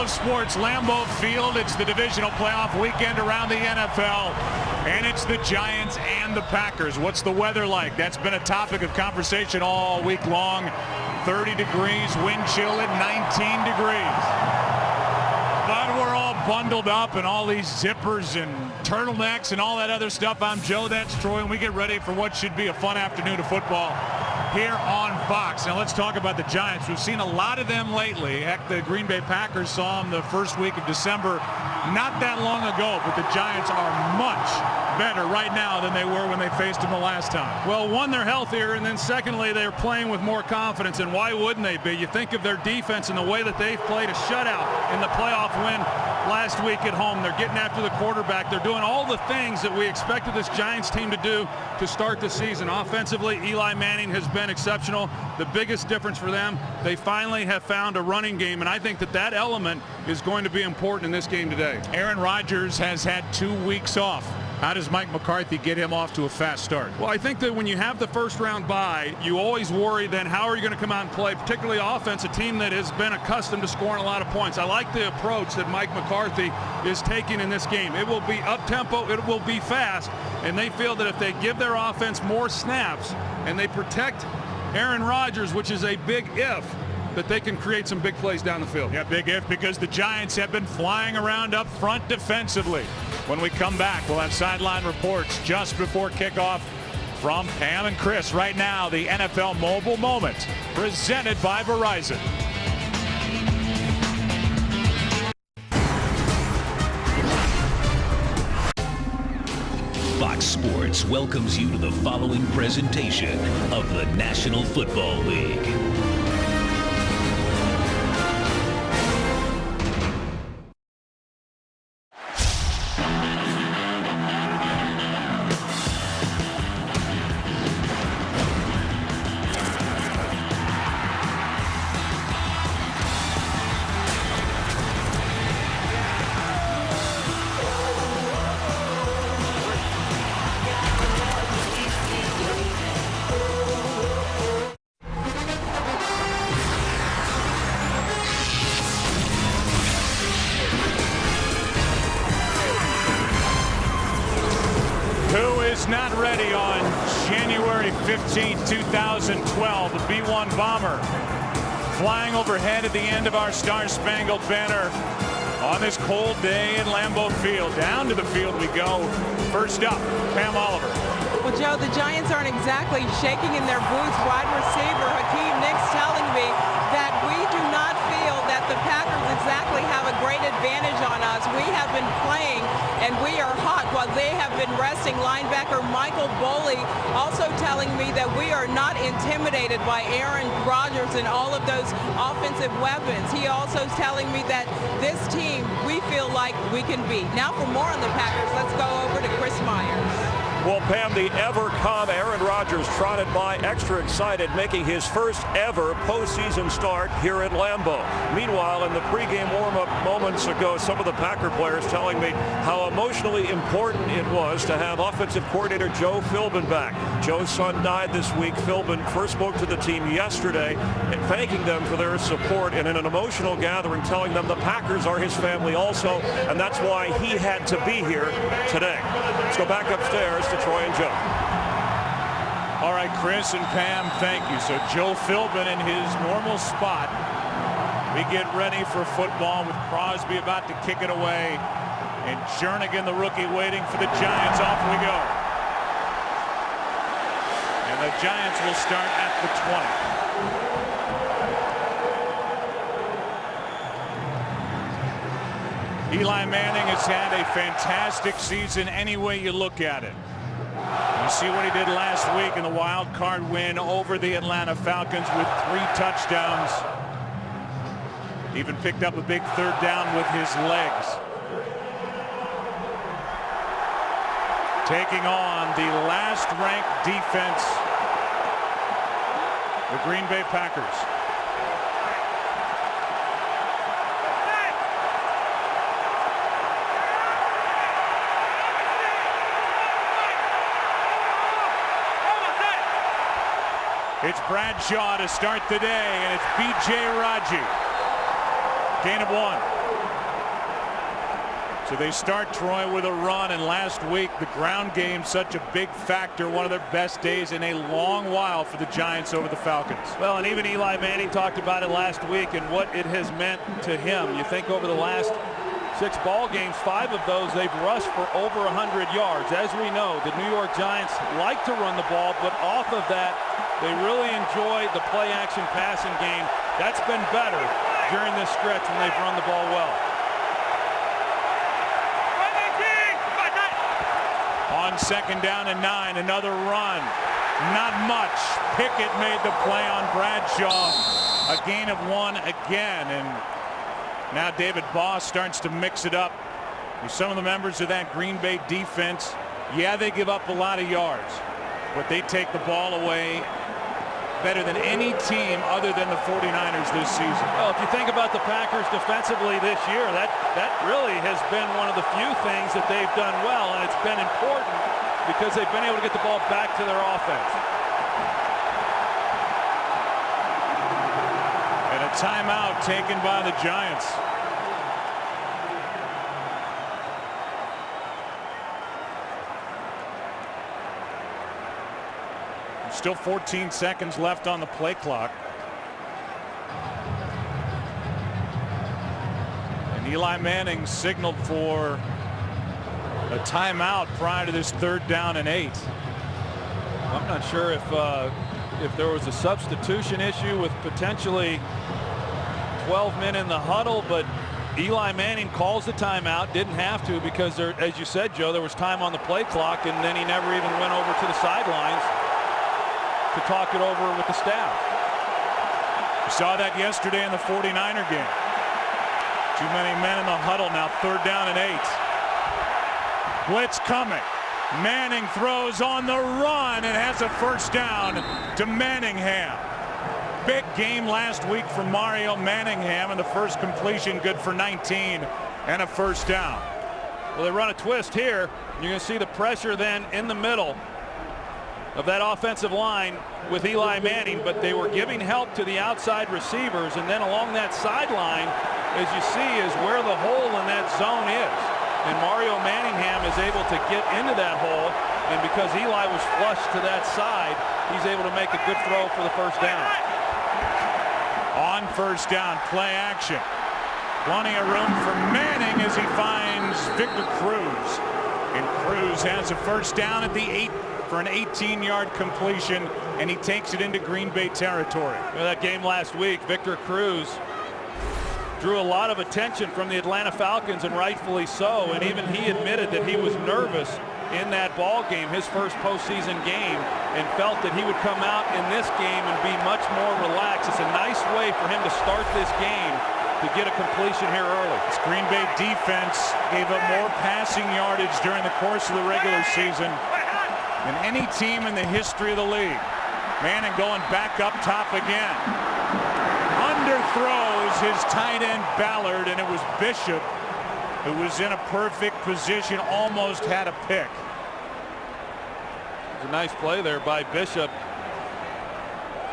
of sports, Lambeau Field. It's the divisional playoff weekend around the NFL, and it's the Giants and the Packers. What's the weather like? That's been a topic of conversation all week long. 30 degrees, wind chill at 19 degrees. But we're all bundled up in all these zippers and turtlenecks and all that other stuff. I'm Joe, that's Troy, and we get ready for what should be a fun afternoon of football here on Fox. Now let's talk about the Giants. We've seen a lot of them lately. Heck, the Green Bay Packers saw them the first week of December not that long ago, but the Giants are much better right now than they were when they faced them the last time. Well, one, they're healthier, and then secondly, they're playing with more confidence, and why wouldn't they be? You think of their defense and the way that they've played a shutout in the playoff win last week at home. They're getting after the quarterback. They're doing all the things that we expected this Giants team to do to start the season. Offensively, Eli Manning has been exceptional. The biggest difference for them, they finally have found a running game, and I think that that element is going to be important in this game today. Aaron Rodgers has had 2 weeks off. How does Mike McCarthy get him off to a fast start? Well, I think that when you have the first round bye, you always worry then how are you going to come out and play, particularly offense, a team that has been accustomed to scoring a lot of points. I like the approach that Mike McCarthy is taking in this game. It will be up-tempo, it will be fast, and they feel that if they give their offense more snaps and they protect Aaron Rodgers, which is a big if, that they can create some big plays down the field. Yeah, big if, because the Giants have been flying around up front defensively. When we come back, we'll have sideline reports just before kickoff from Pam and Chris. Right now, the NFL Mobile Moment, presented by Verizon. Fox Sports welcomes you to the following presentation of the National Football League. Not ready on January 15, 2012. The B-1 bomber flying overhead at the end of our Star-Spangled Banner on this cold day in Lambeau Field. Down to the field we go. First up, Pam Oliver. Well, Joe, the Giants aren't exactly shaking in their boots. Wide receiver Hakeem Nicks telling me that we do not feel that the Packers exactly have a great advantage on us. We have been playing and we are hot while they have been resting. Linebacker Michael Boley also telling me that we are not intimidated by Aaron Rodgers and all of those offensive weapons. He also is telling me that this team we feel like we can beat. Now for more on the Packers, let's go over to Chris Myers. Well, Pam, the ever-calm Aaron Rodgers trotted by extra excited, making his first ever postseason start here at Lambeau. Meanwhile, in the pregame warm-up moments ago, some of the Packer players telling me how emotionally important it was to have offensive coordinator Joe Philbin back. Joe's son died this week. Philbin first spoke to the team yesterday, thanking them for their support, and in an emotional gathering telling them the Packers are his family also, and that's why he had to be here today. Let's go back upstairs to Troy and Joe. All right, Chris and Pam, thank you. So Joe Philbin in his normal spot. We get ready for football with Crosby about to kick it away, and Jernigan, the rookie, waiting for the Giants. Off we go. And the Giants will start at the 20. Eli Manning has had a fantastic season any way you look at it. You see what he did last week in the wild card win over the Atlanta Falcons with 3 touchdowns. Even picked up a big third down with his legs. Taking on the last ranked defense, the Green Bay Packers. It's Bradshaw to start the day, and it's B.J. Raji. Gain of 1. So they start Troy with a run, and last week the ground game such a big factor, one of their best days in a long while for the Giants over the Falcons. Well, and even Eli Manning talked about it last week and what it has meant to him. You think over the last 6 ball games, 5 of those they've rushed for over 100 yards. As we know, the New York Giants like to run the ball, but off of that they really enjoy the play action passing game. That's been better during this stretch when they've run the ball well. On 2nd down and 9, another run. Not much. Pickett made the play on Bradshaw. A gain of 1 again, and now David Boss starts to mix it up with some of the members of that Green Bay defense. Yeah, they give up a lot of yards, but they take the ball away better than any team other than the 49ers this season. Well, if you think about the Packers defensively this year, that really has been one of the few things that they've done well, and it's been important because they've been able to get the ball back to their offense. And a timeout taken by the Giants. Still 14 seconds left on the play clock. And Eli Manning signaled for a timeout prior to this 3rd down and 8. I'm not sure if there was a substitution issue with potentially 12 men in the huddle, but Eli Manning calls the timeout. Didn't have to because there, as you said, Joe, there was time on the play clock, and then he never even went over to the sidelines to talk it over with the staff. We saw that yesterday in the 49er game. Too many men in the huddle. Now 3rd down and 8. Blitz coming. Manning throws on the run and has a 1st down to Manningham. Big game last week for Mario Manningham, and the first completion good for 19 and a 1st down. Well, they run a twist here. You're going to see the pressure then in the middle of that offensive line with Eli Manning, but they were giving help to the outside receivers, and then along that sideline, as you see, is where the hole in that zone is. And Mario Manningham is able to get into that hole, and because Eli was flush to that side, he's able to make a good throw for the 1st down. On 1st down, play action. Plenty of room for Manning as he finds Victor Cruz. And Cruz has a 1st down at the 8 for an 18-yard completion, and he takes it into Green Bay territory. That game last week, Victor Cruz drew a lot of attention from the Atlanta Falcons, and rightfully so, and even he admitted that he was nervous in that ball game, his first postseason game, and felt that he would come out in this game and be much more relaxed. It's a nice way for him to start this game to get a completion here early. This Green Bay defense gave up more passing yardage during the course of the regular season than any team in the history of the league. Manning going back up top again. Underthrows his tight end Ballard, and it was Bishop who was in a perfect position, almost had a pick. It's a nice play there by Bishop,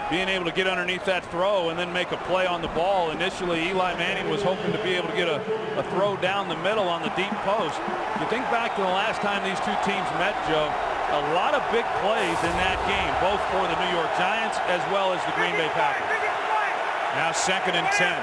being able to get underneath that throw and then make a play on the ball. Initially, Eli Manning was hoping to be able to get a throw down the middle on the deep post. If you think back to the last time these two teams met, Joe, a lot of big plays in that game, both for the New York Giants as well as the Green Bay Packers. Now 2nd and 10.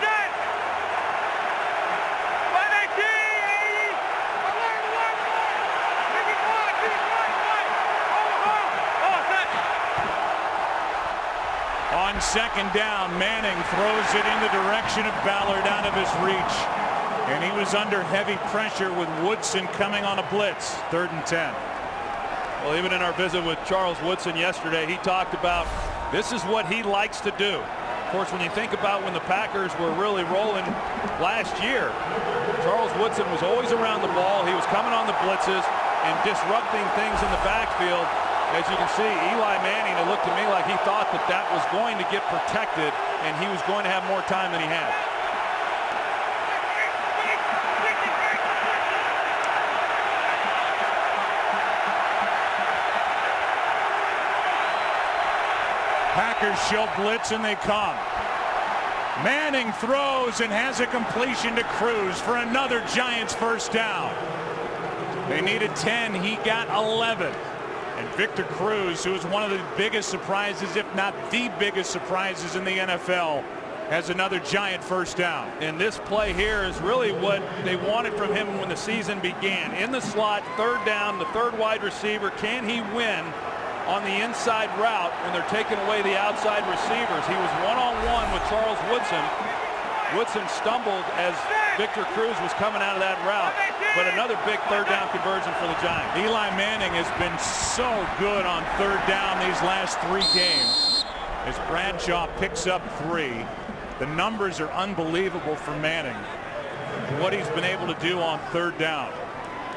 On 2nd down, Manning throws it in the direction of Ballard out of his reach. And he was under heavy pressure with Woodson coming on a blitz. 3rd and 10. Well, even in our visit with Charles Woodson yesterday, he talked about this is what he likes to do. Of course, when you think about when the Packers were really rolling last year, Charles Woodson was always around the ball. He was coming on the blitzes and disrupting things in the backfield. As you can see, Eli Manning, it looked to me like he thought that that was going to get protected and he was going to have more time than he had. Packers show blitz and they come. Manning throws and has a completion to Cruz for another Giants first down. They needed 10. He got 11. And Victor Cruz, who is one of the biggest surprises, if not the biggest surprises in the NFL, has another Giant first down. And this play here is really what they wanted from him when the season began. In the slot, third down, the third wide receiver. Can he win on the inside route when they're taking away the outside receivers? He was one-on-one with Charles Woodson. Woodson stumbled as Victor Cruz was coming out of that route, but another big third down conversion for the Giants. Eli Manning has been so good on third down these last 3 games. As Bradshaw picks up 3, the numbers are unbelievable for Manning. What he's been able to do on third down.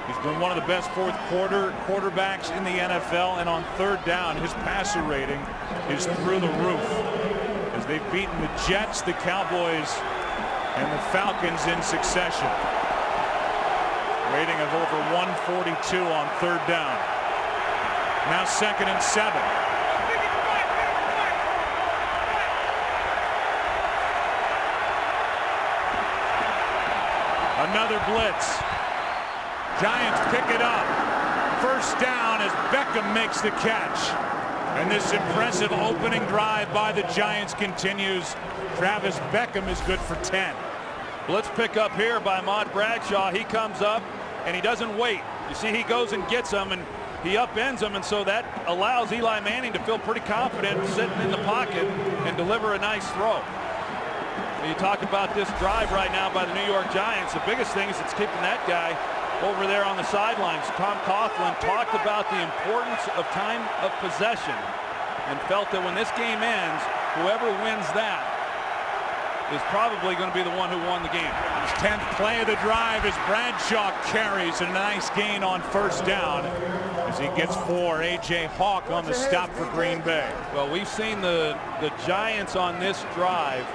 He's been one of the best fourth quarter quarterbacks in the NFL, and on third down, his passer rating is through the roof. As they've beaten the Jets, the Cowboys, and the Falcons in succession. Rating of over 142 on third down. Now 2nd and 7. Another blitz. Giants pick it up. First down as Beckham makes the catch. And this impressive opening drive by the Giants continues. Travis Beckham is good for 10. Blitz pick up here by Ahmad Bradshaw. He comes up and he doesn't wait. You see, he goes and gets him and he upends him, and so that allows Eli Manning to feel pretty confident sitting in the pocket and deliver a nice throw. You talk about this drive right now by the New York Giants. The biggest thing is it's keeping that guy over there on the sidelines. Tom Coughlin talked about the importance of time of possession and felt that when this game ends, whoever wins that is probably going to be the one who won the game. His 10th play of the drive as Bradshaw carries a nice gain on first down as he gets 4. A.J. Hawk on the stop for Green Bay. Well, we've seen the Giants on this drive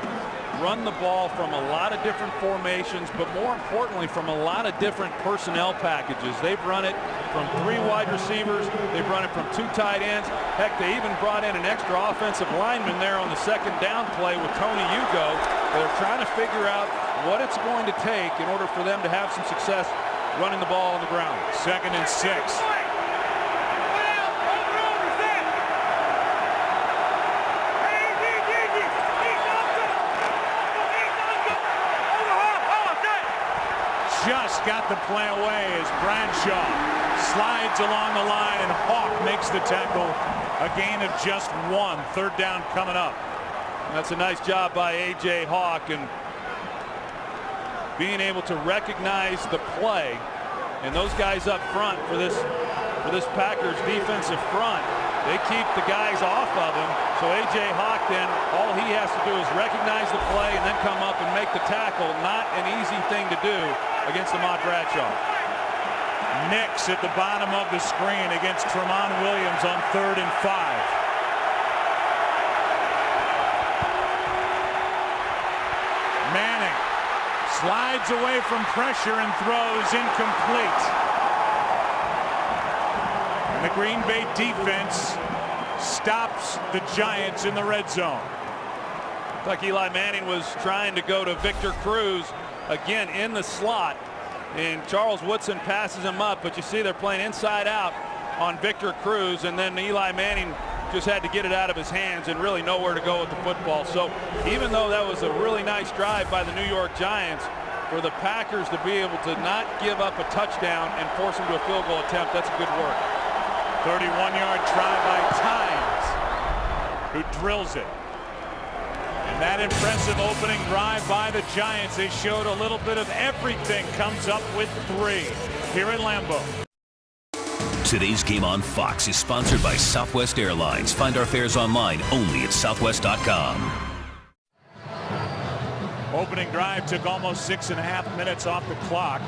run the ball from a lot of different formations, but more importantly from a lot of different personnel packages. They've run it from 3 wide receivers. They've run it from 2 tight ends. Heck, they even brought in an extra offensive lineman there on the second down play with Tony Hugo. They're trying to figure out what it's going to take in order for them to have some success running the ball on the ground. 2nd and 6. Just got the play away as Bradshaw slides along the line and Hawk makes the tackle. A gain of just 1. Third down coming up. That's a nice job by A.J. Hawk and being able to recognize the play. And those guys up front for this Packers defensive front, they keep the guys off of him. So A.J. Hawk then, all he has to do is recognize the play and then come up and make the tackle. Not an easy thing to do against Ahmad Bradshaw. Nix at the bottom of the screen against Tramon Williams on 3rd and 5. Manning slides away from pressure and throws incomplete. And the Green Bay defense stops the Giants in the red zone. Looks like Eli Manning was trying to go to Victor Cruz again in the slot, and Charles Woodson passes him up, but you see they're playing inside out on Victor Cruz, and then Eli Manning just had to get it out of his hands and really nowhere to go with the football. So even though that was a really nice drive by the New York Giants, for the Packers to be able to not give up a touchdown and force them to a field goal attempt, that's a good work. 31-yard try by Tynes, who drills it. And that impressive opening drive by the Giants, they showed a little bit of everything, comes up with 3 here in Lambeau. Today's game on Fox is sponsored by Southwest Airlines. Find our fares online only at southwest.com. Opening drive took almost 6.5 minutes off the clock.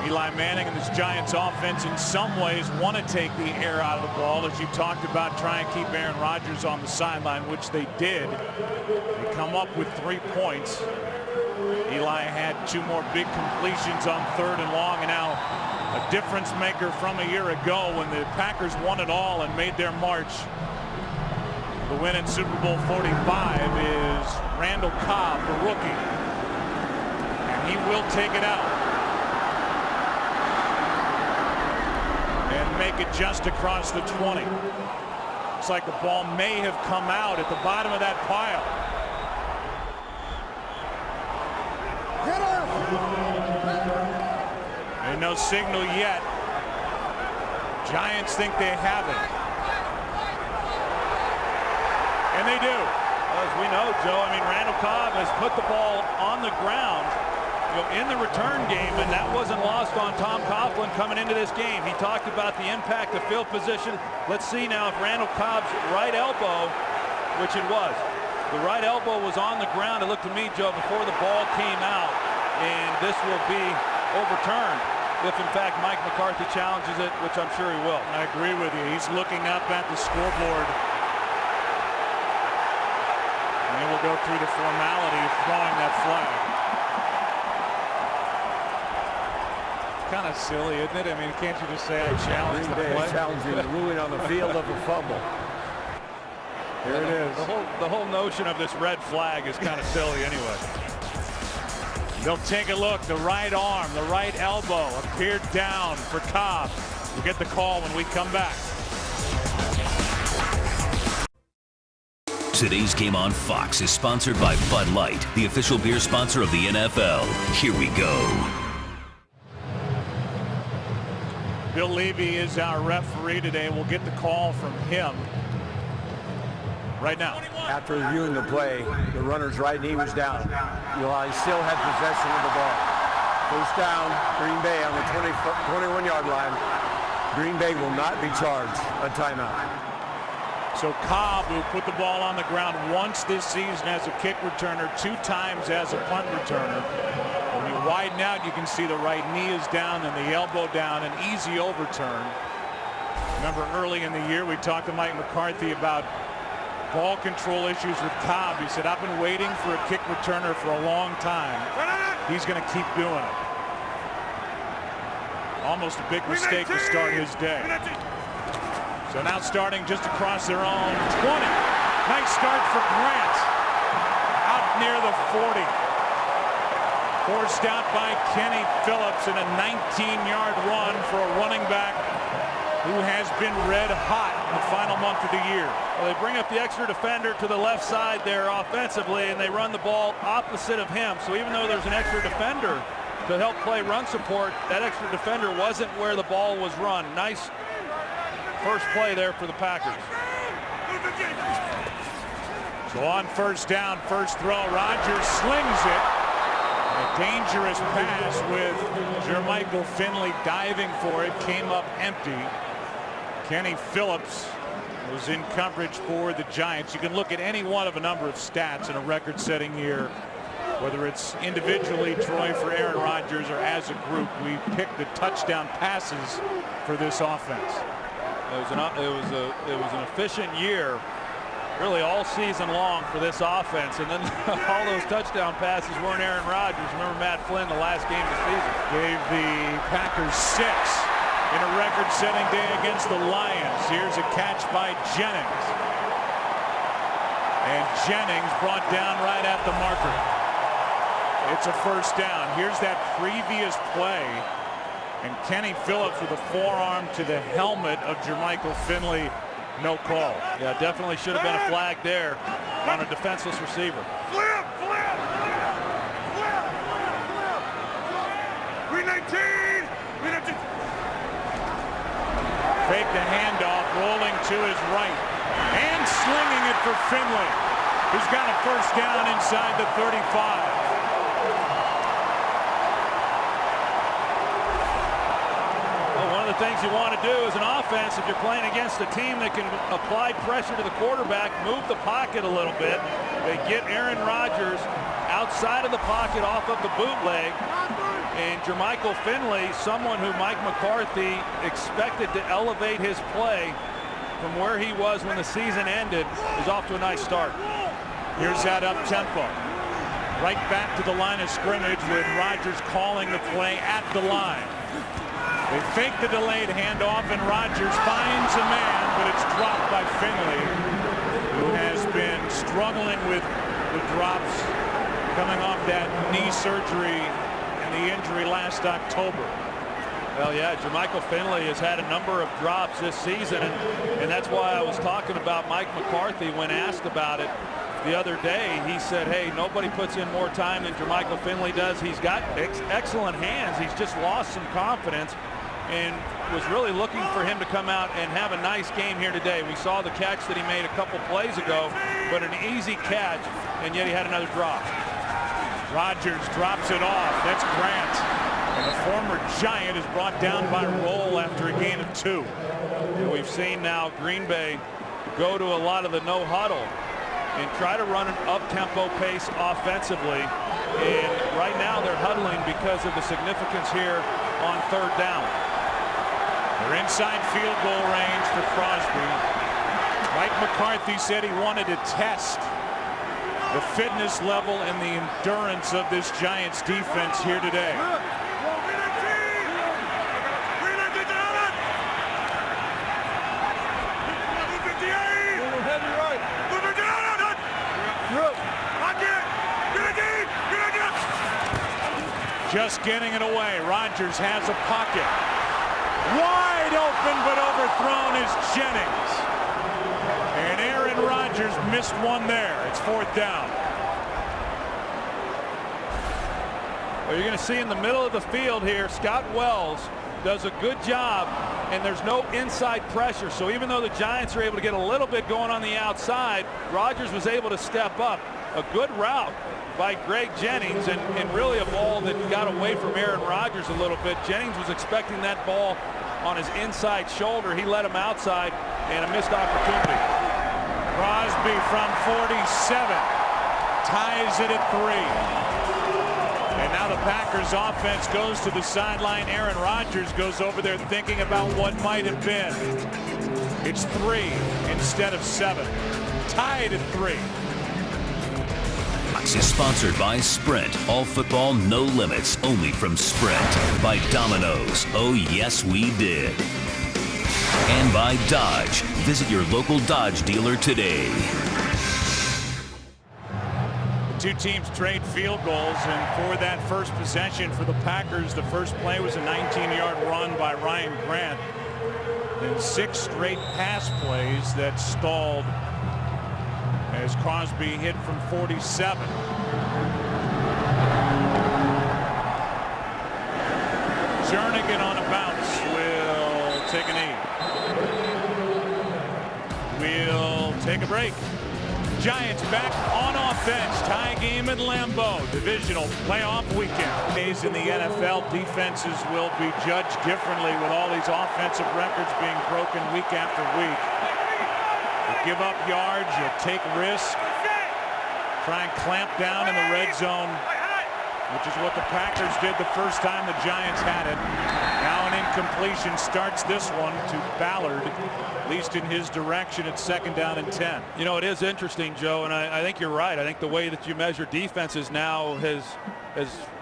Eli Manning and this Giants offense in some ways want to take the air out of the ball, as you talked about, try and keep Aaron Rodgers on the sideline, which they did. They come up with 3 points. Eli had 2 more big completions on 3rd and long, and now a difference maker from a year ago when the Packers won it all and made their march. The win in Super Bowl 45 is Randall Cobb, the rookie. And he will take it out. And make it just across the 20. Looks like the ball may have come out at the bottom of that pile. And no signal yet. Giants think they have it. And they do. As we know, Joe, I mean, Randall Cobb has put the ball on the ground, in the return game, and that wasn't lost on Tom Coughlin coming into this game. He talked about the impact of field position. Let's see now if Randall Cobb's right elbow, which it was, the right elbow was on the ground. It looked to me, Joe, before the ball came out, and this will be overturned if, in fact, Mike McCarthy challenges it, which I'm sure he will. I agree with you. He's looking up at the scoreboard. And he will go through the formality of throwing that flag. It's kind of silly, isn't it? I mean, can't you just say I challenge the play? Challenging the ruling on the field of a fumble. Here it is. The whole notion of this red flag is kind of silly anyway. They'll take a look. The right arm, the right elbow appeared down for Cobb. We'll get the call when we come back. Today's game on Fox is sponsored by Bud Light, the official beer sponsor of the NFL. Here we go. Bill Levy is our referee today. We'll get the call from him right now. After reviewing the play, the runner's right knee was down. Eli still had possession of the ball. First down, Green Bay on the 21-yard line. Green Bay will not be charged a timeout. So Cobb, who put the ball on the ground once this season as a kick returner, 2 times as a punt returner. When you widen out, you can see the right knee is down and the elbow down, an easy overturn. Remember early in the year, we talked to Mike McCarthy about ball control issues with Cobb. He said, I've been waiting for a kick returner for a long time. He's going to keep doing it. Almost a big mistake to start his day. So now starting just across their own 20. Nice start for Grant. Out near the 40. Forced out by Kenny Phillips in a 19-yard run for a running back who has been red hot in the final month of the year. Well, they bring up the extra defender to the left side there offensively, and they run the ball opposite of him. So even though there's an extra defender to help play run support, that extra defender wasn't where the ball was run. Nice first play there for the Packers. So on first down, first throw, Rodgers slings it. A dangerous pass with Jermichael Finley diving for it, came up empty. Kenny Phillips was in coverage for the Giants. You can look at any one of a number of stats in a record-setting year, whether it's individually, Troy, for Aaron Rodgers, or as a group. We picked the touchdown passes for this offense. It was an efficient year, really all season long for this offense, and then all those touchdown passes weren't Aaron Rodgers. Remember Matt Flynn, the last game of the season gave the Packers 6 in a record-setting day against the Lions. Here's a catch by Jennings, and Jennings brought down right at the marker. It's a first down. Here's that previous play, and Kenny Phillips with a forearm to the helmet of Jermichael Finley. No call. Yeah, definitely should have been a flag there on a defenseless receiver. Flip! 319! Fake the handoff, rolling to his right, and slinging it for Finley, who's got a first down inside the 35. The things you want to do as an offense, if you're playing against a team that can apply pressure to the quarterback, move the pocket a little bit. They get Aaron Rodgers outside of the pocket off of the bootleg, and Jermichael Finley, someone who Mike McCarthy expected to elevate his play from where he was when the season ended, is off to a nice start. Here's that up tempo. Right back to the line of scrimmage with Rodgers calling the play at the line. They fake the delayed handoff, and Rodgers finds a man, but it's dropped by Finley, who has struggling with drops coming off that knee surgery and the injury last October. Well, yeah, Jermichael Finley has had a number of drops this season, and that's why I was talking about Mike McCarthy when asked about it the other day. He said, hey, nobody puts in more time than Jermichael Finley does. He's got excellent hands. He's just lost some confidence, and was really looking for him to come out and have a nice game here today. We saw the catch that he made a couple plays ago, but an easy catch, and yet he had another drop. Rogers drops it off. That's Grant. And the former Giant is brought down by roll after a gain of 2. And we've seen now Green Bay go to a lot of the no huddle and try to run an up-tempo pace offensively. And right now they're huddling because of the significance here on 3rd down. They're inside field goal range for Crosby. Mike McCarthy said he wanted to test the fitness level and the endurance of this Giants defense here today. Just getting it away. Rogers has a pocket. Wide open, but overthrown is Jennings. And Aaron Rodgers missed one there. It's 4th down. Well, you're going to see in the middle of the field here, Scott Wells does a good job, and there's no inside pressure. So even though the Giants are able to get a little bit going on the outside, Rodgers was able to step up. A good route by Greg Jennings, and really a ball that got away from Aaron Rodgers a little bit. Jennings was expecting that ball on his inside shoulder. He let him outside, and a missed opportunity. Crosby from 47 ties it at 3. And now the Packers offense goes to the sideline. Aaron Rodgers goes over there thinking about what might have been. It's 3 instead of 7. Tied at 3. Is sponsored by Sprint. All football, no limits. Only from Sprint. By Domino's. Oh, yes, we did. And by Dodge. Visit your local Dodge dealer today. The two teams trade field goals, and for that first possession for the Packers, the first play was a 19-yard run by Ryan Grant. And 6 straight pass plays that stalled as Crosby hit from 47. Jernigan on a bounce will take a knee. We'll take a break. Giants back on offense. Tie game at Lambeau. Divisional playoff weekend. Days in the NFL, defenses will be judged differently with all these offensive records being broken week after week. Give up yards, you'll take risks, try and clamp down in the red zone, which is what the Packers did the first time the Giants had it. Now an incompletion starts this one to Ballard, at least in his direction at 2nd down and 10. You know, it is interesting, Joe, and I think you're right. I think the way that you measure defenses now has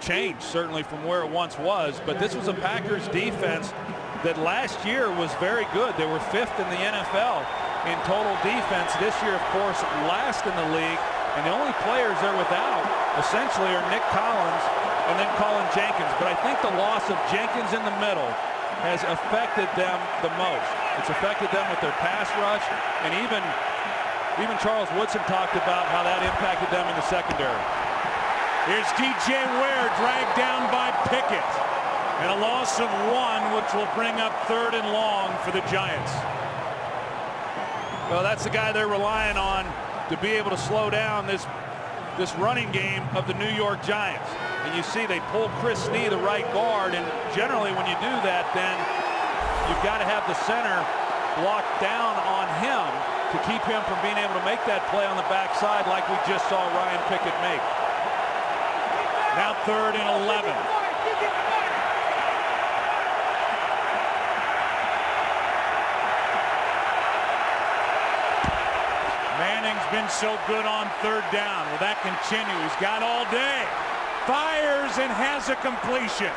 changed, certainly from where it once was. But this was a Packers defense that last year was very good. They were 5th in the NFL in total defense. This year, of course, last in the league, and the only players they're without essentially are Nick Collins and then Colin Jenkins. But I think the loss of Jenkins in the middle has affected them the most. It's affected them with their pass rush, and even Charles Woodson talked about how that impacted them in the secondary. Here's DJ Ware dragged down by Pickett, and a loss of 1, which will bring up 3rd and long for the Giants. Well, that's the guy they're relying on to be able to slow down this running game of the New York Giants. And you see they pull Chris Snee, the right guard, and generally when you do that, then you've got to have the center locked down on him to keep him from being able to make that play on the backside like we just saw Ryan Pickett make. Now 3rd and 11. Manning's been so good on 3rd down. Will that continue? He's got all day. Fires and has a completion.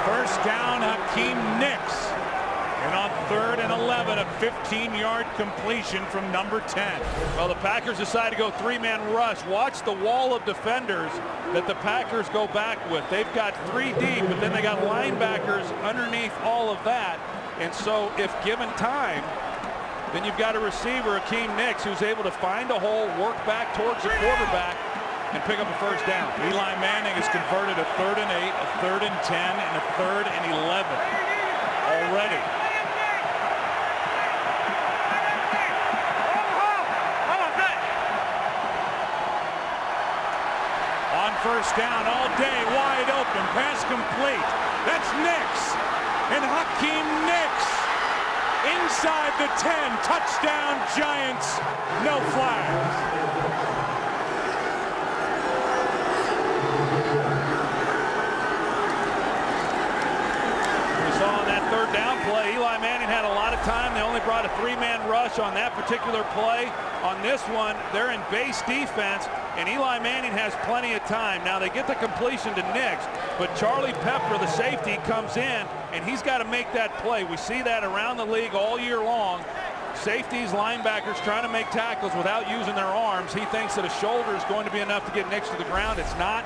First down, Hakeem Nicks. And on 3rd and 11, a 15-yard completion from number 10. Well, the Packers decide to go 3-man rush. Watch the wall of defenders that the Packers go back with. They've got 3 deep, but then they got linebackers underneath all of that. And so if given time, then you've got a receiver, Akeem Nicks, who's able to find a hole, work back towards the quarterback, and pick up a first down. Eli Manning has converted a 3rd and 8, a 3rd and 10, and a 3rd and 11 already. On first down all day, wide open, pass complete. That's Nicks, and Hakeem Nicks inside the 10, touchdown Giants, no flags. On that 3rd down play, Eli Manning had a lot of time. They only brought a 3-man rush on that particular play. On this one, they're in base defense, and Eli Manning has plenty of time. Now they get the completion to Nicks, but Charlie Pepper, the safety, comes in, and he's got to make that play. We see that around the league all year long. Safeties, linebackers trying to make tackles without using their arms. He thinks that a shoulder is going to be enough to get Nicks to the ground. It's not.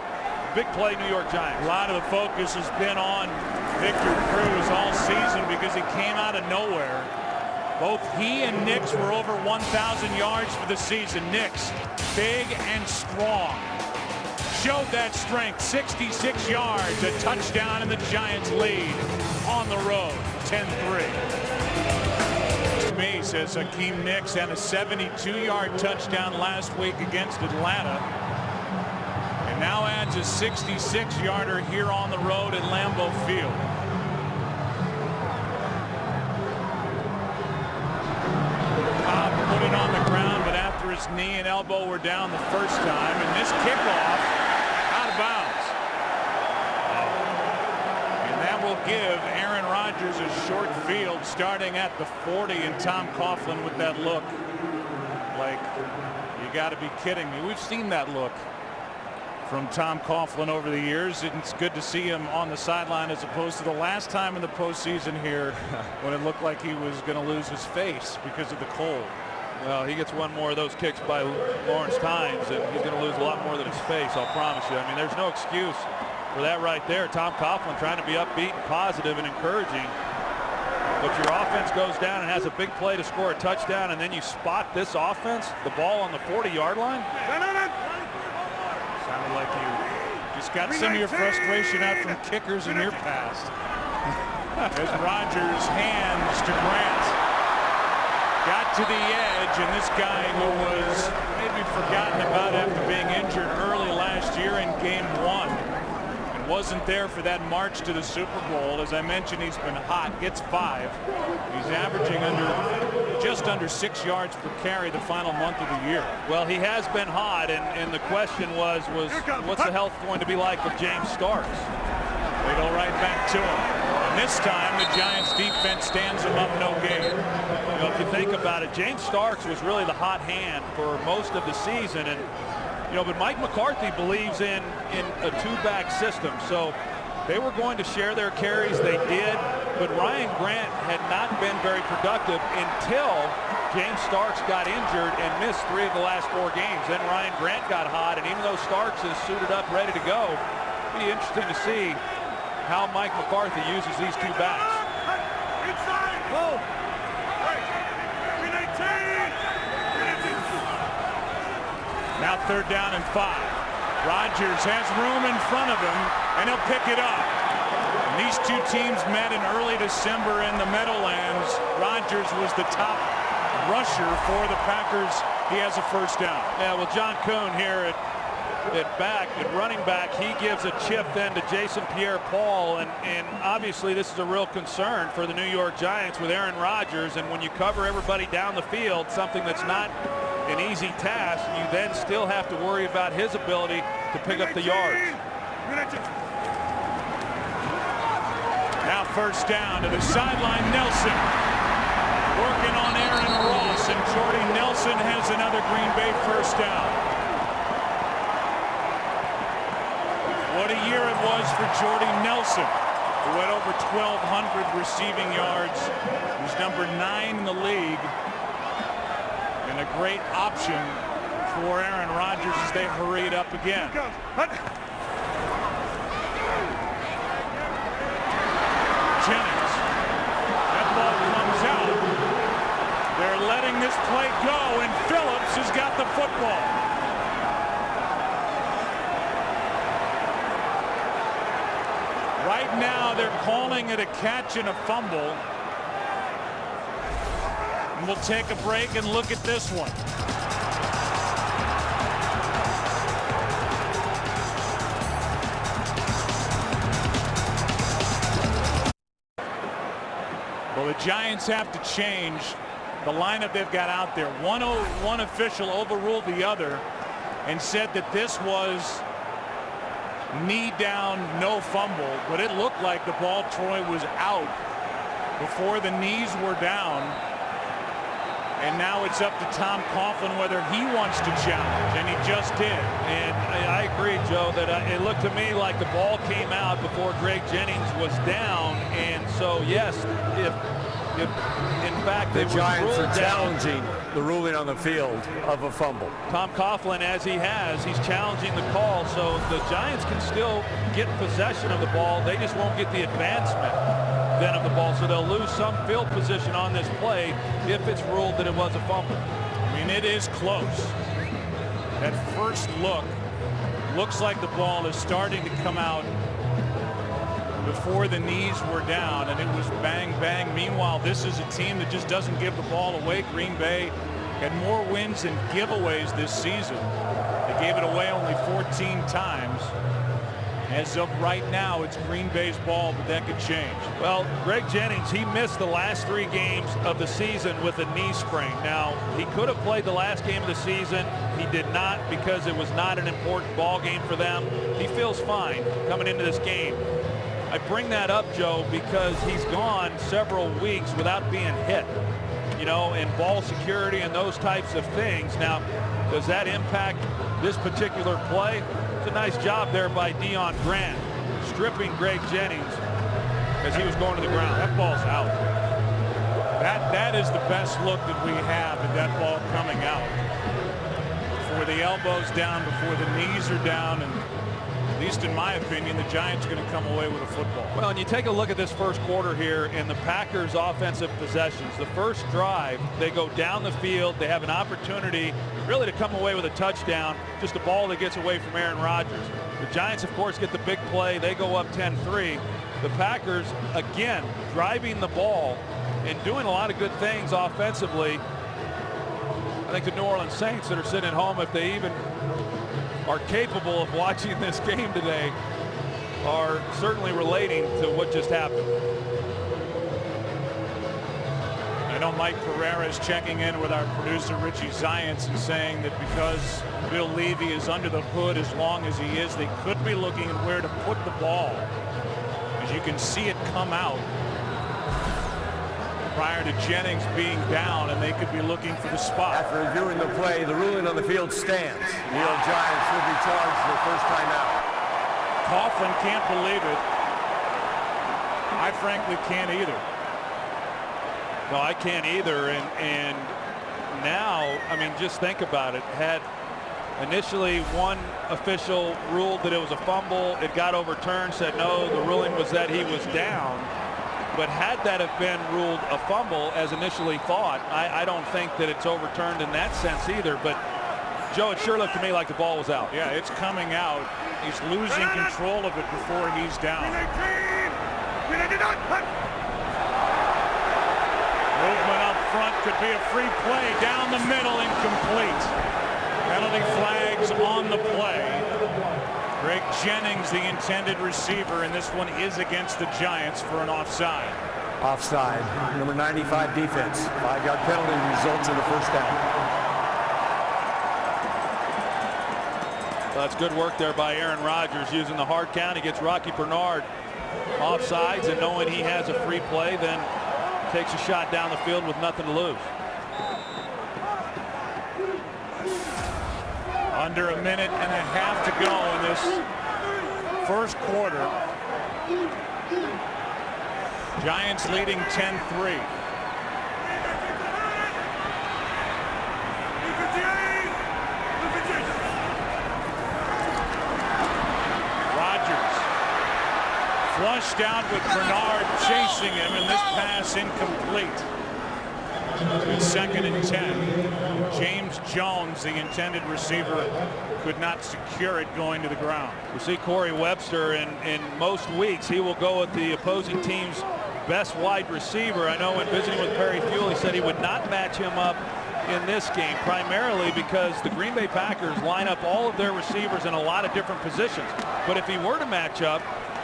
Big play, New York Giants. A lot of the focus has been on Victor Cruz all season because he came out of nowhere. Both he and Nicks were over 1,000 yards for the season. Nicks, big and strong, showed that strength. 66 yards, a touchdown, and the Giants lead on the road, 10-3. To me, says Hakeem Nicks had a 72-yard touchdown last week against Atlanta. Now adds a 66-yarder here on the road at Lambeau Field. Cobb put it on the ground, but after his knee and elbow were down the first time, and this kickoff out of bounds. And that will give Aaron Rodgers a short field starting at the 40, and Tom Coughlin with that look. Like, you got to be kidding me. We've seen that look from Tom Coughlin over the years. It's good to see him on the sideline as opposed to the last time in the postseason here when it looked like he was going to lose his face because of the cold. Well, he gets one more of those kicks by Lawrence Tynes, and he's going to lose a lot more than his face, I'll promise you. I mean, there's no excuse for that right there. Tom Coughlin trying to be upbeat and positive and encouraging. But your offense goes down and has a big play to score a touchdown, and then you spot this offense, the ball on the 40-yard line. Sounded like you just got some of your frustration out from kickers in your past. As Rodgers hands to Grant. Got to the edge, and this guy who was maybe forgotten about after being injured early last year in game 1 and wasn't there for that march to the Super Bowl. As I mentioned, he's been hot, gets 5. He's averaging just under 6 yards per carry the final month of the year. Well, he has been hot, and the question was what's the health going to be like with James Starks? They go right back to him. And this time, the Giants defense stands him up no gain. You know, if you think about it, James Starks was really the hot hand for most of the season, and but Mike McCarthy believes in a 2-back system, so they were going to share their carries. They did, but Ryan Grant had not been very productive until James Starks got injured and missed 3 of the last 4 games. Then Ryan Grant got hot, and even though Starks is suited up, ready to go, it'll be interesting to see how Mike McCarthy uses these 2 backs. Now 3rd down and 5. Rodgers has room in front of him, and he'll pick it up. And these 2 teams met in early December in the Meadowlands. Rodgers was the top rusher for the Packers. He has a first down. Yeah, well, John Kuhn here at running back, he gives a chip then to Jason Pierre-Paul, and obviously this is a real concern for the New York Giants with Aaron Rodgers. And when you cover everybody down the field, something that's not an easy task, you then still have to worry about his ability to pick up the yards. Now first down to the sideline. Nelson working on Aaron Ross, and Jordy Nelson has another Green Bay first down. What a year it was for Jordy Nelson. who had over 1,200 receiving yards. He's number 9 in the league. And a great option for Aaron Rodgers as they hurry it up again. Jennings. That ball comes out. They're letting this play go, and Phillips has got the football. Right now, they're calling it a catch and a fumble. And we'll take a break and look at this one. Well, the Giants have to change the lineup they've got out there. One official overruled the other and said that this was knee down, no fumble, but it looked like the ball, Troy, was out before the knees were down. And now it's up to Tom Coughlin whether he wants to challenge, and he just did. And I agree, Joe, that it looked to me like the ball came out before Greg Jennings was down. And so, yes, if in fact the Giants are down, challenging the ruling on the field of a fumble. Tom Coughlin, as he's challenging the call, so the Giants can still get possession of the ball. They just won't get the advancement then of the ball, so they'll lose some field position on this play if it's ruled that it was a fumble. I mean, it is close. At first look, looks like the ball is starting to come out before the knees were down, and it was bang, bang. Meanwhile, this is a team that just doesn't give the ball away. Green Bay had more wins and giveaways this season. They gave it away only 14 times. As of right now, it's Green Bay's ball, but that could change. Well, Greg Jennings, he missed the last 3 games of the season with a knee sprain. Now, he could have played the last game of the season. He did not because it was not an important ball game for them. He feels fine coming into this game. I bring that up, Joe, because he's gone several weeks without being hit, you know, in ball security and those types of things. Now, does that impact this particular play? It's a nice job there by Deion Grant, stripping Greg Jennings as he was going to the ground. That ball's out. That is the best look that we have at that ball coming out. Before the elbows down, before the knees are down, and at least in my opinion, the Giants are going to come away with a football. Well, and you take a look at this first quarter here in the Packers' offensive possessions. The first drive, they go down the field. They have an opportunity really to come away with a touchdown, just a ball that gets away from Aaron Rodgers. The Giants, of course, get the big play. They go up 10-3. The Packers, again, driving the ball and doing a lot of good things offensively. I think the New Orleans Saints that are sitting at home, if they even are capable of watching this game today, are certainly relating to what just happened. I know Mike Pereira is checking in with our producer Richie Zients and saying that because Bill Levy is under the hood as long as he is, they could be looking at where to put the ball. As you can see it come out prior to Jennings being down, and they could be looking for the spot. After reviewing the play, the ruling on the field stands. The New York Giants will be charged their first time out. Coughlin can't believe it. I frankly can't either. No, I can't either. And now, I mean, just think about it. Had initially one official ruled that it was a fumble, it got overturned, said no, the ruling was that he was down. But had that have been ruled a fumble as initially thought, I don't think that it's overturned in that sense either. But Joe, it sure looked to me like the ball was out. Yeah, it's coming out. He's losing control of it before he's down. Movement up front could be a free play. Down the middle, incomplete. Penalty flags on the play. Greg Jennings, the intended receiver, and this one is against the Giants for an offside. Offside. Number 95 defense. 5-yard penalty results in the first down. Well, that's good work there by Aaron Rodgers using the hard count. He gets Rocky Bernard offsides, and knowing he has a free play, then takes a shot down the field with nothing to lose. Under a minute and a half to go in this first quarter. Giants leading 10-3. Flushed out with Bernard chasing him, and this pass incomplete. It's 2nd and 10. James Jones, the intended receiver, could not secure it going to the ground. We see Corey Webster in most weeks. He will go with the opposing team's best wide receiver. I know when visiting with Perry Fuel, he said he would not match him up in this game, primarily because the Green Bay Packers line up all of their receivers in a lot of different positions. But if he were to match up,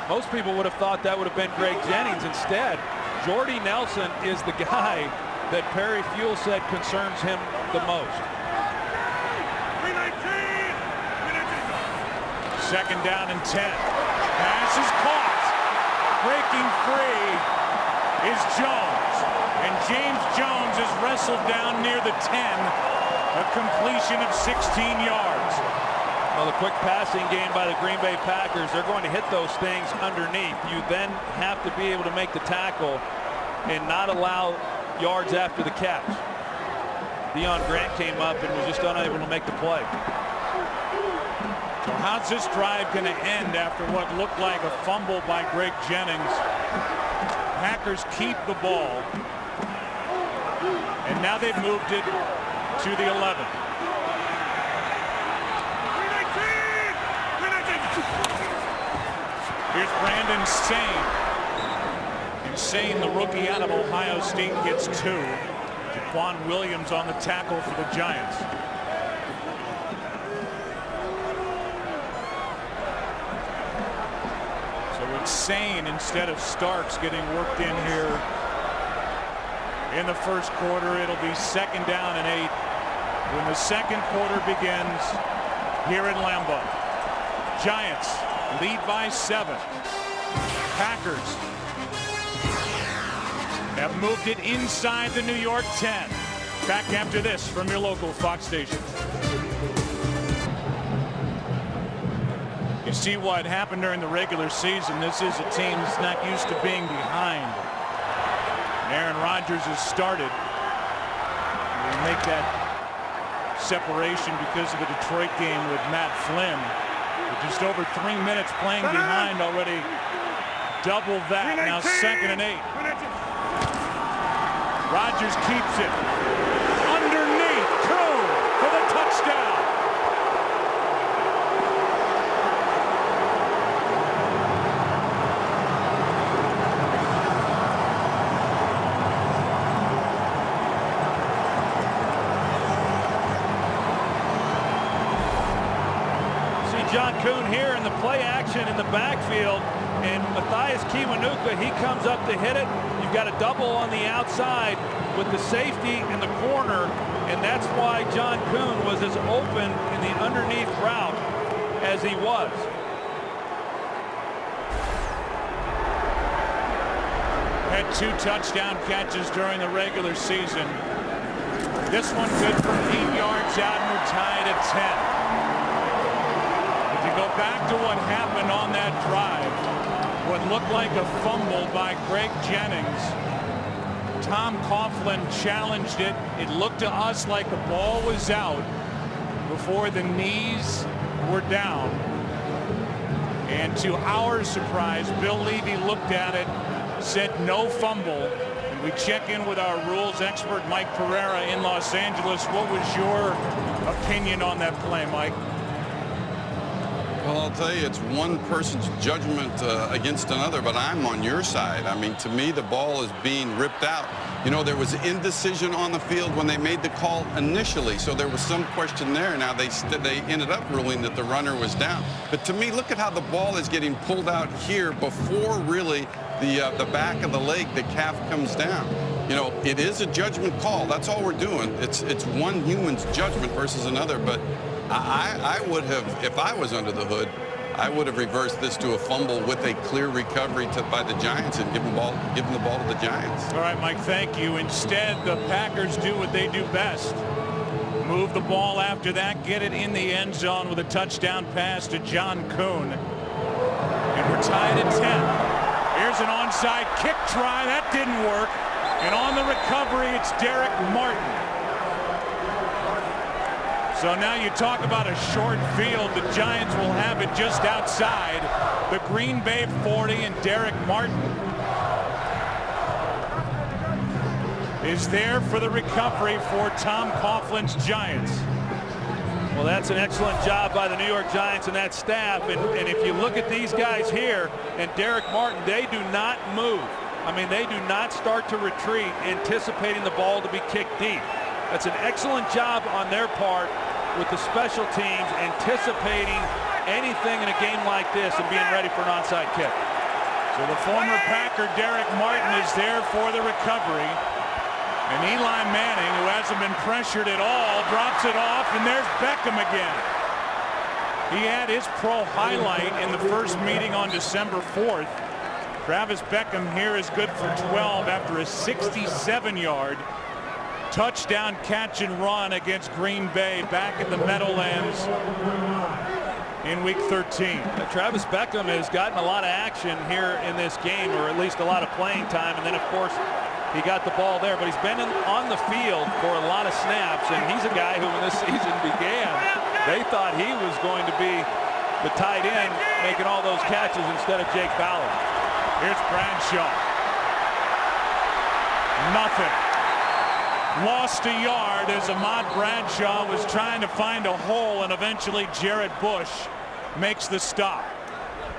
most people would have thought that would have been Greg Jennings. Instead, Jordy Nelson is the guy that Perry Fuel said concerns him the most. 2nd down and 10. Pass is caught. Breaking free is Jones. And James Jones is wrestled down near the 10. A completion of 16 yards. Well, the quick passing game by the Green Bay Packers, they're going to hit those things underneath. You then have to be able to make the tackle and not allow yards after the catch. Deion Grant came up and was just unable to make the play. So how's this drive going to end after what looked like a fumble by Greg Jennings? Packers keep the ball, and now they've moved it to the 11. Here's Brandon Sane. And Sane, the rookie out of Ohio State, gets 2. Jaquan Williams on the tackle for the Giants. So it's Sane instead of Starks getting worked in here in the first quarter. It'll be 2nd down and 8 when the second quarter begins here in Lambeau. Giants lead by 7. Packers have moved it inside the New York 10. Back after this from your local Fox station. You see what happened during the regular season. This is a team that's not used to being behind. Aaron Rodgers has started. We make that separation because of the Detroit game with Matt Flynn. Just over 3 minutes playing behind already. Double that. Now 2nd and 8. Rodgers keeps it. Underneath. Coon for the touchdown. John Kuhn here in the play action in the backfield, and Matthias Kiwanuka, he comes up to hit it. You've got a double on the outside with the safety in the corner, and that's why John Kuhn was as open in the underneath route as he was. Had 2 touchdown catches during the regular season. This one good from 8 yards out, and we're tied at 10. Go back to what happened on that drive. What looked like a fumble by Greg Jennings. Tom Coughlin challenged it. It looked to us like the ball was out before the knees were down. And to our surprise, Bill Levy looked at it, said no fumble. And we check in with our rules expert, Mike Pereira, in Los Angeles. What was your opinion on that play, Mike? Well, I'll tell you, it's one person's judgment against another, but I'm on your side. I mean, to me, the ball is being ripped out. You know, there was indecision on the field when they made the call initially, so there was some question there. Now, they ended up ruling that the runner was down. But to me, look at how the ball is getting pulled out here before really the back of the leg, the calf comes down. You know, it is a judgment call. That's all we're doing. It's one human's judgment versus another, but I would have, if I was under the hood, I would have reversed this to a fumble with a clear recovery by the Giants and given the ball to the Giants. All right, Mike, thank you. Instead, the Packers do what they do best. Move the ball after that, get it in the end zone with a touchdown pass to John Kuhn. And we're tied at 10. Here's an onside kick try. That didn't work. And on the recovery, it's Derek Martin. So now you talk about a short field. The Giants will have it just outside the Green Bay 40, and Derek Martin is there for the recovery for Tom Coughlin's Giants. Well, that's an excellent job by the New York Giants and that staff. And if you look at these guys here and Derek Martin, they do not move. I mean, they do not start to retreat anticipating the ball to be kicked deep. That's an excellent job on their part with the special teams anticipating anything in a game like this and being ready for an onside kick. So the former Packer Derek Martin is there for the recovery. And Eli Manning, who hasn't been pressured at all, drops it off, and there's Beckham again. He had his pro highlight in the first meeting on December 4th. Travis Beckham here is good for 12 after a 67-yard touchdown catch and run against Green Bay back at the Meadowlands in week 13. Travis Beckham has gotten a lot of action here in this game, or at least a lot of playing time, and then of course he got the ball there, but he's been on the field for a lot of snaps, and he's a guy who when this season began they thought he was going to be the tight end making all those catches instead of Jake Fowler. Here's Bradshaw. Nothing. Lost a yard as Ahmad Bradshaw was trying to find a hole, and eventually Jared Bush makes the stop.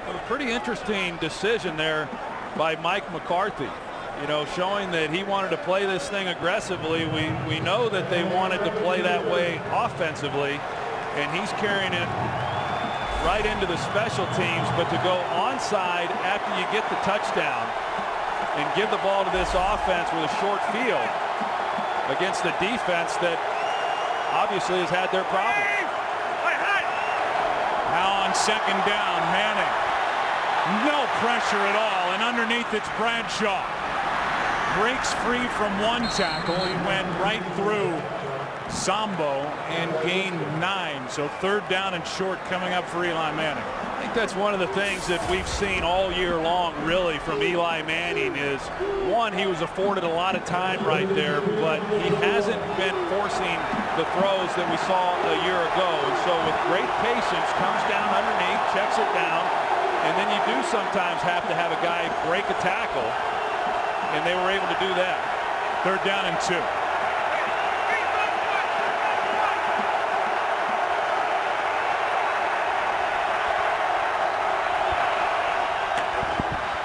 A pretty interesting decision there by Mike McCarthy. You know, showing that he wanted to play this thing aggressively. We know that they wanted to play that way offensively, and he's carrying it right into the special teams. But to go onside after you get the touchdown and give the ball to this offense with a short field against the defense that obviously has had their problems. Now on second down, Manning. No pressure at all, and underneath it's Bradshaw. Breaks free from one tackle. He went right through Sambo and gained 9. So third down and short coming up for Eli Manning. I think that's one of the things that we've seen all year long really from Eli Manning is, one, he was afforded a lot of time right there, but he hasn't been forcing the throws that we saw a year ago. And so with great patience comes down underneath, checks it down, and then you do sometimes have to have a guy break a tackle. And they were able to do that. Third down and 2.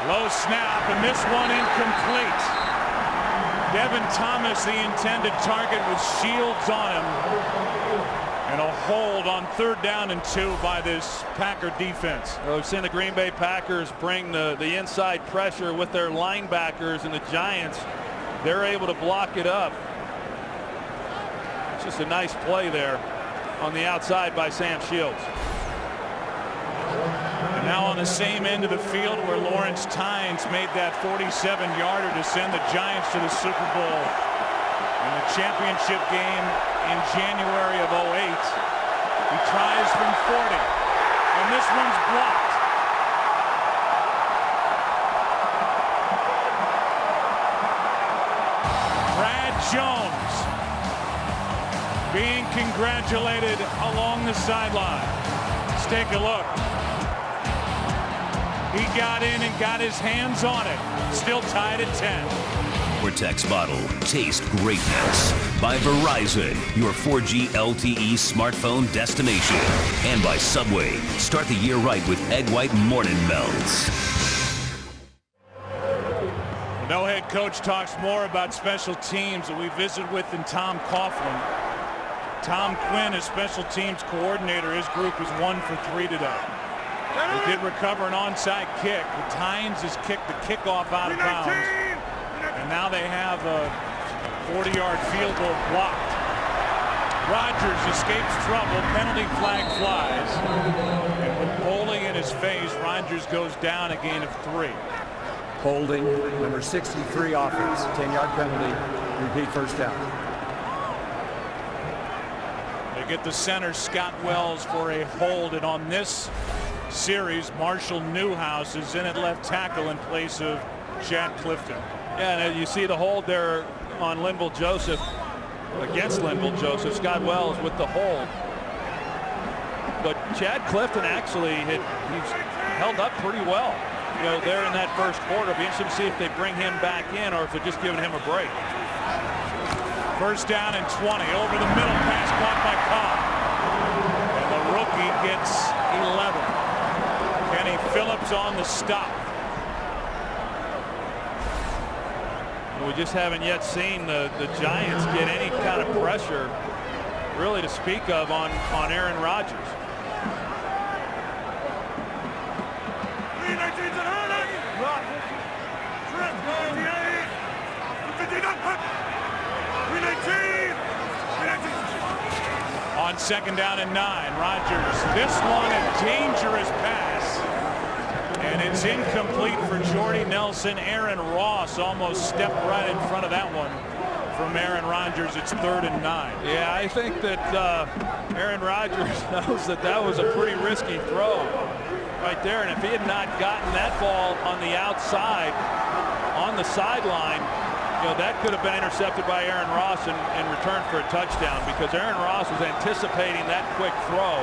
Low snap, and this one incomplete. Devin Thomas, the intended target, with shields on him. And a hold on third down and 2 by this Packer defense. Well, we've seen the Green Bay Packers bring the inside pressure with their linebackers, and the Giants, they're able to block it up. It's just a nice play there on the outside by Sam Shields. And now on the same end of the field where Lawrence Tynes made that 47-yarder to send the Giants to the Super Bowl in the championship game in January of 08. He tries from 40, and this one's blocked. Brad Jones being congratulated along the sideline. Let's take a look. He got in and got his hands on it. Still tied at 10. Vortex Bottle, taste greatness. By Verizon, your 4G LTE smartphone destination. And by Subway, start the year right with Egg White Morning Melts. No head coach talks more about special teams that we visit with than Tom Coughlin. Tom Quinn, as special teams coordinator, his group is 1 for 3 today. They did recover an onside kick. The Tynes has kicked the kickoff out of bounds. And now they have a 40-yard field goal blocked. Rodgers escapes trouble. Penalty flag flies. And with Bowling in his face, Rodgers goes down a gain of 3. Holding, number 63 offense, 10-yard penalty, repeat first down. They get the center, Scott Wells, for a hold, and on this series. Marshall Newhouse is in at left tackle in place of Chad Clifton. Yeah, and you see the hold there on Linville Joseph, against Linville Joseph. Scott Wells with the hold. But Chad Clifton actually he's held up pretty well, you know, there in that first quarter. It'll be interesting to see if they bring him back in or if they're just giving him a break. First down and 20. Over the middle, pass caught by Cobb. And the rookie gets 11. Kenny Phillips on the stop. We just haven't yet seen the Giants get any kind of pressure really to speak of on Aaron Rodgers. On second down and 9, Rodgers. This one a dangerous pass. And it's incomplete for Jordy Nelson. Aaron Ross almost stepped right in front of that one from Aaron Rodgers. It's 3rd and 9. Yeah, I think that Aaron Rodgers knows that that was a pretty risky throw right there. And if he had not gotten that ball on the outside, on the sideline, you know, that could have been intercepted by Aaron Ross and returned for a touchdown, because Aaron Ross was anticipating that quick throw.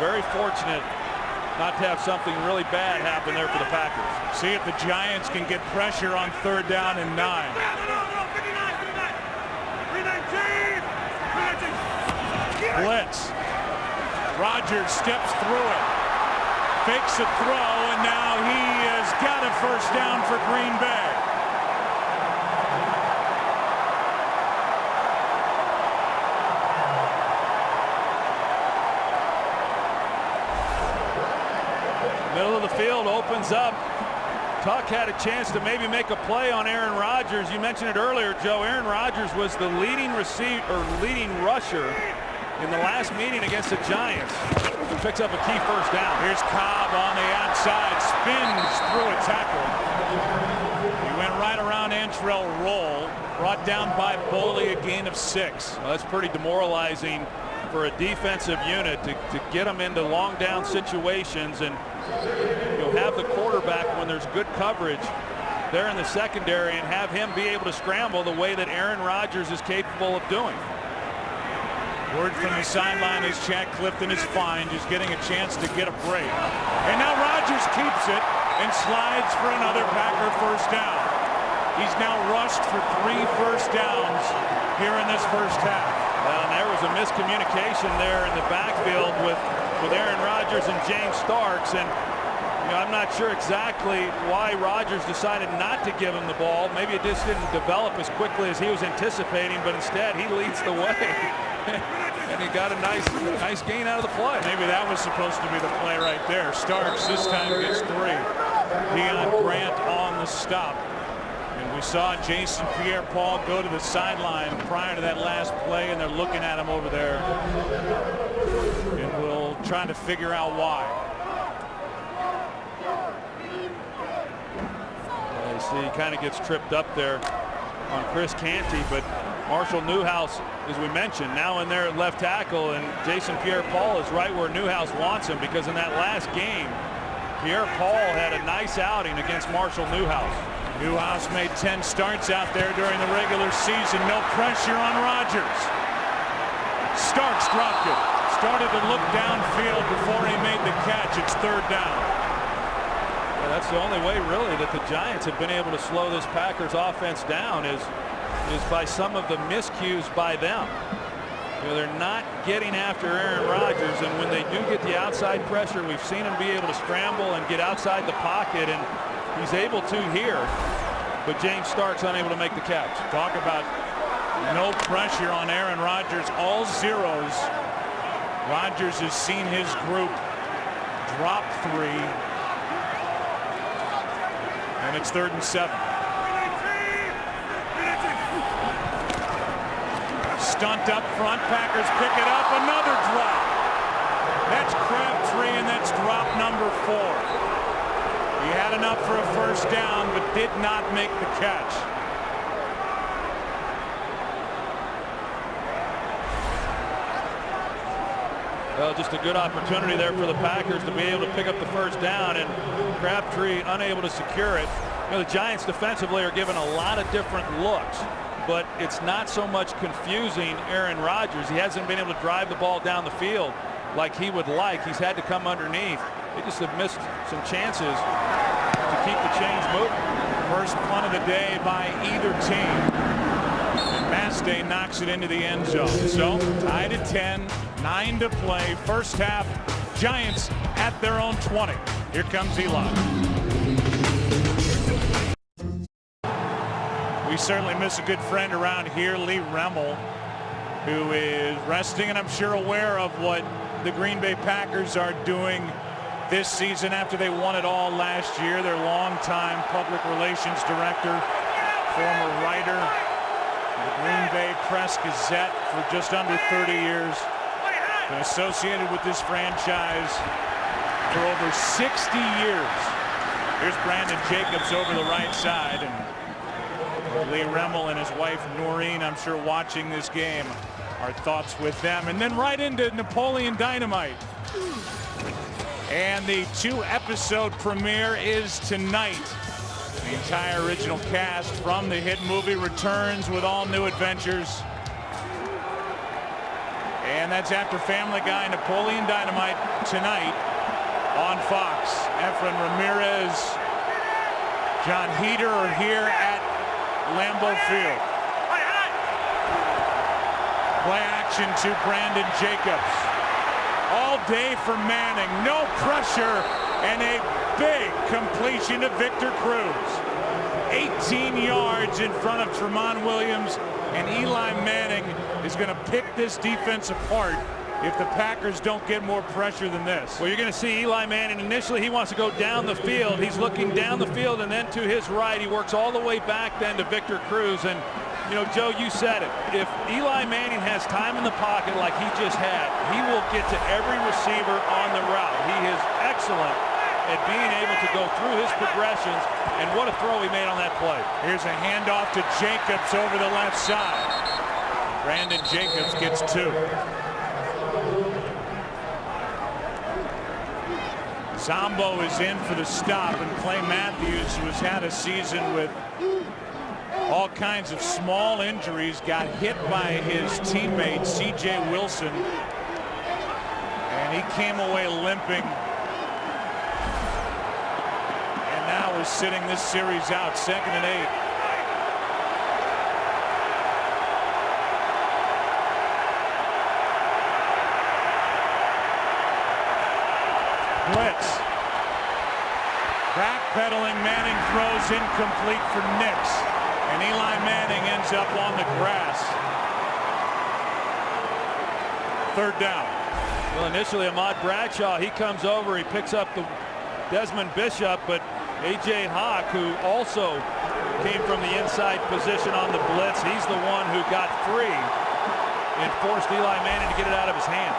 Very fortunate not to have something really bad happen there for the Packers. See if the Giants can get pressure on 3rd down and 9. Blitz. Rodgers steps through it. Fakes a throw, and now he has got a first down for Green Bay. Middle of the field opens up. Tuck had a chance to maybe make a play on Aaron Rodgers. You mentioned it earlier, Joe. Aaron Rodgers was the leading rusher in the last meeting against the Giants. He picks up a key first down. Here's Cobb on the outside, spins through a tackle. He went right around Antrell Roll, brought down by Boley, a gain of 6. Well, that's pretty demoralizing for a defensive unit to get them into long down situations, and you'll have the quarterback when there's good coverage there in the secondary and have him be able to scramble the way that Aaron Rodgers is capable of doing. Word from the sideline is Chad Clifton is fine, just getting a chance to get a break. And now Rodgers keeps it and slides for another Packer first down. He's now rushed for 3 first downs here in this first half. Well, and there was a miscommunication there in the backfield with Aaron Rodgers and James Starks, and you know, I'm not sure exactly why Rodgers decided not to give him the ball. Maybe it just didn't develop as quickly as he was anticipating, but instead he leads the way. And he got a nice gain out of the play. Maybe that was supposed to be the play right there. Starks this time gets 3. Deion Grant on the stop. And we saw Jason Pierre-Paul go to the sideline prior to that last play, and they're looking at him over there. And we'll try to figure out why. Well, you see he kind of gets tripped up there on Chris Canty, but Marshall Newhouse, as we mentioned, now in there at left tackle, and Jason Pierre-Paul is right where Newhouse wants him, because in that last game, Pierre-Paul had a nice outing against Marshall Newhouse. Newhouse made 10 starts out there during the regular season. No pressure on Rodgers. Starks dropped it. Started to look downfield before he made the catch. It's 3rd down. Well, that's the only way, really, that the Giants have been able to slow this Packers offense down is by some of the miscues by them. You know, they're not getting after Aaron Rodgers, and when they do get the outside pressure, we've seen him be able to scramble and get outside the pocket, and he's able to here, but James Starks unable to make the catch. Talk about no pressure on Aaron Rodgers, all zeros. Rodgers has seen his group drop 3, and it's 3rd and 7. Stunt up front, Packers pick it up, another drop. That's Crabtree, and that's drop number 4. He had enough for a first down, but did not make the catch. Well, just a good opportunity there for the Packers to be able to pick up the first down, and Crabtree unable to secure it. You know, the Giants defensively are given a lot of different looks, but it's not so much confusing Aaron Rodgers. He hasn't been able to drive the ball down the field like he would like. He's had to come underneath. They just have missed some chances to keep the chains moving. First punt of the day by either team. Mastay knocks it into the end zone. So tied at 10, 9 to play. First half, Giants at their own 20. Here comes Eli. We certainly miss a good friend around here, Lee Remmel, who is resting and I'm sure aware of what the Green Bay Packers are doing this season after they won it all last year. Their longtime public relations director, former writer, the Green Bay Press Gazette for just under 30 years. Been associated with this franchise for over 60 years. Here's Brandon Jacobs over the right side, and Lee Remmel and his wife Noreen, I'm sure, watching this game. Our thoughts with them. And then right into Napoleon Dynamite. And the 2-episode premiere is tonight. The entire original cast from the hit movie returns with all new adventures. And that's after Family Guy. Napoleon Dynamite tonight on Fox. Efren Ramirez, John Heder are here at Lambeau Field. Play action to Brandon Jacobs. All day for Manning. No pressure and a big completion to Victor Cruz. 18 yards in front of Tramon Williams, and Eli Manning is going to pick this defense apart if the Packers don't get more pressure than this. Well, you're going to see Eli Manning. Initially, he wants to go down the field. He's looking down the field, and then to his right. He works all the way back then to Victor Cruz. And, you know, Joe, you said it. If Eli Manning has time in the pocket like he just had, he will get to every receiver on the route. He is excellent at being able to go through his progressions, and what a throw he made on that play. Here's a handoff to Jacobs over the left side. Brandon Jacobs gets 2. Zombo is in for the stop, and Clay Matthews, who has had a season with all kinds of small injuries, got hit by his teammate C.J. Wilson, and he came away limping. Now is sitting this series out. 2nd and 8. Blitz. Backpedaling. Manning throws incomplete for Nix, and Eli Manning ends up on the grass. 3rd down. Well, initially Ahmad Bradshaw, he comes over, he picks up the Desmond Bishop, but A.J. Hawk, who also came from the inside position on the blitz, he's the one who got free and forced Eli Manning to get it out of his hand.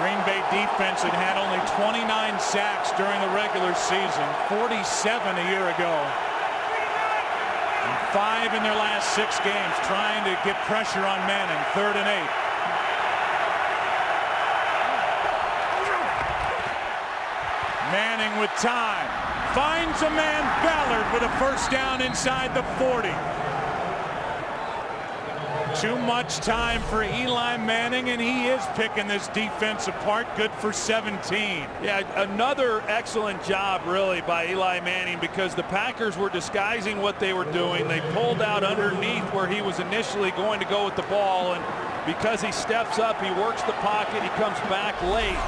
Green Bay defense had had only 29 sacks during the regular season, 47 a year ago. And 5 in their last 6 games, trying to get pressure on Manning. 3rd and 8. Manning with time. Finds a man, Ballard, with a first down inside the 40. Too much time for Eli Manning, and he is picking this defense apart. Good for 17. Yeah, another excellent job, really, by Eli Manning, because the Packers were disguising what they were doing. They pulled out underneath where he was initially going to go with the ball, and because he steps up, he works the pocket, he comes back late.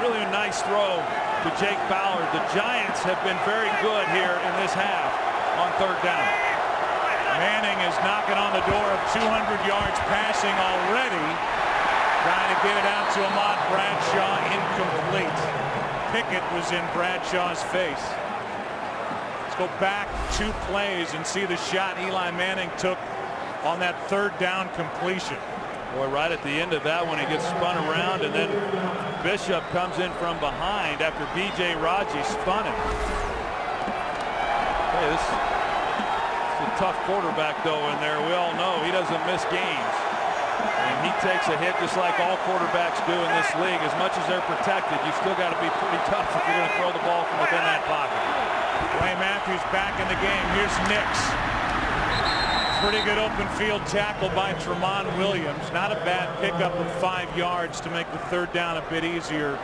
Really a nice throw to Jake Ballard. The Giants have been very good here in this half on 3rd down. Manning is knocking on the door of 200 yards passing already. Trying to get it out to Ahmad Bradshaw. Incomplete. Pickett was in Bradshaw's face. Let's go back 2 plays and see the shot Eli Manning took on that 3rd down completion. Boy, right at the end of that one, he gets spun around, and then Bishop comes in from behind after B.J. Raji spun him. Hey, this is a tough quarterback, though, in there. We all know he doesn't miss games. And And he takes a hit just like all quarterbacks do in this league. As much as they're protected, you still got to be pretty tough if you're going to throw the ball from within that pocket. Clay Matthews back in the game. Here's Nix. Pretty good open field tackle by Tramon Williams. Not a bad pickup of 5 yards to make the third down a bit easier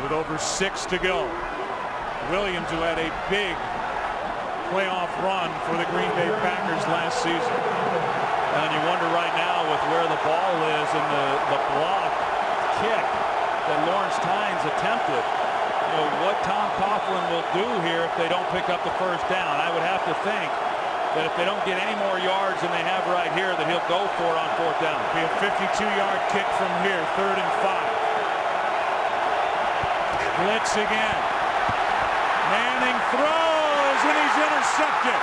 with over 6 to go. Williams, who had a big playoff run for the Green Bay Packers last season. And you wonder right now with where the ball is and the block kick that Lawrence Tynes attempted, you know, what Tom Coughlin will do here if they don't pick up the first down. I would have to think that if they don't get any more yards than they have right here, that he'll go for it on fourth down. It'll be a 52-yard kick from here, 3rd and 5. Blitz again. Manning throws, and he's intercepted.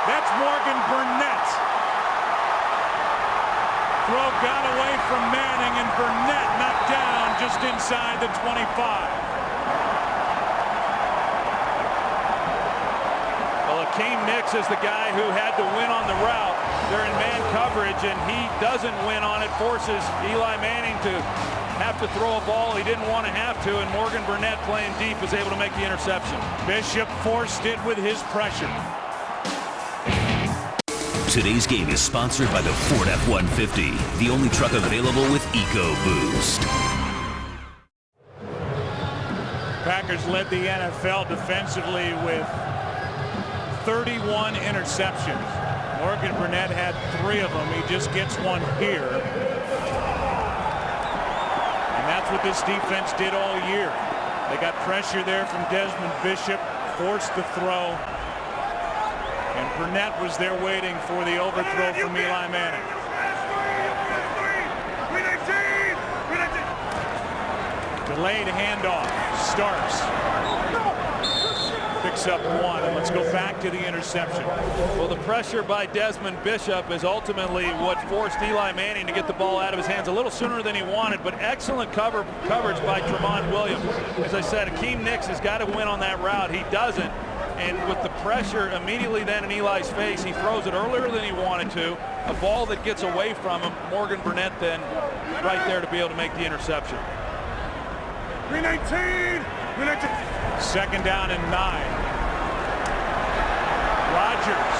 That's Morgan Burnett. Throw got away from Manning, and Burnett knocked down just inside the 25. Well, Akeem Nicks is the guy who had to win on the route. They're in man coverage, and he doesn't win on it, forces Eli Manning to have to throw a ball he didn't want to have to, and Morgan Burnett, playing deep, was able to make the interception. Bishop forced it with his pressure. Today's game is sponsored by the Ford F-150, the only truck available with EcoBoost. Packers led the NFL defensively with 31 interceptions. Morgan Burnett had 3 of them. He just gets one here. And that's what this defense did all year. They got pressure there from Desmond Bishop, forced the throw. And Burnett was there waiting for the overthrow from Eli Manning. Delayed handoff. Starks. Picks up 1. And let's go back to the interception. Well, the pressure by Desmond Bishop is ultimately what forced Eli Manning to get the ball out of his hands a little sooner than he wanted, but excellent coverage by Tramon Williams. As I said, Akeem Nicks has got to win on that route. He doesn't. And with the pressure immediately then in Eli's face, he throws it earlier than he wanted to. A ball that gets away from him. Morgan Burnett then right there to be able to make the interception. 319. 2nd down and 9. Rodgers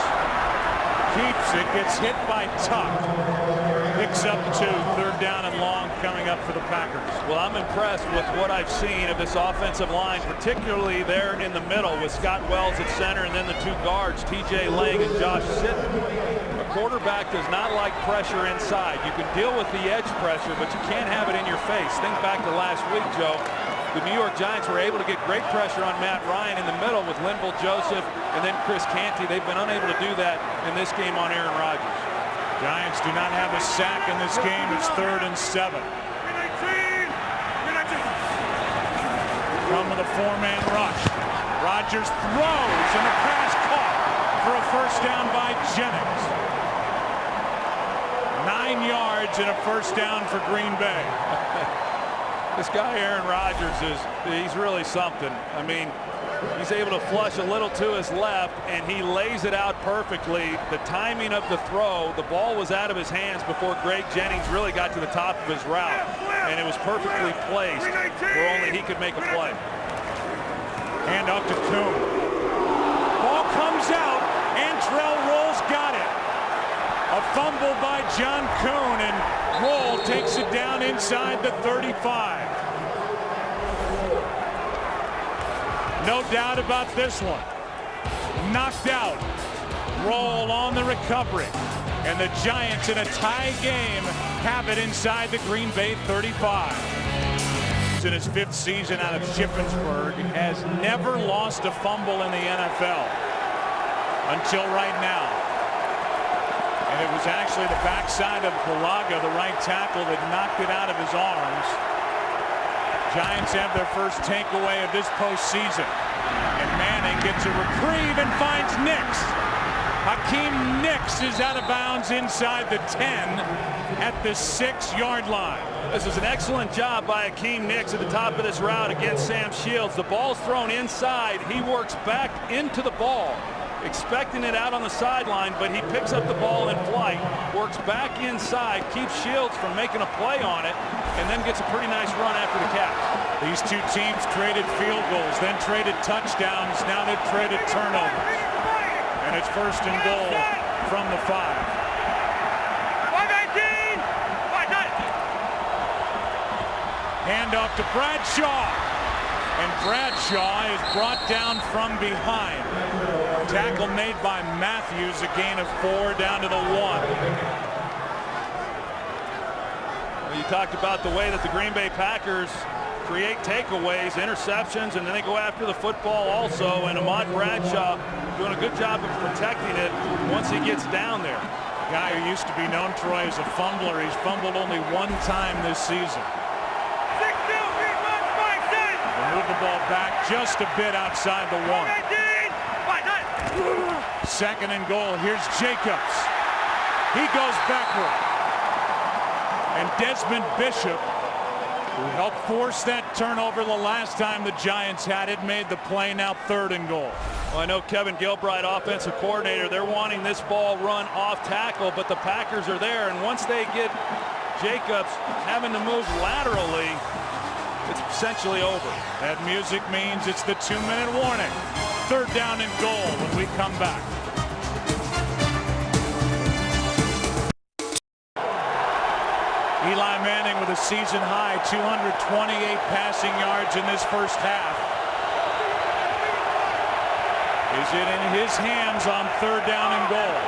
keeps it, gets hit by Tuck. Picks up 2. 3rd down and long coming up for the Packers. Well, I'm impressed with what I've seen of this offensive line, particularly there in the middle with Scott Wells at center and then the 2 guards, TJ Lang and Josh Sitton. A quarterback does not like pressure inside. You can deal with the edge pressure, but you can't have it in your face. Think back to last week, Joe. The New York Giants were able to get great pressure on Matt Ryan in the middle with Linval Joseph and then Chris Canty. They've been unable to do that in this game on Aaron Rodgers. Giants do not have a sack in this game. It's 3rd and 7. Come with a 4-man rush. Rodgers throws, and the pass caught for a 1st down by Jennings. 9 yards and a 1st down for Green Bay. This guy Aaron Rodgers he's really something. I mean, he's able to flush a little to his left, and he lays it out perfectly. The timing of the throw, the ball was out of his hands before Greg Jennings really got to the top of his route, and it was perfectly placed where only he could make a play. Hand off to Kuhn. Ball comes out. Antrell Roll's got it. A fumble by John Kuhn, and Roll takes it down inside the 35. No doubt about this one. Knocked out. Roll on the recovery. And the Giants, in a tie game, have it inside the Green Bay 35. In his 5th season out of Shippensburg, has never lost a fumble in the NFL until right now. And it was actually the backside of Bulaga, the right tackle, that knocked it out of his arms. Giants have their first takeaway of this postseason. And Manning gets a reprieve and finds Nicks. Akeem Nicks is out of bounds inside the 10 at the 6-yard line. This is an excellent job by Akeem Nicks at the top of this route against Sam Shields. The ball's thrown inside. He works back into the ball. expecting it out on the sideline, but he picks up the ball in flight, works back inside, keeps Shields from making a play on it, and then gets a pretty nice run after the catch. These two teams traded field goals, then traded touchdowns. Now they've traded turnovers. And it's 1st and goal from the 5. Hand off to Bradshaw. And Bradshaw is brought down from behind. Tackle made by Matthews, a gain of 4 down to the 1. Well, you talked about the way that the Green Bay Packers create takeaways, interceptions, and then they go after the football also. And Ahmad Bradshaw doing a good job of protecting it once he gets down there. A guy who used to be known, Troy, as a fumbler. He's fumbled only 1 time this season. Move the ball back just a bit outside the 1. 2nd and goal. Here's Jacobs. He goes backward. And Desmond Bishop, who helped force that turnover the last time the Giants had it, made the play. Now 3rd and goal. Well, I know Kevin Gilbride, offensive coordinator, they're wanting this ball run off tackle, but the Packers are there. And once they get Jacobs having to move laterally, it's essentially over. That music means it's the 2-minute warning. 3rd down and goal when we come back. Eli Manning with a season high 228 passing yards in this first half. Is it in his hands on 3rd down and goal?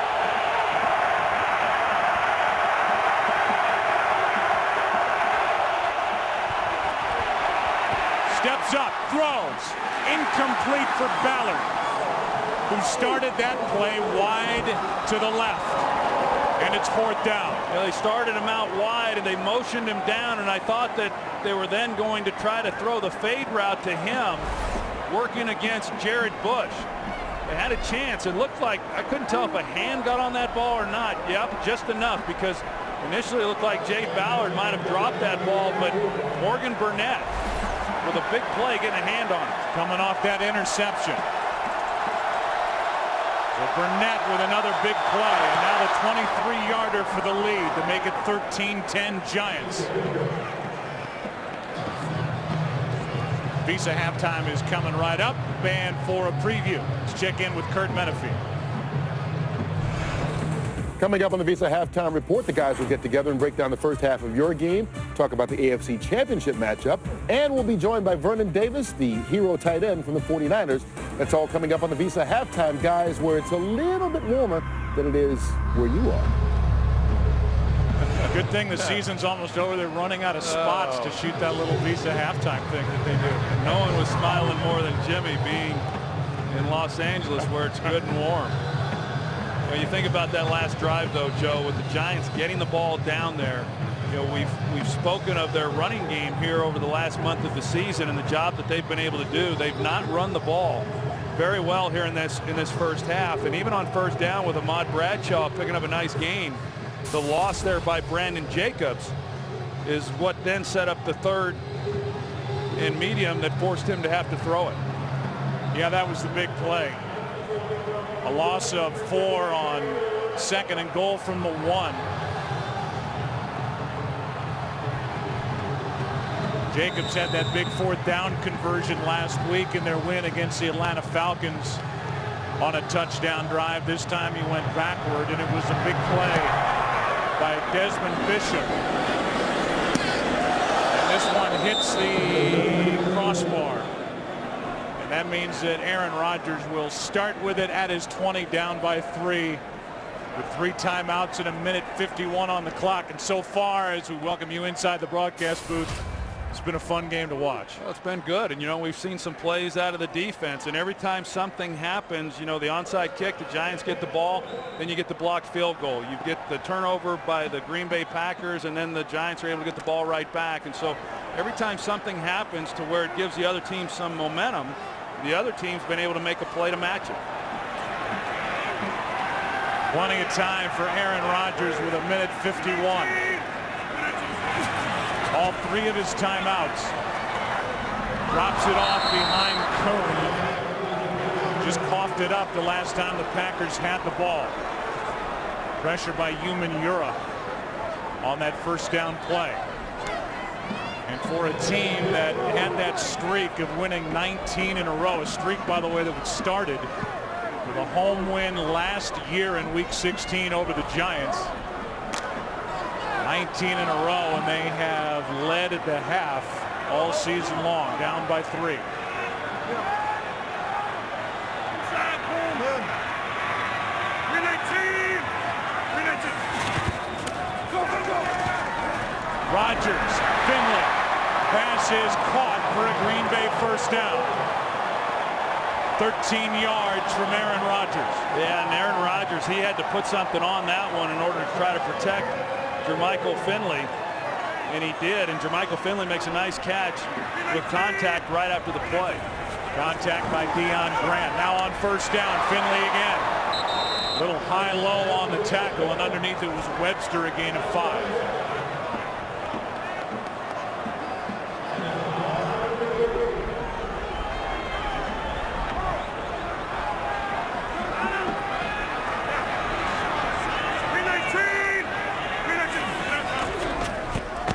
Steps up, throws, incomplete for Ballard, who started that play wide to the left, and it's 4th down. Yeah, they started him out wide and they motioned him down, and I thought that they were then going to try to throw the fade route to him, working against Jared Bush. They had a chance. It looked like, I couldn't tell if a hand got on that ball or not. Yep, just enough, because initially it looked like Jay Ballard might have dropped that ball, but Morgan Burnett with a big play getting a hand on it. Coming off that interception. So Burnett with another big play, and now the 23-yarder for the lead to make it 13-10 Giants. Visa halftime is coming right up, and for a preview, let's check in with Kurt Menefee. Coming up on the Visa Halftime Report, the guys will get together and break down the first half of your game, talk about the AFC Championship matchup, and we'll be joined by Vernon Davis, the hero tight end from the 49ers. That's all coming up on the Visa Halftime, guys, where it's a little bit warmer than it is where you are. Good thing the season's almost over. They're running out of spots to shoot that little Visa halftime thing that they do. No one was smiling more than Jimmy being in Los Angeles where it's good and warm. When you think about that last drive, though, Joe, with the Giants getting the ball down there, you know, we've spoken of their running game here over the last month of the season and the job that they've been able to do. They've not run the ball very well here in this first half, and even on 1st down with Ahmad Bradshaw picking up a nice gain, the loss there by Brandon Jacobs is what then set up the 3rd and medium that forced him to have to throw it. Yeah, that was the big play. A loss of 4 on 2nd and goal from the 1. Jacobs had that big 4th down conversion last week in their win against the Atlanta Falcons on a touchdown drive. This time he went backward, and it was a big play by Desmond Bishop. And this one hits the crossbar. And that means that Aaron Rodgers will start with it at his 20, down by 3, with 3 timeouts and 1:51 on the clock. And so far, as we welcome you inside the broadcast booth, it's been a fun game to watch. Well, it's been good, and you know, we've seen some plays out of the defense, and every time something happens, you know, the onside kick, the Giants get the ball, then you get the blocked field goal. You get the turnover by the Green Bay Packers, and then the Giants are able to get the ball right back. And so every time something happens to where it gives the other team some momentum, the other team's been able to make a play to match it. Plenty of time for Aaron Rodgers with 1:51. All 3 of his timeouts. Drops it off behind Cohen. just coughed it up the last time the Packers had the ball. Pressure by Ura on that first down play. And for a team that had that streak of winning 19 in a row, a streak, by the way, that was started with a home win last year in Week 16 over the Giants. 19 in a row, and they have led at the half all season long, down by 3. Rodgers, Finley, pass is caught for a Green Bay first down. 13 yards from Aaron Rodgers. Yeah, and Aaron Rodgers, he had to put something on that one in order to try to protect Jermichael Finley, and he did. And Jermichael Finley makes a nice catch with contact right after the play. Contact by Deion Grant. Now on first down, Finley again. Little high-low on the tackle, and underneath it was Webster, a gain of 5.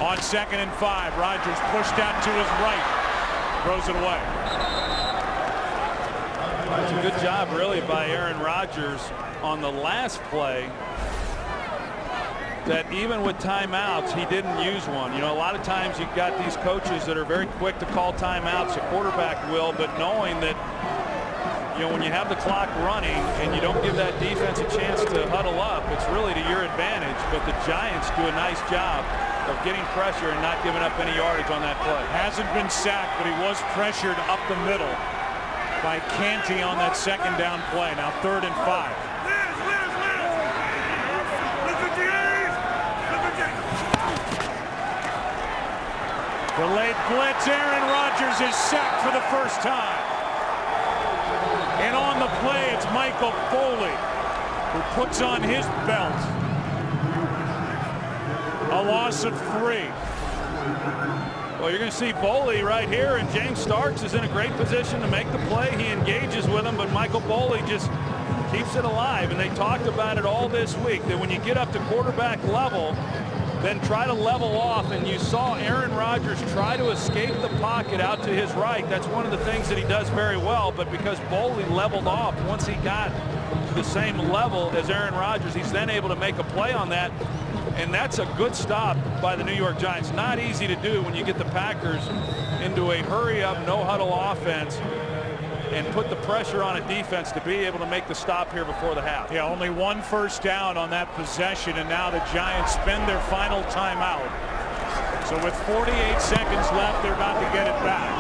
On 2nd and 5, Rodgers pushed out to his right, throws it away. It's a good job really by Aaron Rodgers on the last play, that even with timeouts he didn't use one. You know, a lot of times you've got these coaches that are very quick to call timeouts. A quarterback will, but knowing that, you know, when you have the clock running and you don't give that defense a chance to huddle up, it's really to your advantage. But the Giants do a nice job of getting pressure and not giving up any yardage on that play. Hasn't been sacked, but he was pressured up the middle by Canty on that second down play. Now 3rd and 5. Delayed blitz. Aaron Rodgers is sacked for the first time. And on the play, it's Michael Foley who puts on his belt. A loss of 3. Well, you're going to see Boley right here, and James Starks is in a great position to make the play. He engages with him, but Michael Boley just keeps it alive. And they talked about it all this week, that when you get up to quarterback level, then try to level off. And you saw Aaron Rodgers try to escape the pocket out to his right. That's one of the things that he does very well. But because Boley leveled off once he got to the same level as Aaron Rodgers, he's then able to make a play on that. And that's a good stop by the New York Giants. Not easy to do when you get the Packers into a hurry-up, no-huddle offense and put the pressure on a defense to be able to make the stop here before the half. Yeah, only 1 first down on that possession, and now the Giants spend their final timeout. So with 48 seconds left, they're about to get it back.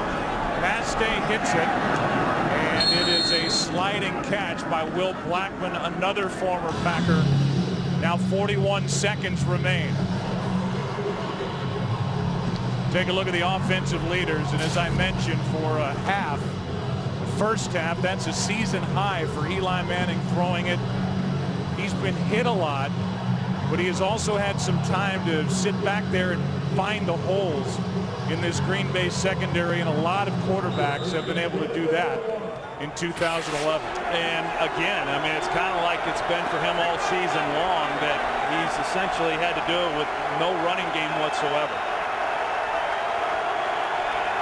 Paste hits it, and it is a sliding catch by Will Blackman, another former Packer. Now 41 seconds remain. Take a look at the offensive leaders, and as I mentioned, for a half, the first half, that's a season high for Eli Manning throwing it. He's been hit a lot, but he has also had some time to sit back there and find the holes in this Green Bay secondary, and a lot of quarterbacks have been able to do that in 2011. And again, I mean, it's kind of like it's been for him all season long, that he's essentially had to do it with no running game whatsoever.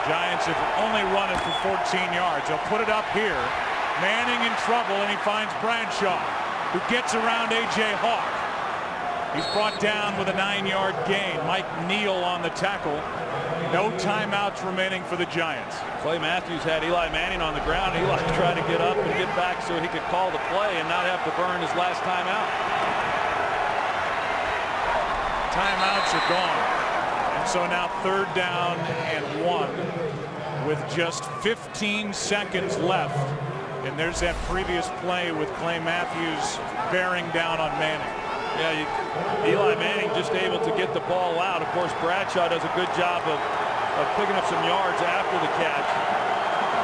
Giants have only run it for 14 yards. They'll put it up here. Manning in trouble, and he finds Bradshaw, who gets around A.J. Hawk. He's brought down with a 9-yard gain. Mike Neal on the tackle. No timeouts remaining for the Giants. Clay Matthews had Eli Manning on the ground. Eli tried to get up and get back so he could call the play and not have to burn his last timeout. Timeouts are gone. And so now 3rd down and 1 with just 15 seconds left. And there's that previous play with Clay Matthews bearing down on Manning. Yeah, Eli Manning just able to get the ball out. Of course, Bradshaw does a good job of picking up some yards after the catch.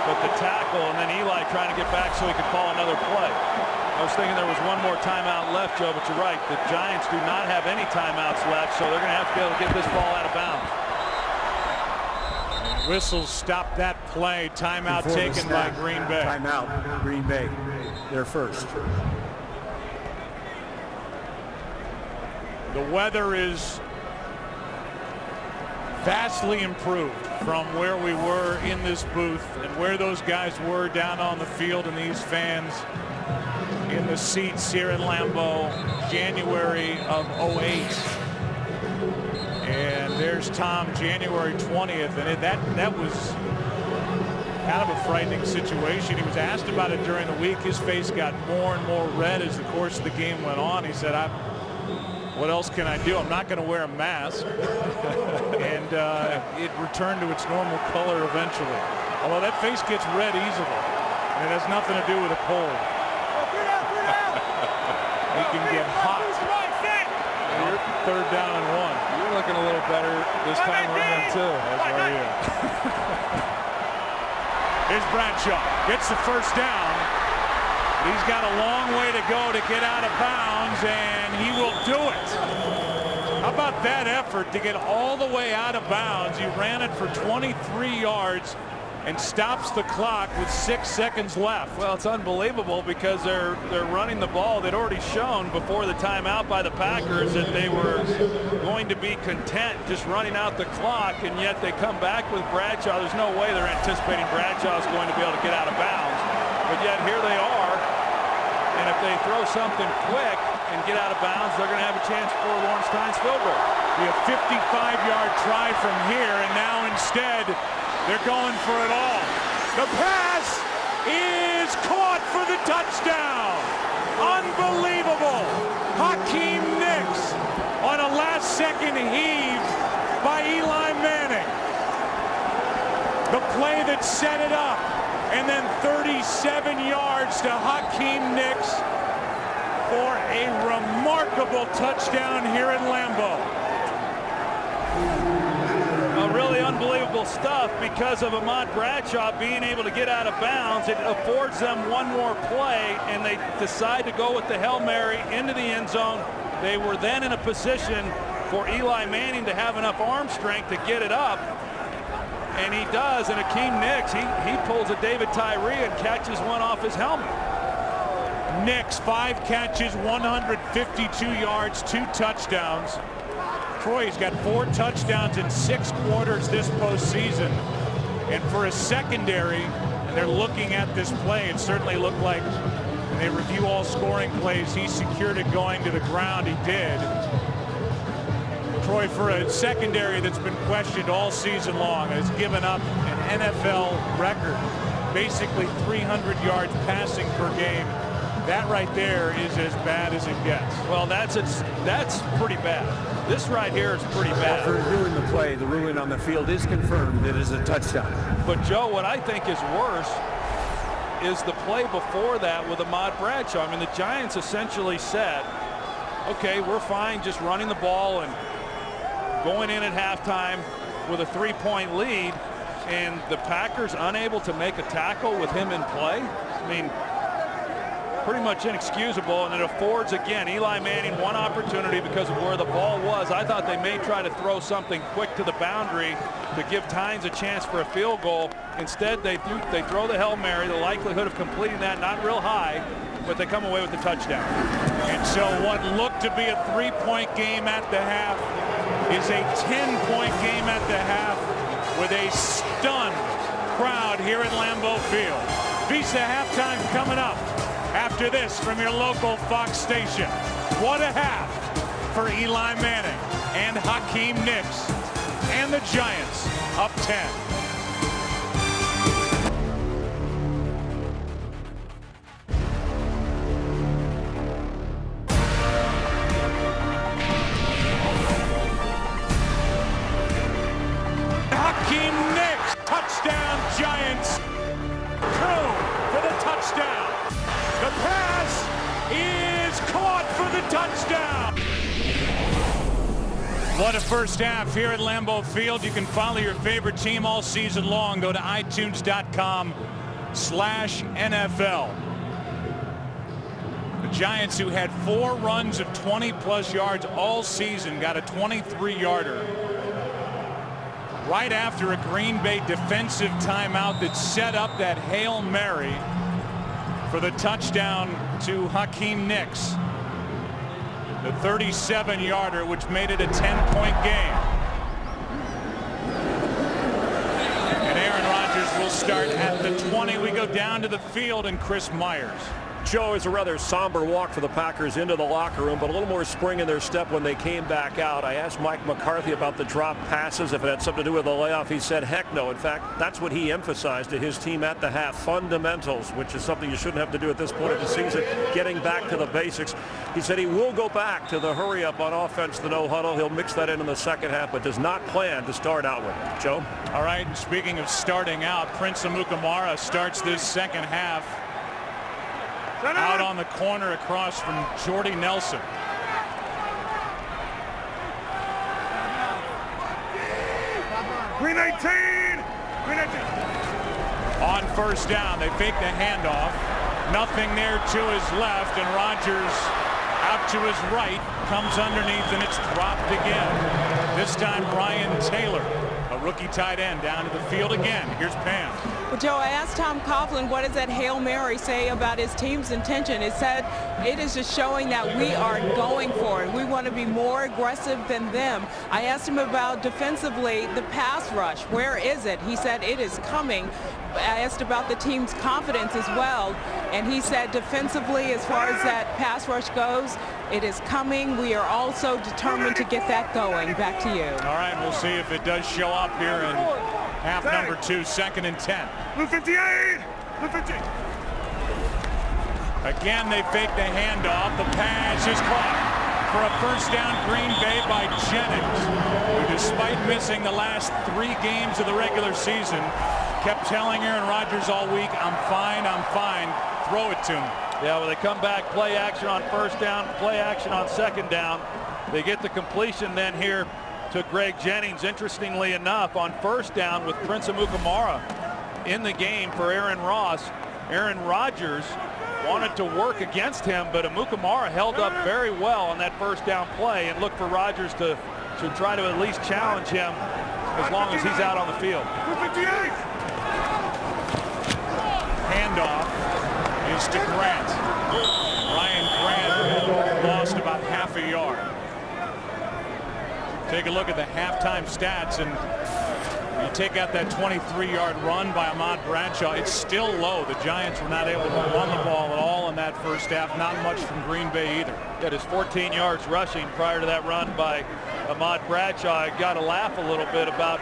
But the tackle, and then Eli trying to get back so he could call another play. I was thinking there was one more timeout left, Joe, but you're right. The Giants do not have any timeouts left, so they're going to have to be able to get this ball out of bounds. Whistles stop that play. Timeout taken by Green Bay. Timeout, Green Bay. They're first. The weather is vastly improved from where we were in this booth and where those guys were down on the field, and these fans in the seats here in Lambeau, January of '08. And there's Tom, January 20th, and that was kind of a frightening situation. He was asked about it during the week. His face got more and more red as the course of the game went on. He said, what else can I do? I'm not going to wear a mask. And it returned to its normal color eventually. Although that face gets red easily, and it has nothing to do with a cold. He can get hot. Third down and 1. You're looking a little better this time around, too. That's where he is. Here's Bradshaw. Gets the first down. He's got a long way to go to get out of bounds, and he will do it. How about that effort to get all the way out of bounds? He ran it for 23 yards and stops the clock with 6 seconds left. Well, it's unbelievable because they're running the ball. They'd already shown before the timeout by the Packers that they were going to be content just running out the clock, and yet they come back with Bradshaw. There's no way they're anticipating Bradshaw is going to be able to get out of bounds, but yet here they are. And if they throw something quick and get out of bounds, they're going to have a chance for Lawrence Tynes field goal. Be a 55-yard try from here, and now instead they're going for it all. The pass is caught for the touchdown. Unbelievable. Hakeem Nicks on a last-second heave by Eli Manning. The play that set it up. And then 37 yards to Hakeem Nicks for a remarkable touchdown here in Lambeau. Really unbelievable stuff because of Ahmad Bradshaw being able to get out of bounds. It affords them one more play, and they decide to go with the Hail Mary into the end zone. They were then in a position for Eli Manning to have enough arm strength to get it up. And he does, and Hakeem Nicks, he pulls a David Tyree and catches one off his helmet. Nicks, 5 catches, 152 yards, 2 touchdowns. Troy's got 4 touchdowns in 6 quarters this postseason. And for a secondary, and they're looking at this play, it certainly looked like, when they review all scoring plays, he secured it going to the ground. He did. Troy, for a secondary that's been questioned all season long, has given up an NFL record, basically 300 yards passing per game. That right there is as bad as it gets. Well, that's pretty bad. This right here is pretty bad. After reviewing the play, the ruling on the field is confirmed. It is a touchdown. But Joe, what I think is worse is the play before that with Ahmad Bradshaw. I mean, the Giants essentially said, okay, we're fine just running the ball and going in at halftime with a 3-point lead, and the Packers unable to make a tackle with him in play. I mean, pretty much inexcusable, and it affords, again, Eli Manning one opportunity because of where the ball was. I thought they may try to throw something quick to the boundary to give Tynes a chance for a field goal. Instead, they throw the Hail Mary, the likelihood of completing that not real high, but they come away with the touchdown. And so what looked to be a 3-point game at the half is a 10-point game at the half with a stunned crowd here at Lambeau Field. Visa halftime coming up after this from your local Fox station. What a half for Eli Manning and Hakeem Nicks, and the Giants up 10. Touchdown Giants. 2 for the touchdown. The pass is caught for the touchdown. What a first half here at Lambeau Field. You can follow your favorite team all season long. Go to itunes.com/NFL. The Giants, who had 4 runs of 20-plus yards all season, got a 23-yarder. right after a Green Bay defensive timeout that set up that Hail Mary for the touchdown to Hakeem Nicks. The 37-yarder, which made it a 10-point game. And Aaron Rodgers will start at the 20. We go down to the field, and Chris Myers. Joe, is a rather somber walk for the Packers into the locker room, but a little more spring in their step when they came back out. I asked Mike McCarthy about the drop passes, if it had something to do with the layoff. He said, heck no. In fact, that's what he emphasized to his team at the half. Fundamentals, which is something you shouldn't have to do at this point of the season, getting back to the basics. He said he will go back to the hurry up on offense, the no huddle. He'll mix that in the second half, but does not plan to start out with it. Joe? All right, speaking of starting out, Prince Amukamara starts this second half out on the corner across from Jordy Nelson. Green 18! Green 18! On first down, they fake the handoff. Nothing there to his left, and Rodgers out to his right, comes underneath, and it's dropped again. This time Ryan Taylor, a rookie tight end, down to the field again. Here's Pam. Well, Joe, I asked Tom Coughlin, what does that Hail Mary say about his team's intention? It said it is just showing that we are going for it. We want to be more aggressive than them. I asked him about defensively the pass rush. Where is it? He said it is coming. I asked about the team's confidence as well, and he said defensively, as far as that pass rush goes, it is coming. We are also determined to get that going. Back to you. All right, we'll see if it does show up here in half number 2, 2nd and 10. Blue 58! Blue 58! Again, they fake the handoff. The pass is caught for a first down, Green Bay, by Jennings, who, despite missing the last 3 games of the regular season, kept telling Aaron Rodgers all week, I'm fine, throw it to him. Yeah, well, they come back, play action on first down, play action on second down. They get the completion then here to Greg Jennings. Interestingly enough, on first down with Prince Amukamara in the game for Aaron Ross, Aaron Rodgers wanted to work against him, but Amukamara held up very well on that first down play and looked for Rodgers to try to at least challenge him as long as he's out on the field. Handoff is to Grant. Ryan Grant lost about half a yard. Take a look at the halftime stats, and you take out that 23-yard run by Ahmad Bradshaw, it's still low. The Giants were not able to run the ball at all in that first half. Not much from Green Bay either. That is 14 yards rushing prior to that run by Ahmad Bradshaw. I got to laugh a little bit about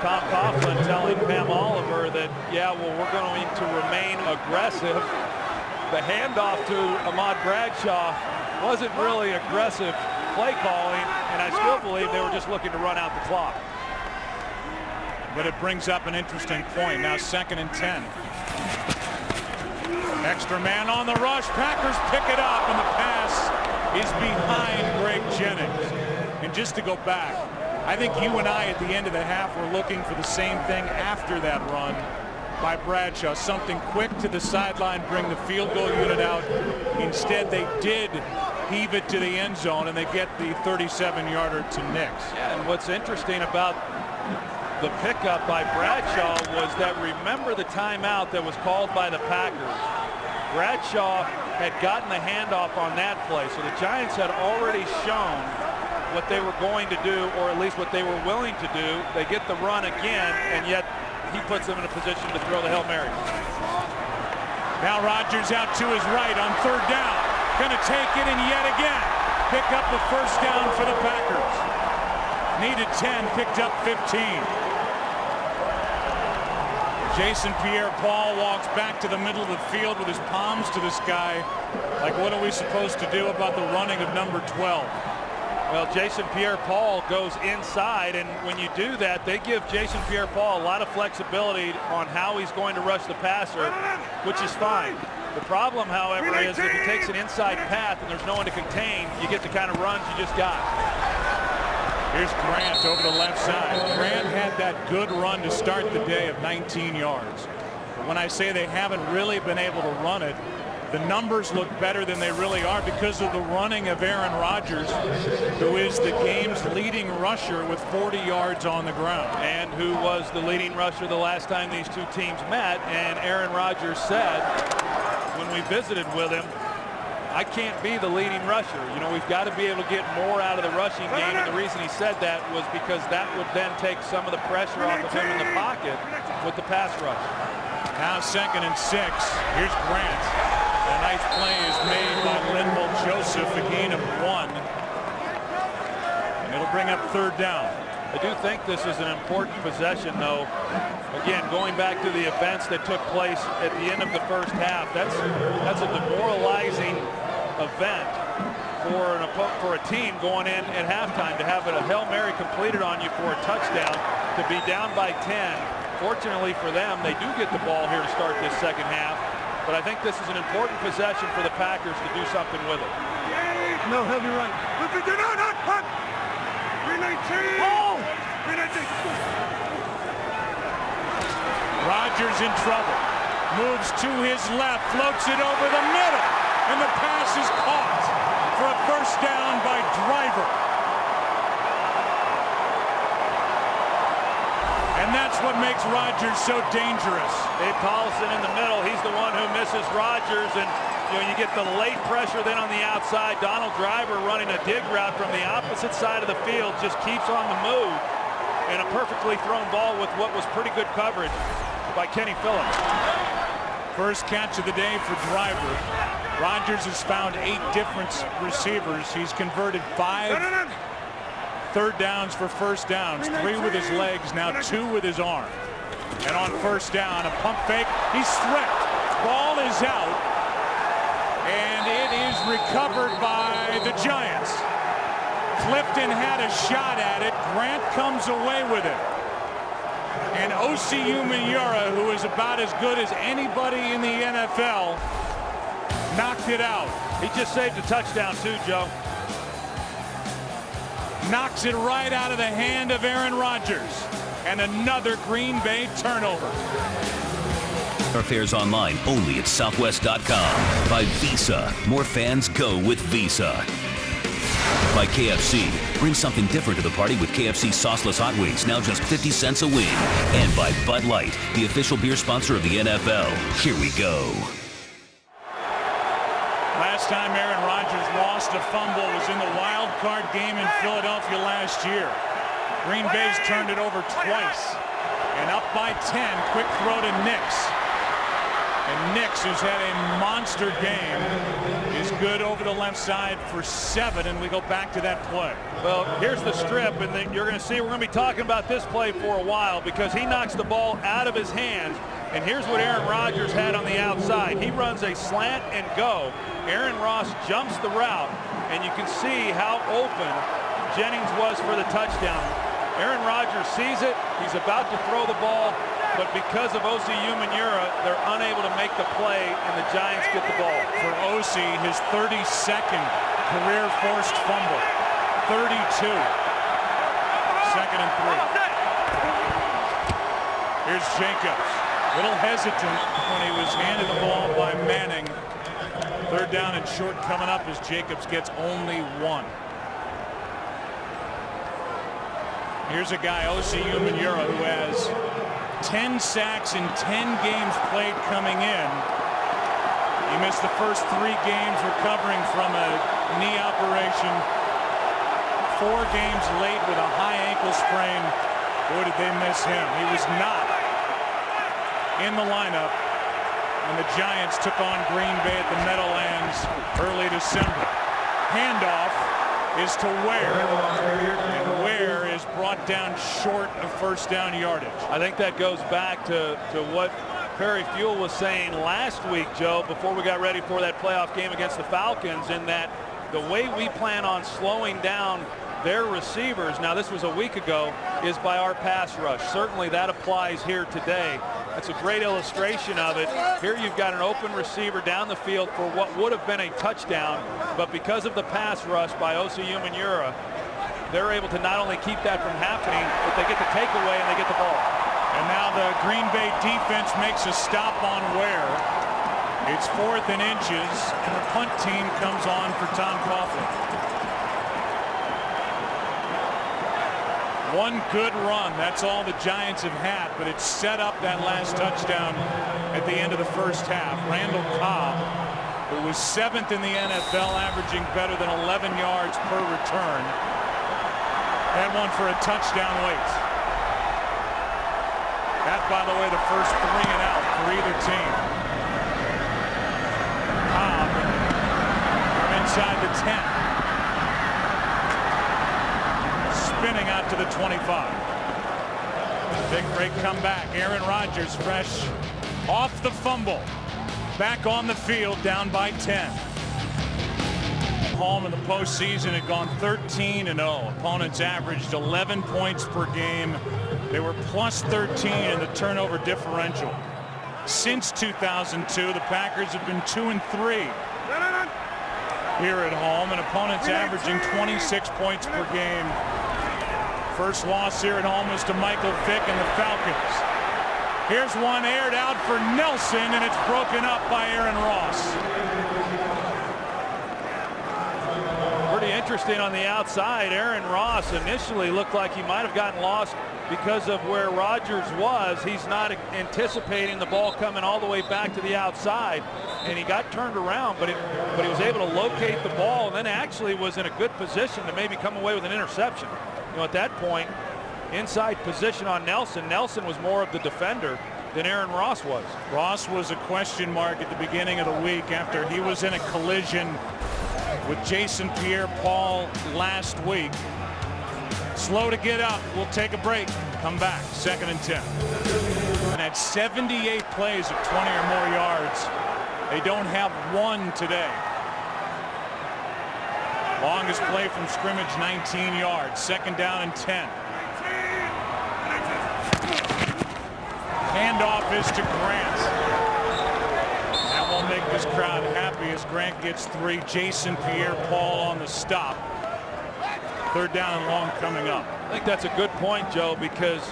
Tom Coughlin telling Pam Oliver that, yeah, well, we're going to remain aggressive. The handoff to Ahmad Bradshaw wasn't really aggressive play calling, and I still believe they were just looking to run out the clock. But it brings up an interesting point. Now 2nd and 10. Extra man on the rush. Packers pick it up, and the pass is behind Greg Jennings. And just to go back, I think you and I at the end of the half were looking for the same thing after that run by Bradshaw. Something quick to the sideline, bring the field goal unit out. Instead, they did heave it to the end zone, and they get the 37-yarder to Nicks. Yeah, and what's interesting about the pickup by Bradshaw was that, remember the timeout that was called by the Packers. Bradshaw had gotten the handoff on that play, so the Giants had already shown what they were going to do, or at least what they were willing to do. They get the run again, and yet he puts them in a position to throw the Hail Mary. Now Rodgers out to his right on third down. Going to take it, and yet again pick up the first down for the Packers. Needed 10, picked up 15. Jason Pierre-Paul walks back to the middle of the field with his palms to the sky. Like, what are we supposed to do about the running of number 12? Well, Jason Pierre-Paul goes inside, and when you do that, they give Jason Pierre-Paul a lot of flexibility on how he's going to rush the passer, which is fine. The problem, however, is if he takes an inside path and there's no one to contain, you get the kind of runs you just got. Here's Grant over the left side. Grant had that good run to start the day of 19 yards. But when I say they haven't really been able to run it, The numbers look better than they really are because of the running of Aaron Rodgers, who is the game's leading rusher with 40 yards on the ground. And who was the leading rusher the last time these two teams met. And Aaron Rodgers said when we visited with him, I can't be the leading rusher. You know, we've got to be able to get more out of the rushing game. And the reason he said that was because that would then take some of the pressure off of him in the pocket with the pass rush. Now 2nd and 6. Here's Grant. A nice play is made by Linval Joseph, a gain of 1. And it'll bring up 3rd down. I do think this is an important possession, though. Again, going back to the events that took place at the end of the first half, that's a demoralizing event for a team going in at halftime to have a Hail Mary completed on you for a touchdown, to be down by 10. Fortunately for them, they do get the ball here to start this second half. But I think this is an important possession for the Packers to do something with it. No, he'll be right. No, 319. Oh! 319. Rodgers in trouble. Moves to his left, floats it over the middle, and the pass is caught for a 1st down by Driver. And that's what makes Rodgers so dangerous. Dave Collison in the middle. He's the one who misses Rodgers, and you get the late pressure then on the outside. Donald Driver running a dig route from the opposite side of the field, just keeps on the move, and a perfectly thrown ball with what was pretty good coverage by Kenny Phillips. First catch of the day for Driver. Rodgers has found 8 different receivers. He's converted 5 3rd downs for 1st downs, 3 with his legs, now 2 with his arm. And on 1st down, a pump fake. He's stripped. Ball is out, and it is recovered by the Giants. Clifton had a shot at it. Grant comes away with it. And O.C.U. Miura, who is about as good as anybody in the NFL, knocked it out. He just saved a touchdown too, Joe. Knocks it right out of the hand of Aaron Rodgers. And another Green Bay turnover. Our fares online only at Southwest.com. By Visa. More fans go with Visa. By KFC. Bring something different to the party with KFC sauceless hot wings, now just 50 cents a wing. And by Bud Light, the official beer sponsor of the NFL. Here we go. Last time Aaron Rodgers lost a fumble was in the wild card game in Philadelphia last year. Green Bay's turned it over twice. And up by 10, quick throw to Nix. And Nix, who's had a monster game, is good over the left side for 7, and we go back to that play. Well, here's the strip, and then you're going to see we're going to be talking about this play for a while because he knocks the ball out of his hands. And here's what Aaron Rodgers had on the outside. He runs a slant and go. Aaron Ross jumps the route, and you can see how open Jennings was for the touchdown. Aaron Rodgers sees it. He's about to throw the ball, but because of O.C.U. Miura, they're unable to make the play, and the Giants get the ball. For O.C., his 32nd career forced fumble. 32. 2nd and 3. Here's Jacobs. Little hesitant when he was handed the ball by Manning. 3rd down and short coming up as Jacobs gets only 1. Here's a guy, O.C.U. Miura, who has 10 sacks in 10 games played coming in. He missed the first 3 games recovering from a knee operation. 4 games late with a high ankle sprain. Boy, did they miss him. He was not in the lineup when the Giants took on Green Bay at the Meadowlands early December. Handoff is to Ware, and Ware is brought down short of 1st down yardage. I think that goes back to what Perry Fuel was saying last week, Joe, before we got ready for that playoff game against the Falcons, in that the way we plan on slowing down their receivers, now this was a week ago, is by our pass rush. Certainly that applies here today. That's a great illustration of it. Here you've got an open receiver down the field for what would have been a touchdown, but because of the pass rush by O.C.U. Miura, they're able to not only keep that from happening, but they get the takeaway and they get the ball. And now the Green Bay defense makes a stop on Ware. It's 4th and inches, and the punt team comes on for Tom Coughlin. One good run, that's all the Giants have had, but it set up that last touchdown at the end of the first half. Randall Cobb, who was 7th in the NFL, averaging better than 11 yards per return, had one for a touchdown late. That, by the way, the first 3 and out for either team. Cobb from inside the 10. Spinning out to the 25. Big break comeback. Aaron Rodgers fresh off the fumble. Back on the field, down by 10. Home in the postseason had gone 13-0. Opponents averaged 11 points per game. They were plus 13 in the turnover differential. Since 2002, the Packers have been 2-3 here at home, and opponents averaging 26 points per game. First loss here at home was to Michael Vick and the Falcons. Here's one aired out for Nelson, and it's broken up by Aaron Ross. Pretty interesting on the outside. Aaron Ross initially looked like he might have gotten lost because of where Rodgers was. He's not anticipating the ball coming all the way back to the outside, and he got turned around, but he was able to locate the ball, and then actually was in a good position to maybe come away with an interception. You know, at that point, inside position on Nelson. Nelson was more of the defender than Aaron Ross was. Ross was a question mark at the beginning of the week after he was in a collision with Jason Pierre-Paul last week. Slow to get up. We'll take a break. Come back. 2nd and 10. And at 78 plays of 20 or more yards, they don't have one today. Longest play from scrimmage, 19 yards. 2nd down and 10. Handoff is to Grant. That will make this crowd happy as Grant gets 3. Jason Pierre-Paul on the stop. 3rd down and long coming up. I think that's a good point, Joe, because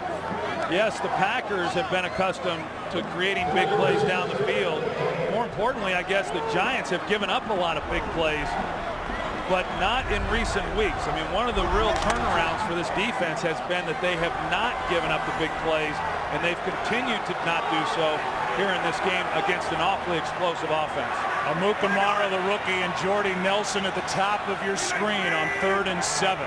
yes, the Packers have been accustomed to creating big plays down the field. More importantly, I guess the Giants have given up a lot of big plays, but not in recent weeks. I mean, one of the real turnarounds for this defense has been that they have not given up the big plays, and they've continued to not do so here in this game against an awfully explosive offense. Amukamara, the rookie, and Jordy Nelson at the top of your screen on 3rd and 7.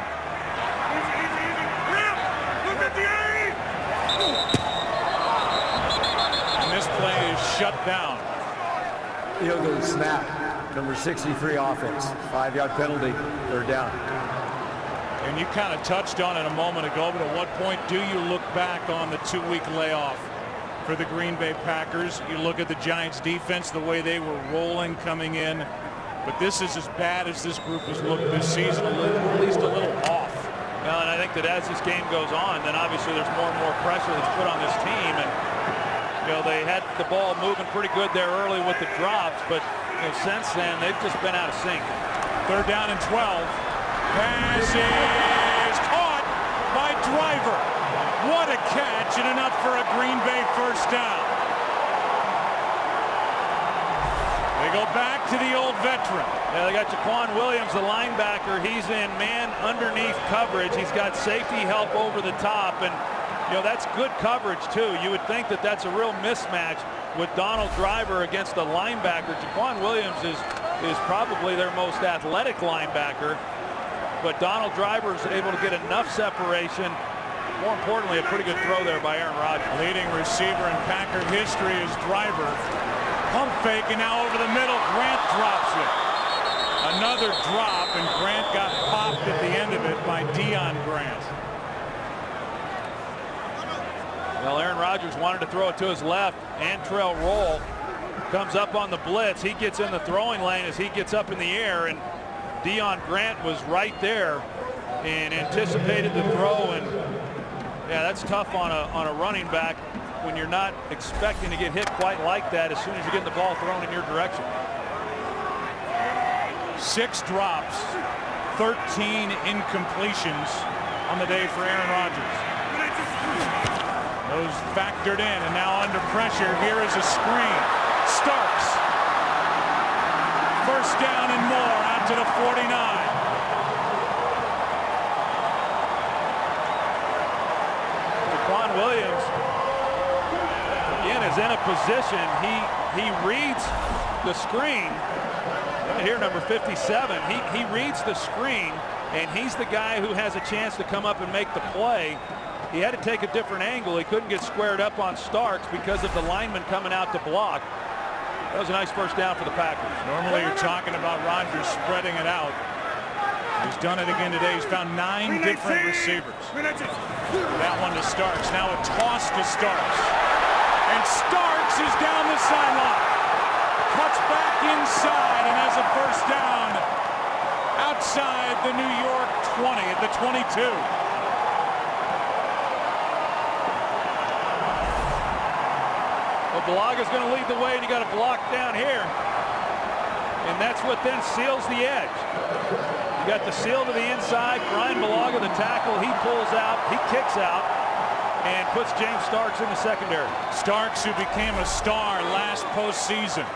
And this play is shut down. He'll go snap. Number 63 offense. 5-yard penalty. 3rd down. And you kind of touched on it a moment ago, but at what point do you look back on the 2-week layoff for the Green Bay Packers? You look at the Giants defense, the way they were rolling coming in, but this is as bad as this group has looked this season, at least a little off. Well, and I think that as this game goes on, then obviously there's more and more pressure that's put on this team, and you know, they had the ball moving pretty good there early with the drops, but you know, since then they've just been out of sync. 3rd down and 12. Pass is caught by Driver. What a catch, and enough for a Green Bay 1st down. They go back to the old veteran. Yeah, they got Jaquan Williams, the linebacker. He's in man underneath coverage. He's got safety help over the top, and you know, that's good coverage too. You would think that that's a real mismatch with Donald Driver against the linebacker. Jaquan Williams is probably their most athletic linebacker, but Donald Driver is able to get enough separation. More importantly, a pretty good throw there by Aaron Rodgers. Leading receiver in Packer history is Driver. Pump fake, and now over the middle, Grant drops it. Another drop, and Grant got popped at the end of it by Deion Grant. Well, Aaron Rodgers wanted to throw it to his left. Antrell Roll comes up on the blitz. He gets in the throwing lane as he gets up in the air, and Deion Grant was right there and anticipated the throw. And yeah, that's tough on a running back when you're not expecting to get hit quite like that as soon as you get the ball thrown in your direction. 6 drops, 13 incompletions on the day for Aaron Rodgers. Those factored in, and now under pressure. Here is a screen. Starks first down and more out to the 49. Williams again is in a position. He reads the screen. Here, number 57. He reads the screen, and he's the guy who has a chance to come up and make the play. He had to take a different angle. He couldn't get squared up on Starks because of the lineman coming out to block. That was a nice first down for the Packers. Normally you're talking about Rodgers spreading it out. He's done it again today. He's found 9 different receivers. That one to Starks. Now a toss to Starks. And Starks is down the sideline. Cuts back inside and has a first down outside the New York 20 at the 22. Well, Balaga's going to lead the way, and you got a block down here. And that's what then seals the edge. You got the seal to the inside. Brian Bulaga, the tackle, he pulls out, he kicks out, and puts James Starks in the secondary. Starks, who became a star last postseason,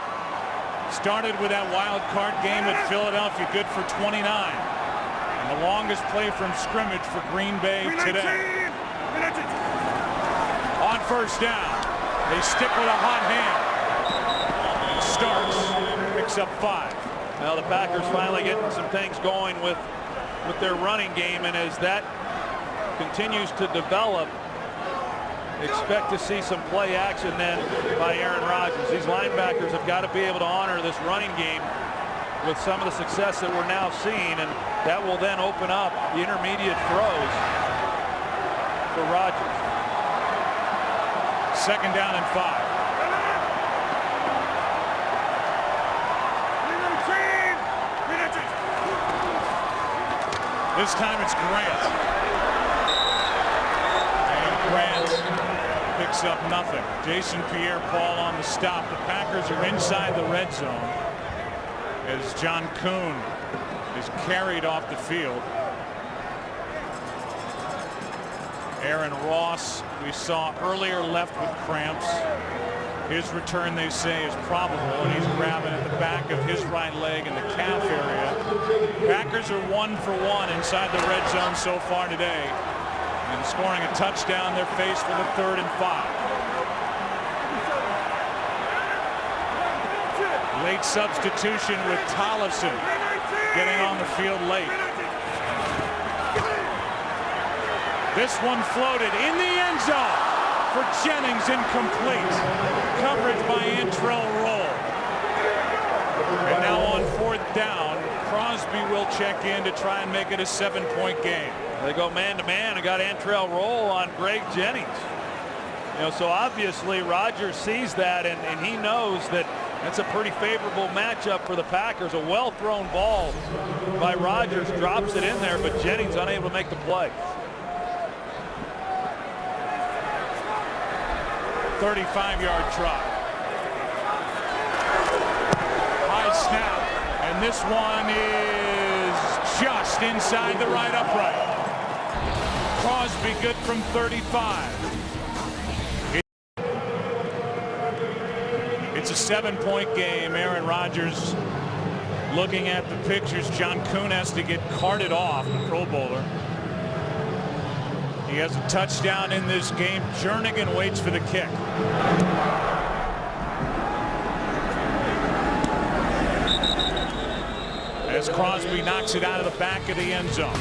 started with that wild card game at Philadelphia, good for 29. And the longest play from scrimmage for Green Bay today. On first down, they stick with a hot hand. And Starks picks up 5. Well, the Packers finally getting some things going with their running game, and as that continues to develop, expect to see some play action then by Aaron Rodgers. These linebackers have got to be able to honor this running game with some of the success that we're now seeing, and that will then open up the intermediate throws for Rodgers. Second down and 5. This time it's Grant. And Grant picks up nothing. Jason Pierre-Paul on the stop. The Packers are inside the red zone as John Kuhn is carried off the field. Aaron Ross, we saw earlier, left with cramps. His return, they say, is probable, and he's grabbing at the back of his right leg in the calf area. Packers are 1 for 1 inside the red zone so far today, and scoring a touchdown. They're faced with a 3rd and 5. Late substitution with Tollefson getting on the field late. This one floated in the end zone for Jennings, incomplete. Coverage by Antrell Roll. And now on 4th down, Crosby will check in to try and make it a 7-point game. They go man-to-man and got Antrell Roll on Greg Jennings. You know, so obviously Rodgers sees that, and he knows that that's a pretty favorable matchup for the Packers. A well-thrown ball by Rodgers, drops it in there, but Jennings unable to make the play. 35-yard try. High snap, and this one is just inside the right upright. Crosby good from 35. It's a 7-point game. Aaron Rodgers looking at the pictures. John Kuhn has to get carted off, the Pro Bowler. He has a touchdown in this game. Jernigan waits for the kick. As Crosby knocks it out of the back of the end zone.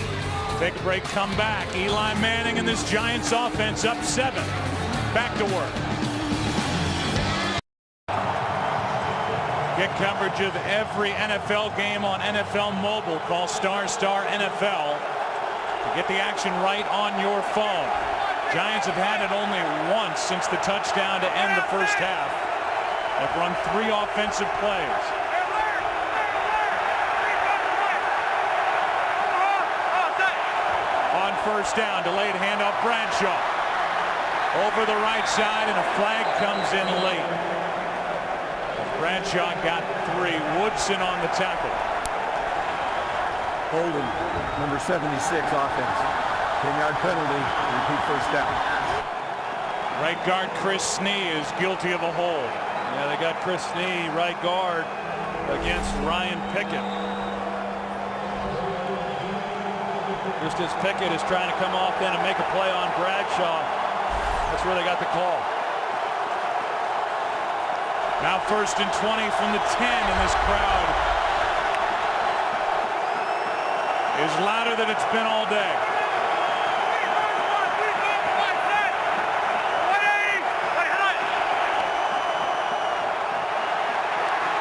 Take a break, come back. Eli Manning and this Giants offense up 7. Back to work. Get coverage of every NFL game on NFL Mobile. Call *NFL. Get the action right on your phone. Giants have had it only once since the touchdown to end the first half. They've run 3 offensive plays. On first down, delayed handoff, Bradshaw. Over the right side, and a flag comes in late. Bradshaw got 3. Woodson on the tackle. Holding, number 76 offense. 10-yard penalty, repeat first down. Right guard Chris Snee is guilty of a hold. Yeah, they got Chris Snee, right guard, against Ryan Pickett. Just as Pickett is trying to come off then and make a play on Bradshaw. That's where they got the call. Now 1st and 20 from the 10, and this crowd is louder than it's been all day.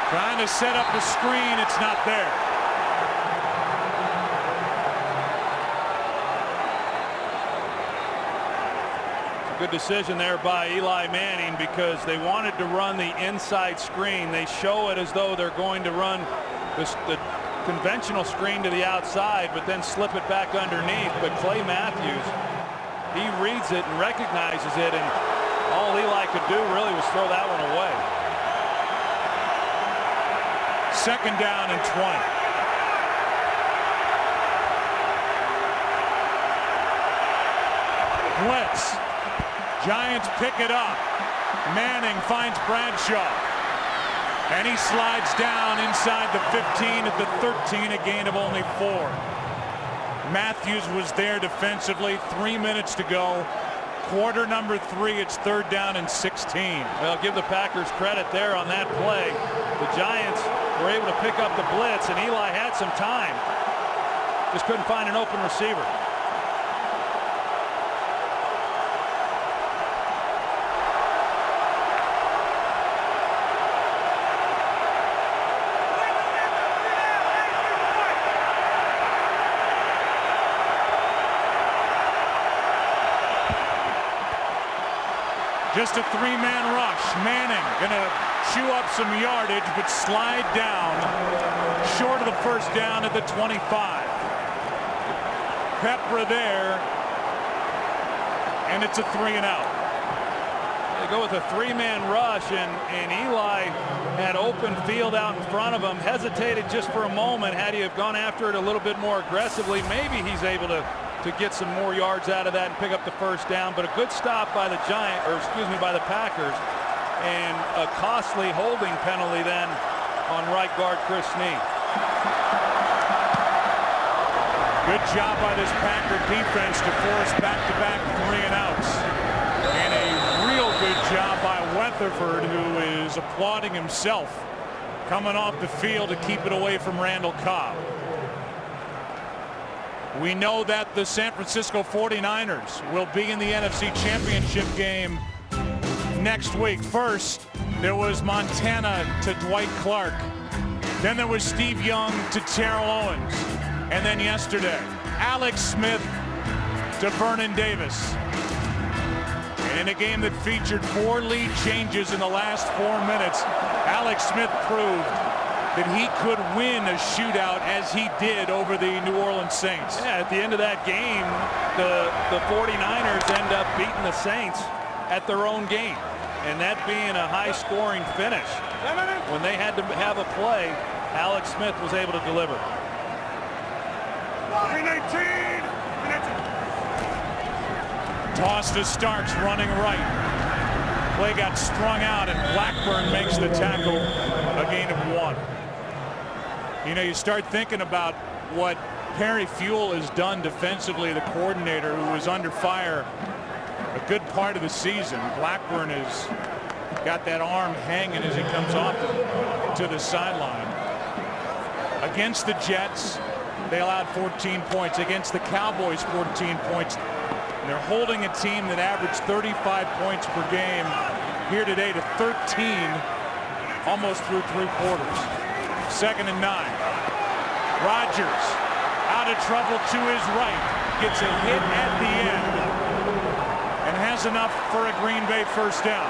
Trying to set up the screen, it's not there. Good decision there by Eli Manning, because they wanted to run the inside screen. They show it as though they're going to run the conventional screen to the outside, but then slip it back underneath. But Clay Matthews, he reads it and recognizes it, and all Eli could do really was throw that one away. 2nd down and 20. Blitz. Giants pick it up. Manning finds Bradshaw. And he slides down inside the 15 at the 13, a gain of only 4. Matthews was there defensively. 3 minutes to go. Quarter number 3, it's 3rd down and 16. Well, give the Packers credit there on that play. The Giants were able to pick up the blitz, and Eli had some time. Just couldn't find an open receiver. Just a 3-man rush. Manning gonna chew up some yardage, but slide down short of the 1st down at the 25. Pepper there, and it's a 3-and-out. They go with a 3-man rush, and Eli had open field out in front of him. Hesitated just for a moment. Had he have gone after it a little bit more aggressively, maybe he's able to get some more yards out of that and pick up the 1st down. But a good stop by the by the Packers, and a costly holding penalty then on right guard Chris Snee. Good job by this Packer defense to force back-to-back 3-and-outs. And a real good job by Weatherford, who is applauding himself coming off the field to keep it away from Randall Cobb. We know that the San Francisco 49ers will be in the NFC Championship game next week. First, there was Montana to Dwight Clark. Then there was Steve Young to Terrell Owens. And then yesterday, Alex Smith to Vernon Davis. And in a game that featured 4 lead changes in the last 4 minutes, Alex Smith proved that he could win a shootout as he did over the New Orleans Saints. Yeah, at the end of that game, the 49ers end up beating the Saints at their own game, and that being a high-scoring finish. When they had to have a play, Alex Smith was able to deliver. 319. Toss to Starks, running right. Play got strung out, and Blackburn makes the tackle, a gain of 1. You know, you start thinking about what Perry Fuel has done defensively, the coordinator who was under fire a good part of the season. Blackburn has got that arm hanging as he comes off to the sideline. Against the Jets, they allowed 14 points. Against the Cowboys, 14 points. And they're holding a team that averaged 35 points per game here today to 13 almost through 3 quarters. 2nd and 9. Rodgers out of trouble to his right. Gets a hit at the end and has enough for a Green Bay 1st down.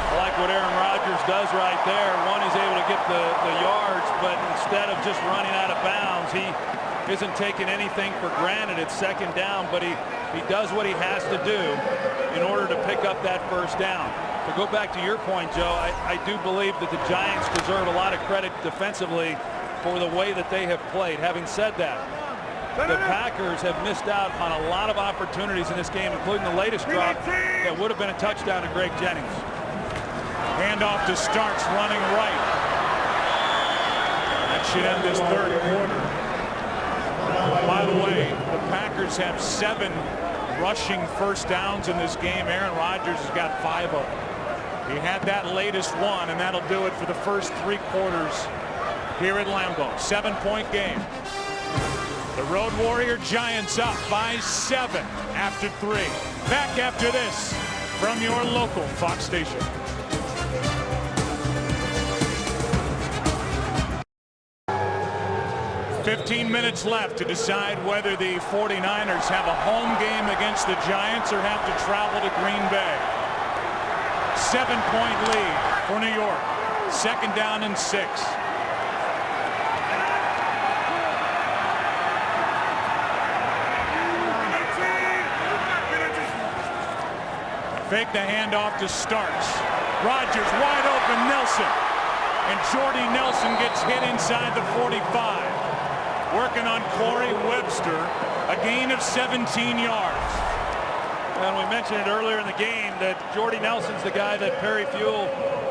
I like what Aaron Rodgers does right there. One, he's able to get the yards, but instead of just running out of bounds, he isn't taking anything for granted. It's 2nd down, but he does what he has to do in order to pick up that 1st down. To go back to your point, Joe, I do believe that the Giants deserve a lot of credit defensively for the way that they have played. Having said that, the Packers have missed out on a lot of opportunities in this game, including the latest drop that would have been a touchdown to Greg Jennings. Handoff to Starks, running right. That should end this third quarter. By the way, the Packers have 7 rushing first downs in this game. Aaron Rodgers has got 5 of them. He had that latest one, and that'll do it for the first 3 quarters here at Lambeau. 7-point game. The Road Warrior Giants up by 7 after 3. Back after this from your local Fox station. "15 minutes left to decide whether the 49ers have a home game against the Giants or have to travel to Green Bay. 7-point lead for New York. 2nd down and 6. Fake the handoff to Starks. Rodgers wide open, Nelson. And Jordy Nelson gets hit inside the 45. Working on Corey Webster, a gain of 17 yards. And we mentioned it earlier in the game that Jordy Nelson's the guy that Perry Fewell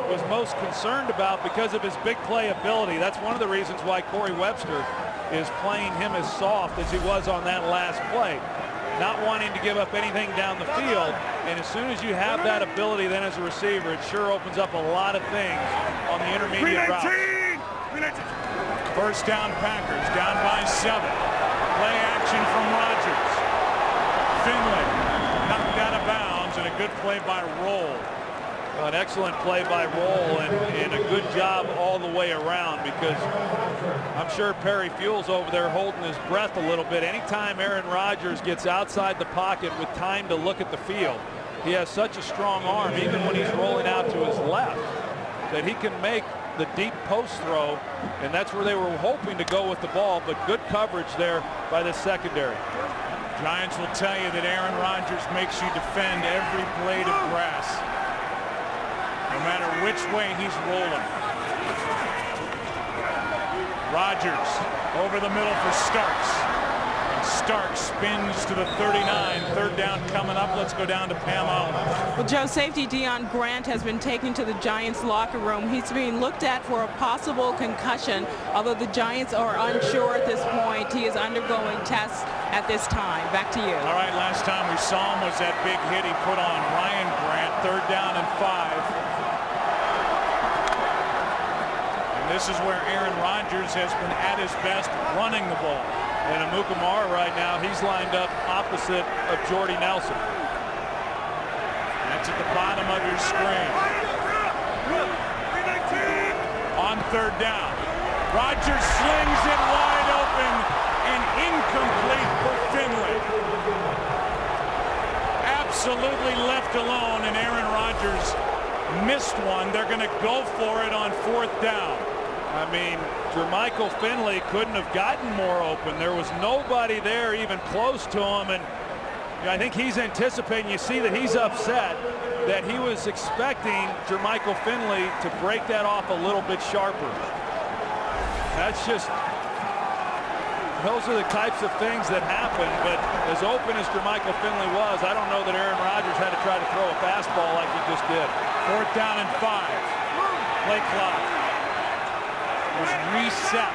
was most concerned about because of his big play ability. That's one of the reasons why Corey Webster is playing him as soft as he was on that last play. Not wanting to give up anything down the field, and as soon as you have that ability then as a receiver, it sure opens up a lot of things on the intermediate route. First down Packers, down by 7. Play action from Rodgers. Finley knocked out of bounds, and a good play by Roll. An excellent play by Roll, and a good job all the way around, because I'm sure Perry Fewell's over there holding his breath a little bit. Anytime Aaron Rodgers gets outside the pocket with time to look at the field, he has such a strong arm, even when he's rolling out to his left, that he can make the deep post throw, and that's where they were hoping to go with the ball, but good coverage there by the secondary. Giants will tell you that Aaron Rodgers makes you defend every blade of grass, no matter which way he's rolling. Rodgers over the middle for Starks. And Starks spins to the 39. 3rd down coming up. Let's go down to Pam Allen. Well, Joe, safety Deion Grant has been taken to the Giants locker room. He's being looked at for a possible concussion. Although the Giants are unsure at this point, he is undergoing tests at this time. Back to you. All right, last time we saw him was that big hit he put on Ryan Grant. 3rd down and 5. This is where Aaron Rodgers has been at his best running the ball. And Amukamara right now, he's lined up opposite of Jordy Nelson. That's at the bottom of your screen. On 3rd down, Rodgers slings it wide open and incomplete for Finley. Absolutely left alone, and Aaron Rodgers missed one. They're going to go for it on 4th down. I mean, Jermichael Finley couldn't have gotten more open. There was nobody there even close to him, and I think he's anticipating. You see that he's upset, that he was expecting Jermichael Finley to break that off a little bit sharper. That's just, those are the types of things that happen, but as open as Jermichael Finley was, I don't know that Aaron Rodgers had to try to throw a fastball like he just did. 4th down and 5. Play clock was reset.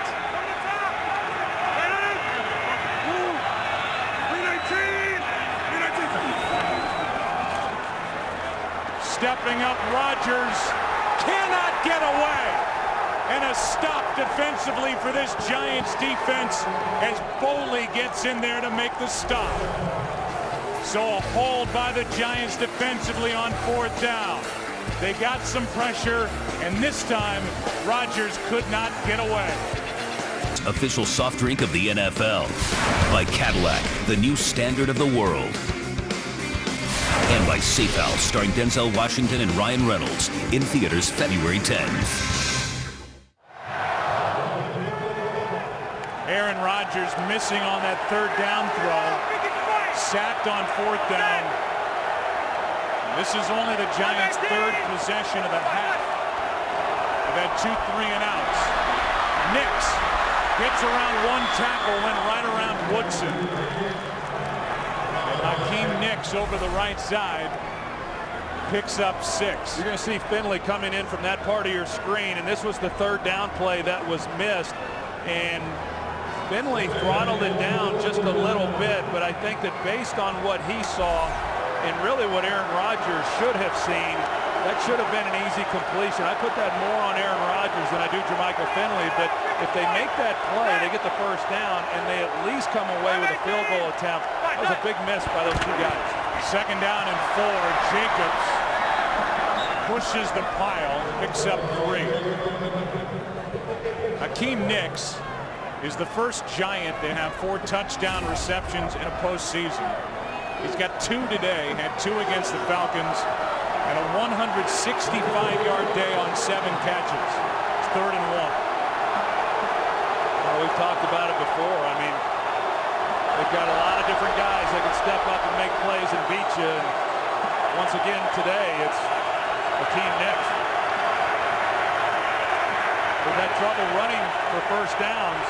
Stepping up, Rodgers cannot get away. And a stop defensively for this Giants defense as Foley gets in there to make the stop. So a hold by the Giants defensively on 4th down. They got some pressure, and this time Rodgers could not get away. Official soft drink of the NFL by Cadillac, the new standard of the world. And by Safe House, starring Denzel Washington and Ryan Reynolds, in theaters February 10th. Aaron Rodgers missing on that 3rd down throw. Sacked on 4th down. This is only the Giants' 3rd possession of the half. They've had 2 3-and-outs. Nix gets around 1 tackle, went right around Woodson. And Hakeem Nix over the right side. picks up 6. You're going to see Finley coming in from that part of your screen, and this was the third down play that was missed. And Finley throttled it down just a little bit, but I think that based on what he saw and really what Aaron Rodgers should have seen, that should have been an easy completion. I put that more on Aaron Rodgers than I do Jermichael Finley, but if they make that play, they get the first down, and they at least come away with a field goal attempt. That was a big miss by those two guys. Second down and 4. Jacobs pushes the pile, picks up 3. Hakeem Nicks is the first Giant to have 4 touchdown receptions in a postseason. He's got 2 today, had 2 against the Falcons, and a 165-yard day on 7 catches. It's 3rd and 1. Well, we've talked about it before. I mean, they've got a lot of different guys that can step up and make plays and beat you. And once again today, it's Hakeem Nicks. They've had trouble running for first downs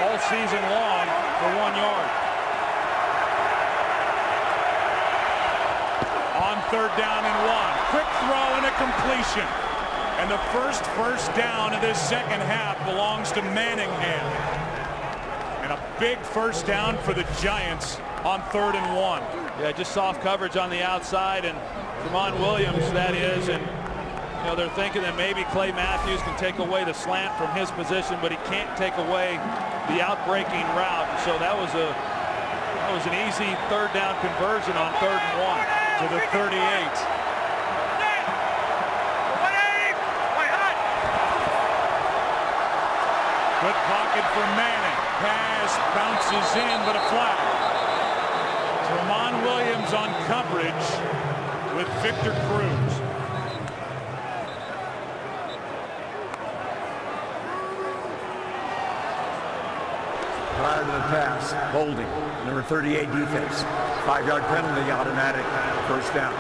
all season long for 1 yard. On 3rd down and 1. Quick throw and a completion. And the first down of this second half belongs to Manningham. And a big first down for the Giants on 3rd and 1. Yeah, just soft coverage on the outside, and Tramon Williams, that is, and you know, they're thinking that maybe Clay Matthews can take away the slant from his position, but he can't take away the outbreaking route. And so that was an easy 3rd down conversion on 3rd and 1. To the 38. Good pocket for Manning. Pass bounces in, but a flag. Tramon Williams on coverage with Victor Cruz. Prior to the pass, holding, number 38 defense. 5-yard penalty, automatic first down.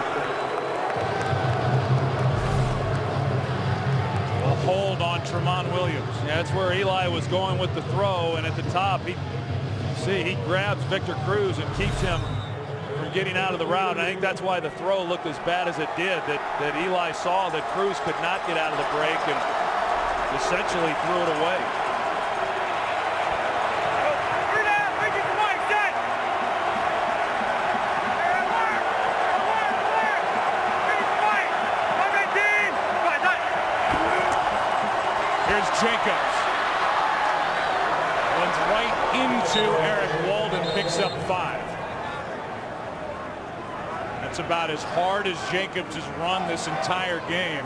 A hold on Tramon Williams. Yeah, that's where Eli was going with the throw, and at the top, he grabs Victor Cruz and keeps him from getting out of the route. And I think that's why the throw looked as bad as it did, that Eli saw that Cruz could not get out of the break and essentially threw it away. Jacobs runs right into Eric Walden, picks up 5. That's about as hard as Jacobs has run this entire game.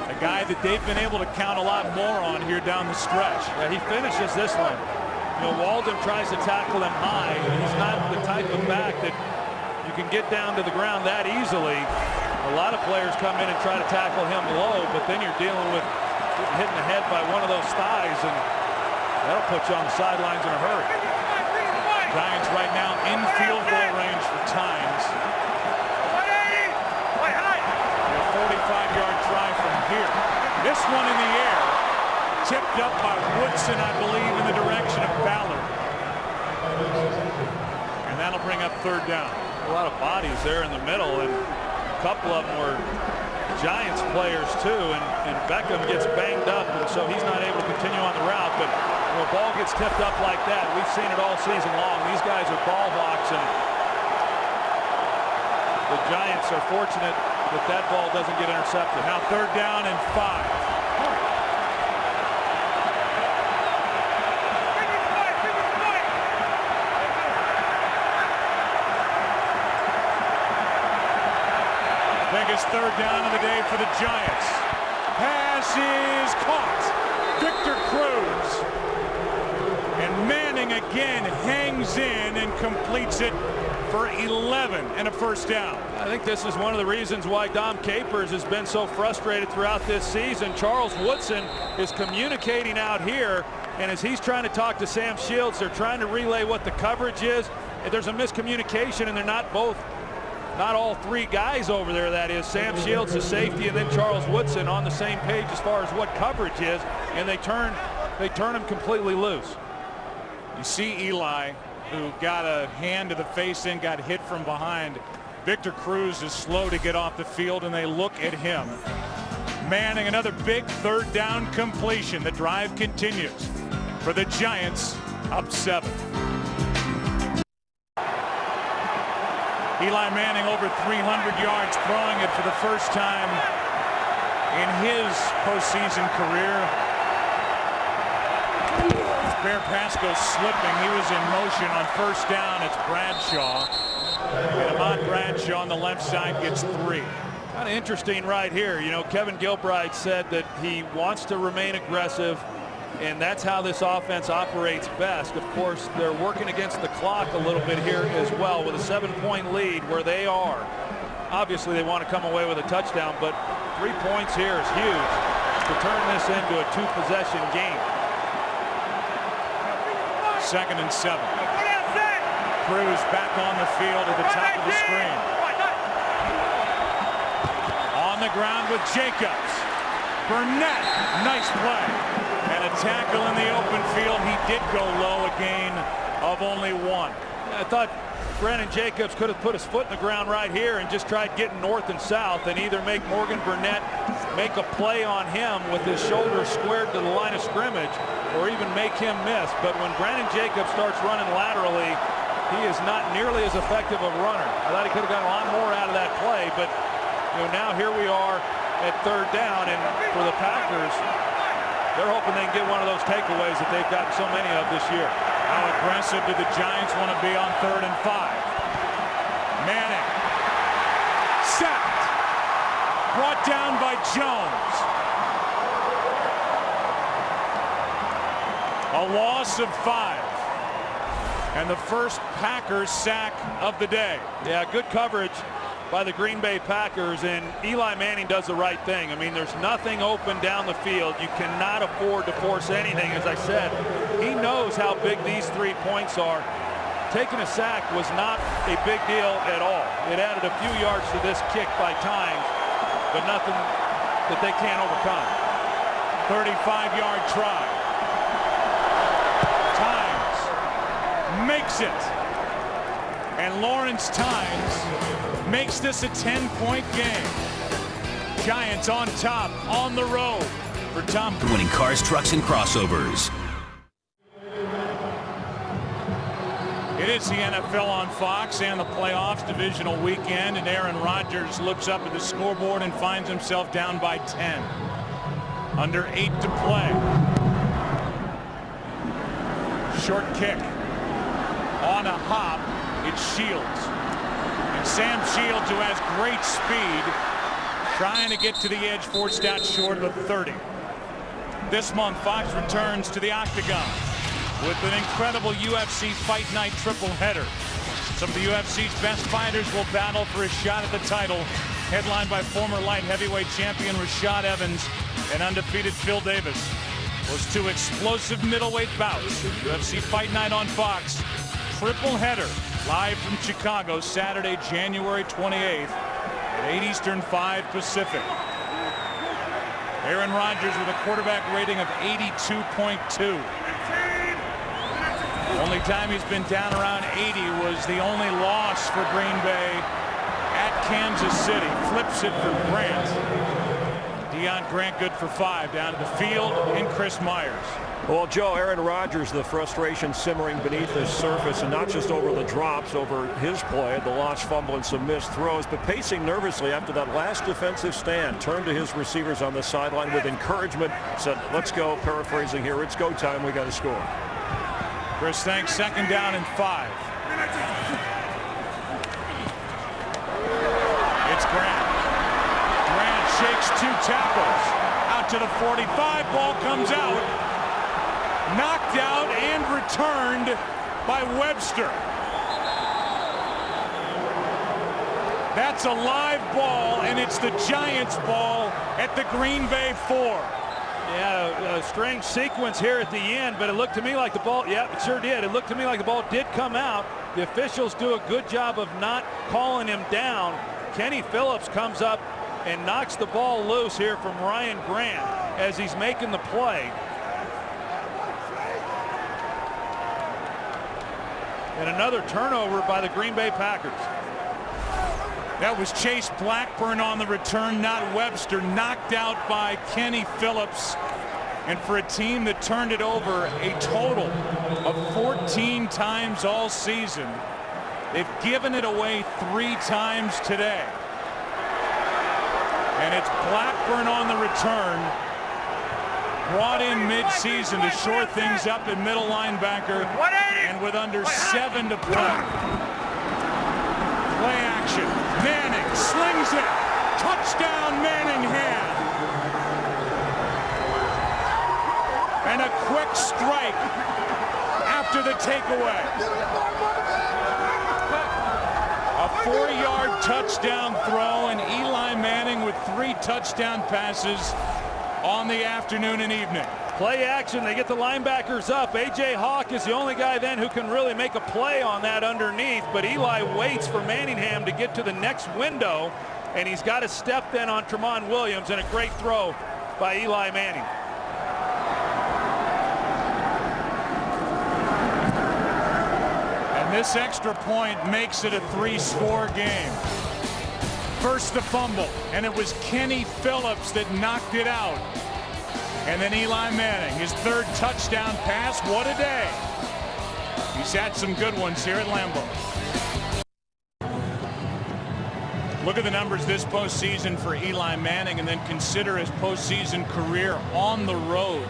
A guy that they've been able to count a lot more on here down the stretch. Yeah, he finishes this one. You know, Walden tries to tackle him high, and he's not the type of back that you can get down to the ground that easily. A lot of players come in and try to tackle him low, but then you're dealing with getting hit in the head by one of those thighs, and that'll put you on the sidelines in a hurry. Giants right now in field goal range for times. A 45-yard try from here. This one in the air, tipped up by Woodson, I believe, in the direction of Ballard. And that'll bring up 3rd down. A lot of bodies there in the middle, and a couple of them were Giants players too, and Beckham gets banged up, and so he's not able to continue on the route. But when a ball gets tipped up like that, we've seen it all season long. These guys are ball hawks, and the Giants are fortunate that that ball doesn't get intercepted. Now 3rd down and 5. Biggest 3rd down of the day for the Giants. Pass is caught. Victor Cruz. And Manning again hangs in and completes it for 11 and a first down. I think this is one of the reasons why Dom Capers has been so frustrated throughout this season. Charles Woodson is communicating out here, and as he's trying to talk to Sam Shields, they're trying to relay what the coverage is. There's a miscommunication, and they're not all 3 guys over there, that is. Sam Shields, the safety, and then Charles Woodson on the same page as far as what coverage is, and they turn him completely loose. You see Eli, who got a hand to the face and got hit from behind. Victor Cruz is slow to get off the field, and they look at him. Manning, another big third down completion. The drive continues for the Giants, up 7. Eli Manning over 300 yards, throwing it for the first time in his postseason career. Bear Pasco slipping. He was in motion on first down. It's Bradshaw. And Ahmad Bradshaw on the left side gets 3. Kind of interesting right here. You know, Kevin Gilbride said that he wants to remain aggressive, and that's how this offense operates best. Of course, they're working against the clock a little bit here as well with a 7-point lead where they are. Obviously, they want to come away with a touchdown, but 3 points here is huge to turn this into a 2-possession game. 2nd and 7. Cruz back on the field at the top of the screen. On the ground with Jacobs. Burnett, nice play. And a tackle in the open field. He did go low, a gain of only 1. I thought Brandon Jacobs could have put his foot in the ground right here and just tried getting north and south and either make Morgan Burnett make a play on him with his shoulder squared to the line of scrimmage or even make him miss. But when Brandon Jacobs starts running laterally, he is not nearly as effective a runner. I thought he could have gotten a lot more out of that play, but you know, now here we are at 3rd down, and for the Packers, they're hoping they can get one of those takeaways that they've gotten so many of this year. How aggressive do the Giants want to be on 3rd and 5? Manning. Sacked. Brought down by Jones. A loss of 5. And the first Packers sack of the day. Yeah, good coverage by the Green Bay Packers, and Eli Manning does the right thing. I mean, there's nothing open down the field. You cannot afford to force anything. As I said, he knows how big these 3 points are. Taking a sack was not a big deal at all. It added a few yards to this kick by times, but nothing that they can't overcome. 35-yard try. Times makes it. And Lawrence Times makes this a 10-point game. Giants on top, on the road for Tom. Winning cars, trucks, and crossovers. It is the NFL on Fox and the playoffs divisional weekend, and Aaron Rodgers looks up at the scoreboard and finds himself down by 10. Under 8 to play. Short kick. On a hop, it's Shields. And Sam Shields, who has great speed, trying to get to the edge, forced out short of 30. This month, Fox returns to the Octagon with an incredible UFC Fight Night triple header. Some of the UFC's best fighters will battle for a shot at the title, headlined by former light heavyweight champion Rashad Evans and undefeated Phil Davis. Those 2 explosive middleweight bouts. UFC Fight Night on Fox. Triple header live from Chicago, Saturday, January 28th at 8 Eastern, 5 Pacific. Aaron Rodgers with a quarterback rating of 82.2. Only time he's been down around 80 was the only loss for Green Bay at Kansas City. Flips it for Grant. Deion Grant good for 5 down to the field in Chris Myers. Well, Joe, Aaron Rodgers, the frustration simmering beneath his surface, and not just over the drops, over his play, the lost fumble and some missed throws, but pacing nervously after that last defensive stand, turned to his receivers on the sideline with encouragement, said, let's go, paraphrasing here, it's go time, we got to score. Chris, thanks, 2nd down and 5. It's Grant. Grant shakes 2 tackles. Out to the 45, ball comes out. Knocked out and returned by Webster. That's a live ball, and it's the Giants ball at the Green Bay 4. Yeah, a strange sequence here at the end, but it looked to me like the ball, yeah, it sure did. It looked to me like the ball did come out. The officials do a good job of not calling him down. Kenny Phillips comes up and knocks the ball loose here from Ryan Grant as he's making the play. And another turnover by the Green Bay Packers. That was Chase Blackburn on the return, not Webster. Knocked out by Kenny Phillips. And for a team that turned it over a total of 14 times all season, they've given it away 3 times today. And it's Blackburn on the return. Brought in mid-season to shore things up at middle linebacker. And with under 7 to play. Play action. Manning slings it. Touchdown Manningham. And a quick strike after the takeaway. A 4-yard touchdown throw, and Eli Manning with 3 touchdown passes on the afternoon and evening. Play action. They get the linebackers up. A.J. Hawk is the only guy then who can really make a play on that underneath, but Eli waits for Manningham to get to the next window, and he's got to step then on Tramon Williams, and a great throw by Eli Manning. And this extra point makes it a 3-score game. First the fumble, and it was Kenny Phillips that knocked it out. And then Eli Manning, his 3rd touchdown pass. What a day. He's had some good ones here at Lambeau. Look at the numbers this postseason for Eli Manning, and then consider his postseason career on the road.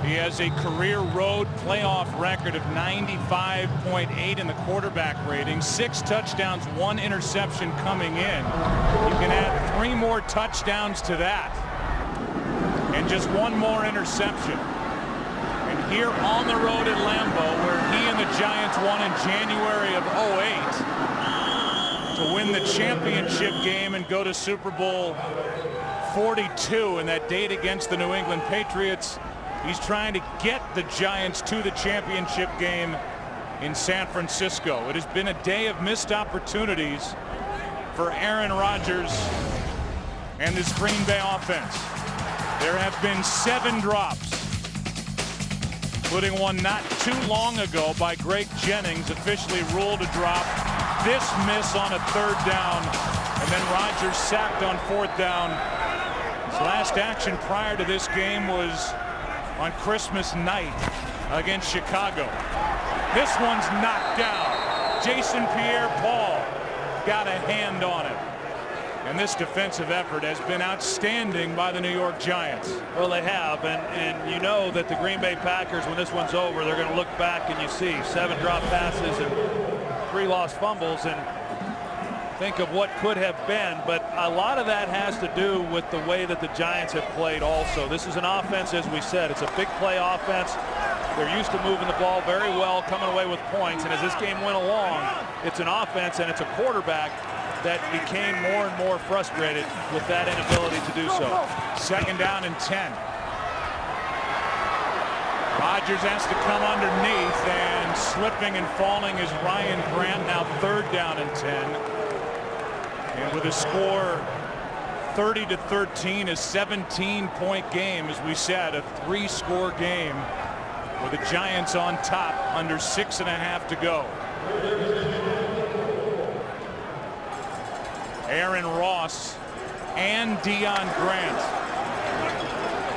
He has a career road playoff record of 95.8 in the quarterback rating, 6 touchdowns, 1 interception coming in. You can add 3 more touchdowns to that, and just 1 more interception. And here on the road at Lambeau, where he and the Giants won in January of '08 to win the championship game and go to Super Bowl 42 in that date against the New England Patriots. He's trying to get the Giants to the championship game in San Francisco. It has been a day of missed opportunities for Aaron Rodgers and this Green Bay offense. There have been 7 drops, including one not too long ago by Greg Jennings, officially ruled a drop. This miss on a 3rd down, and then Rodgers sacked on 4th down. His last action prior to this game was on Christmas night against Chicago. This one's knocked down. Jason Pierre-Paul got a hand on it. And this defensive effort has been outstanding by the New York Giants. Well, they have, and you know that the Green Bay Packers, when this one's over, they're going to look back and you see 7 drop passes and 3 lost fumbles, and think of what could have been, but a lot of that has to do with the way that the Giants have played also. This is an offense, as we said, it's a big play offense. They're used to moving the ball very well, coming away with points, and as this game went along, it's an offense and it's a quarterback that became more and more frustrated with that inability to do so. 2nd down and 10. Rodgers has to come underneath, and slipping and falling is Ryan Grant, now 3rd down and 10. And with a score 30-13, a 17-point game, as we said, a 3-score game with the Giants on top, under 6.5 to go. Aaron Ross and Deion Grant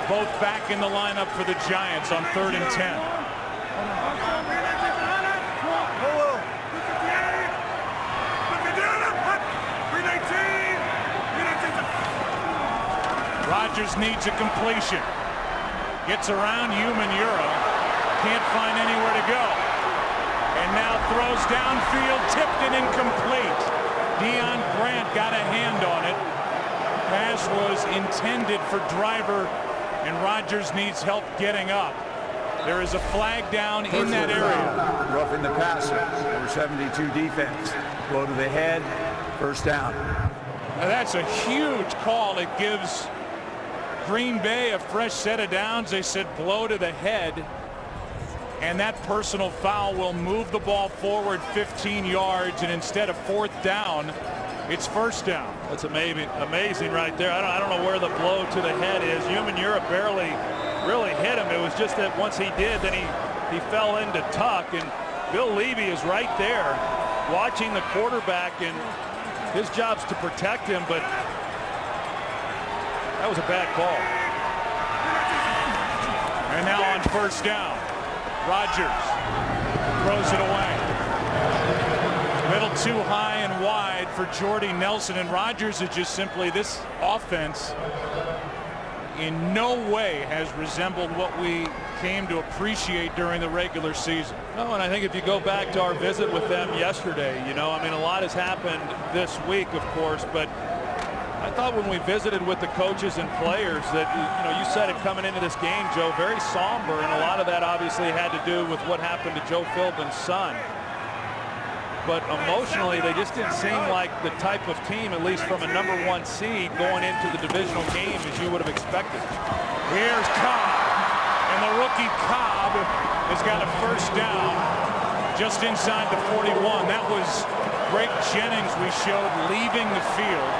both back in the lineup for the Giants on 3rd and 10. Rodgers needs a completion. Gets around Umanura. Can't find anywhere to go. And now throws downfield, tipped and incomplete. Deion Grant got a hand on it. Pass was intended for Driver, and Rodgers needs help getting up. There is a flag down in that area. Roughing the passer. Number 72 defense. Blow to the head. 1st down. Now that's a huge call. It gives Green Bay a fresh set of downs. They said blow to the head, and that personal foul will move the ball forward 15 yards, and instead of 4th down, it's 1st down. That's amazing right there. I don't know where the blow to the head is. Umanura barely really hit him. It was just that once he did, then he fell into tuck, and Bill Levy is right there watching the quarterback, and His job's to protect him, but that was a bad call. And now on first down, Rodgers throws it away. A little too high and wide for Jordy Nelson, and Rodgers is just simply, this offense in no way has resembled what we came to appreciate during the regular season. No, and I think if you go back to our visit with them yesterday, you know, I mean, a lot has happened this week, of course, but I thought when we visited with the coaches and players that, you know, you said it coming into this game, Joe, very somber, and a lot of that obviously had to do with what happened to Joe Philbin's son. But emotionally, they just didn't seem like the type of team, at least from a #1 seed, going into the divisional game as you would have expected. Here's Cobb, and the rookie Cobb has got a first down just inside the 41. That was Greg Jennings we showed leaving the field.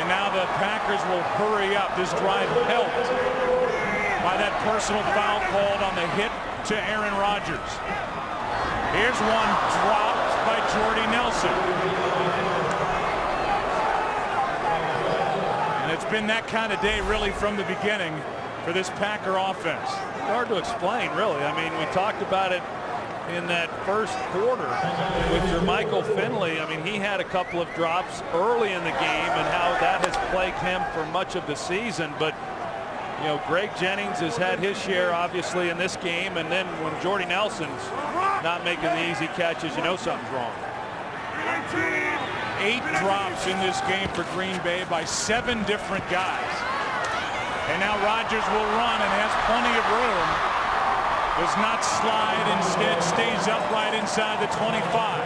And now the Packers will hurry up. This drive helped by that personal foul called on the hit to Aaron Rodgers. Here's one dropped by Jordy Nelson. And it's been that kind of day really from the beginning for this Packer offense. Hard to explain, really. I mean, we talked about it in that first quarter with Jermichael Finley. I mean, he had a couple of drops early in the game and how that has plagued him for much of the season. But, you know, Greg Jennings has had his share, obviously, in this game. And then when Jordy Nelson's not making the easy catches, you know something's wrong. 8 drops in this game for Green Bay by 7 different guys. And now Rodgers will run and has plenty of room. Does not slide, instead stays upright inside the 25.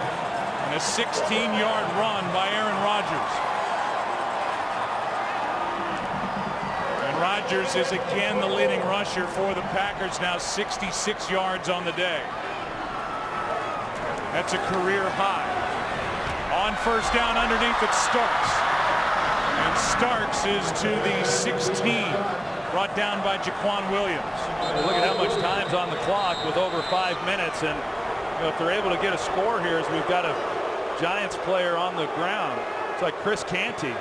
And a 16-yard run by Aaron Rodgers. And Rodgers is again the leading rusher for the Packers, now 66 yards on the day. That's a career high. On first down underneath it, Starks. And Starks is to the 16. Brought down by Jaquan Williams. Well, look at how much time's on the clock with over 5 minutes, and you know, if they're able to get a score here, as we've got a Giants player on the ground, it's like Chris Canty.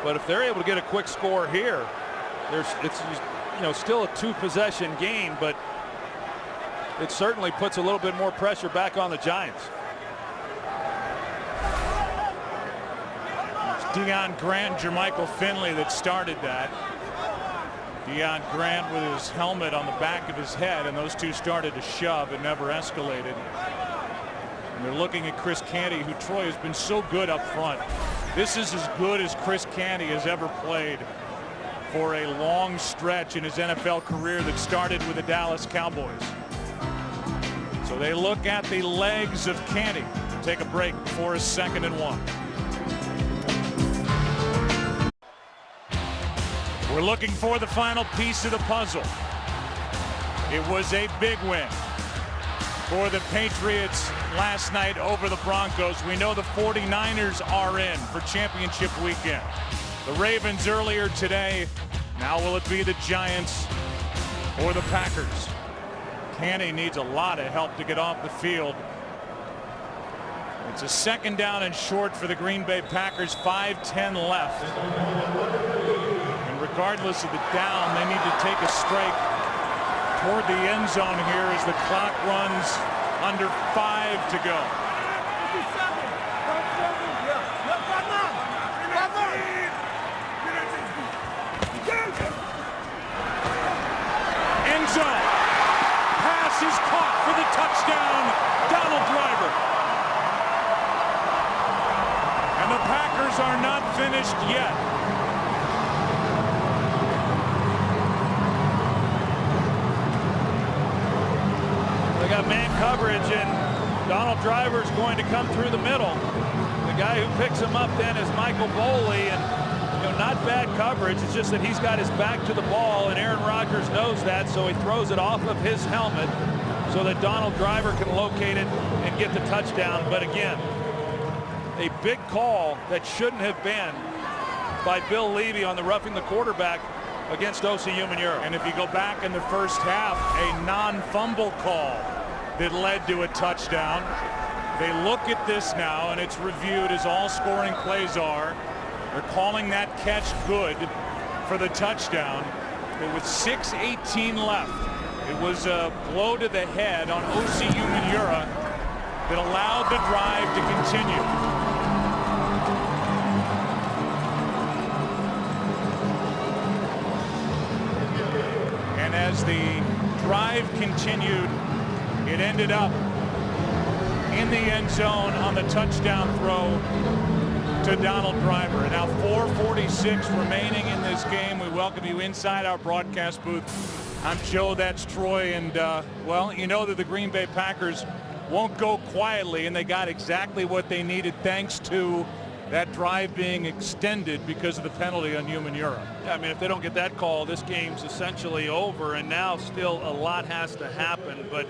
But if they're able to get a quick score here, it's you know, still a 2-possession game, but it certainly puts a little bit more pressure back on the Giants. It's Deion Grant, Jermichael Finley that started that. Deion Grant with his helmet on the back of his head, and those two started to shove. It never escalated. And they're looking at Chris Canty, who, Troy, has been so good up front. This is as good as Chris Canty has ever played for a long stretch in his NFL career that started with the Dallas Cowboys. So they look at the legs of Canty. Take a break for a 2nd and 1. We're looking for the final piece of the puzzle. It was a big win for the Patriots last night over the Broncos. We know the 49ers are in for championship weekend. The Ravens earlier today. Now will it be the Giants or the Packers? Canty needs a lot of help to get off the field. It's a 2nd down and short for the Green Bay Packers. 5:10 left. Regardless of the down, they need to take a strike toward the end zone here as the clock runs under 5 to go. End zone. Pass is caught for the touchdown. Donald Driver. And the Packers are not finished yet. Got man coverage, and Donald Driver is going to come through the middle. The guy who picks him up then is Michael Boley, and you know, not bad coverage. It's just that he's got his back to the ball, and Aaron Rodgers knows that, so he throws it off of his helmet so that Donald Driver can locate it and get the touchdown. But again, a big call that shouldn't have been by Bill Levy on the roughing the quarterback against O.C. Umenyiora. And if you go back in the first half, a non-fumble call that led to a touchdown They look at this now, and it's reviewed as all scoring plays are. They're calling that catch good for the touchdown. But with 6:18 left, it was a blow to the head on OCU Manura that allowed the drive to continue. And as the drive continued, it ended up in the end zone on the touchdown throw to Donald Driver. And now 4:46 remaining in this game. We welcome you inside our broadcast booth. I'm Joe, that's Troy, and well, you know that the Green Bay Packers won't go quietly, and they got exactly what they needed thanks to that drive being extended because of the penalty on Manura. Yeah, I mean, if they don't get that call, this game's essentially over, and now still a lot has to happen. But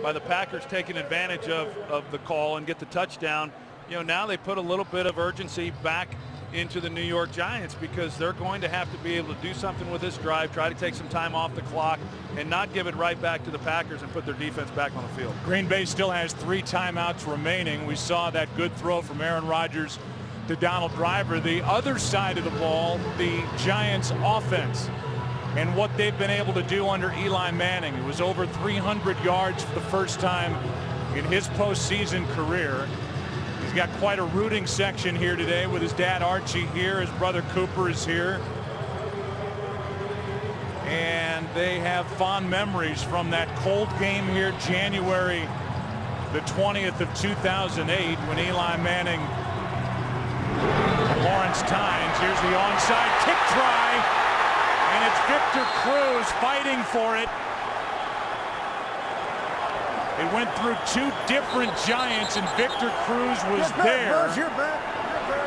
by the Packers taking advantage of the call and get the touchdown, you know, now they put a little bit of urgency back into the New York Giants, because they're going to have to be able to do something with this drive, try to take some time off the clock, and not give it right back to the Packers and put their defense back on the field. Green Bay still has 3 timeouts remaining. We saw that good throw from Aaron Rodgers to Donald Driver. The other side of the ball, the Giants offense and what they've been able to do under Eli Manning. It was over 300 yards for the first time in his postseason career. He's got quite a rooting section here today with his dad Archie here. His brother Cooper is here. And they have fond memories from that cold game here, January the 20th of 2008, when Eli Manning, Lawrence Tynes, here's the onside kick try, and it's Victor Cruz fighting for it. It went through 2 different Giants, and Victor Cruz was there.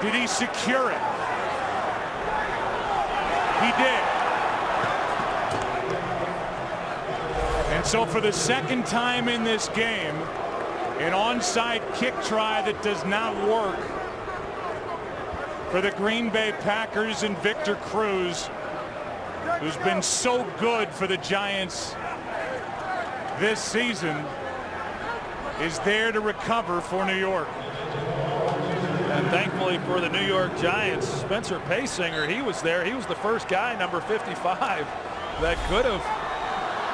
Did he secure it? He did. And so for the second time in this game, an onside kick try that does not work for the Green Bay Packers, and Victor Cruz, who's been so good for the Giants this season, is there to recover for New York. And thankfully for the New York Giants, Spencer Paysinger, he was there. He was the first guy, number 55, that could have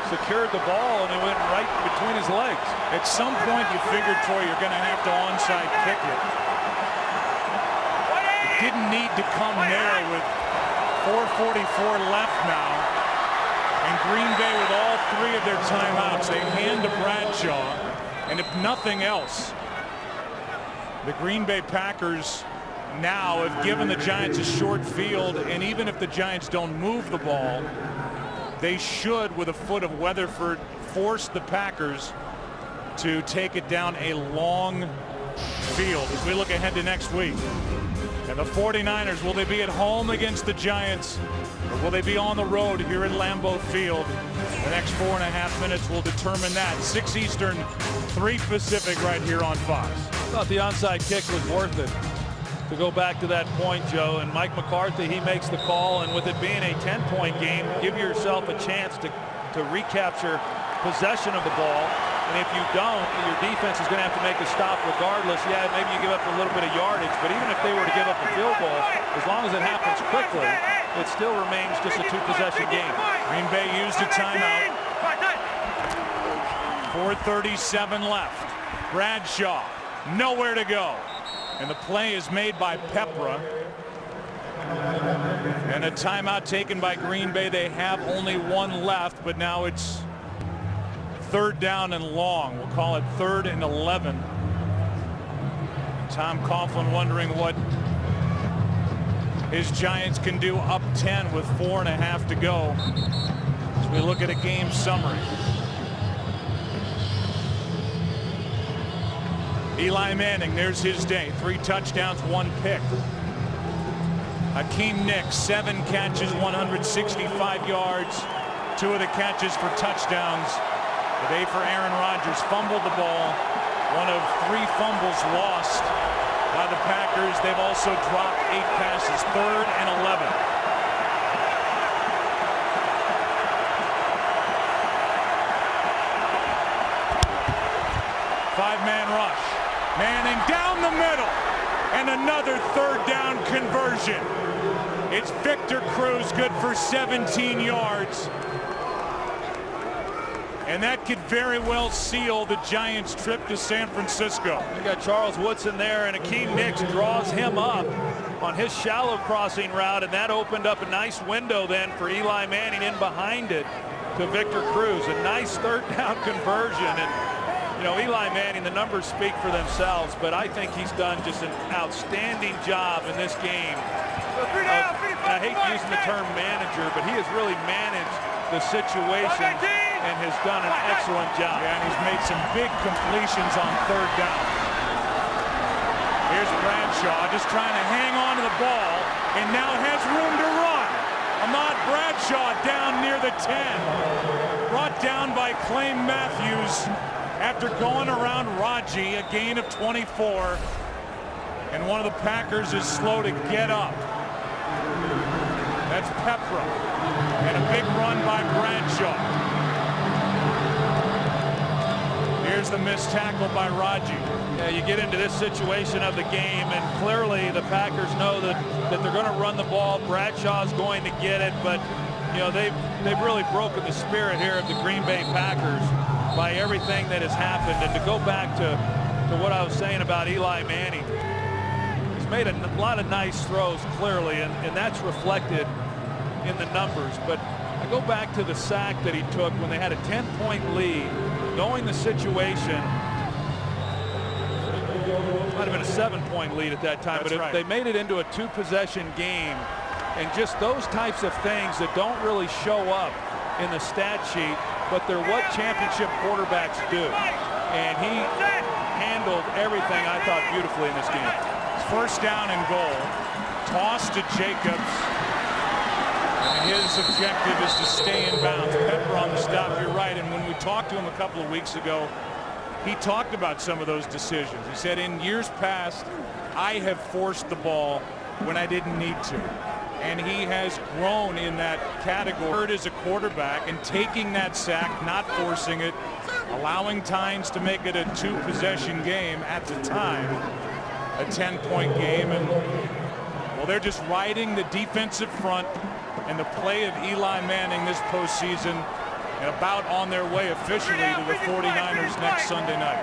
secured the ball, and it went right between his legs. At some point you figured, Troy, you're going to have to onside kick it. It didn't need to come there with 4:44 left now. And Green Bay with all 3 of their timeouts, they hand to Bradshaw. And if nothing else, the Green Bay Packers now have given the Giants a short field, and even if the Giants don't move the ball, they should, with a foot of Weatherford, force the Packers to take it down a long field as we look ahead to next week. And the 49ers, will they be at home against the Giants, or will they be on the road here at Lambeau Field? The next 4.5 minutes will determine that. 6 Eastern, 3 Pacific, right here on Fox. I thought the onside kick was worth it. To go back to that point, Joe, and Mike McCarthy, he makes the call, and with it being a 10-point game, give yourself a chance to recapture possession of the ball. And if you don't, your defense is going to have to make a stop regardless. Yeah, maybe you give up a little bit of yardage, but even if they were to give up a field goal, as long as it happens quickly, it still remains just a 2-possession game. Green Bay used a timeout. 4:37 left. Bradshaw, nowhere to go. And the play is made by Pepra. And a timeout taken by Green Bay. They have only 1 left, but now it's 3rd down and long. We'll call it 3rd and 11. Tom Coughlin wondering what his Giants can do up 10 with 4.5 to go as we look at a game summary. Eli Manning, there's his day. 3 touchdowns, 1 pick. Hakeem Nicks, 7 catches, 165 yards. 2 of the catches for touchdowns. Today for Aaron Rodgers, fumbled the ball. 1 of 3 fumbles lost by the Packers. They've also dropped 8 passes. 3rd and 11. Five-man rush. Manning down the middle, and another third down conversion. It's Victor Cruz, good for 17 yards. And that could very well seal the Giants' trip to San Francisco. You got Charles Woodson there, and Akeem Nicks draws him up on his shallow crossing route, and that opened up a nice window then for Eli Manning in behind it to Victor Cruz. A nice third down conversion. And you know, Eli Manning, the numbers speak for themselves, but I think he's done just an outstanding job in this game. I hate using the term manager, but he has really managed the situation and has done an excellent job. Yeah, and he's made some big completions on third down. Here's Bradshaw just trying to hang on to the ball and now has room to run. Ahmad Bradshaw down near the 10. Brought down by Clay Matthews after going around Raji, a gain of 24. And one of the Packers is slow to get up. That's Pepra. And a big run by Bradshaw. Here's the missed tackle by Raji. Yeah, you get into this situation of the game, and clearly the Packers know that they're going to run the ball. Bradshaw's going to get it, but you know they've really broken the spirit here of the Green Bay Packers by everything that has happened. And to go back to what I was saying about Eli Manning, he's made a lot of nice throws clearly, and that's reflected in the numbers. But I go back to the sack that he took when they had a 10-point lead, knowing the situation. Might have been a 7-point lead at that time. That's but right. They made it into a 2-possession game, and just those types of things that don't really show up in the stat sheet, but they're what championship quarterbacks do. And he handled everything, I thought, beautifully in this game. First down and goal. Toss to Jacobs. And his objective is to stay in bounds. Pepper on the stop. You're right. And when we talked to him a couple of weeks ago, he talked about some of those decisions. He said, in years past, I have forced the ball when I didn't need to. And he has grown in that category as a quarterback and taking that sack, not forcing it, allowing Tynes to make it a 2-possession game at the time, a 10-point game. And well, they're just riding the defensive front and the play of Eli Manning this postseason, and about on their way officially to the 49ers next Sunday night.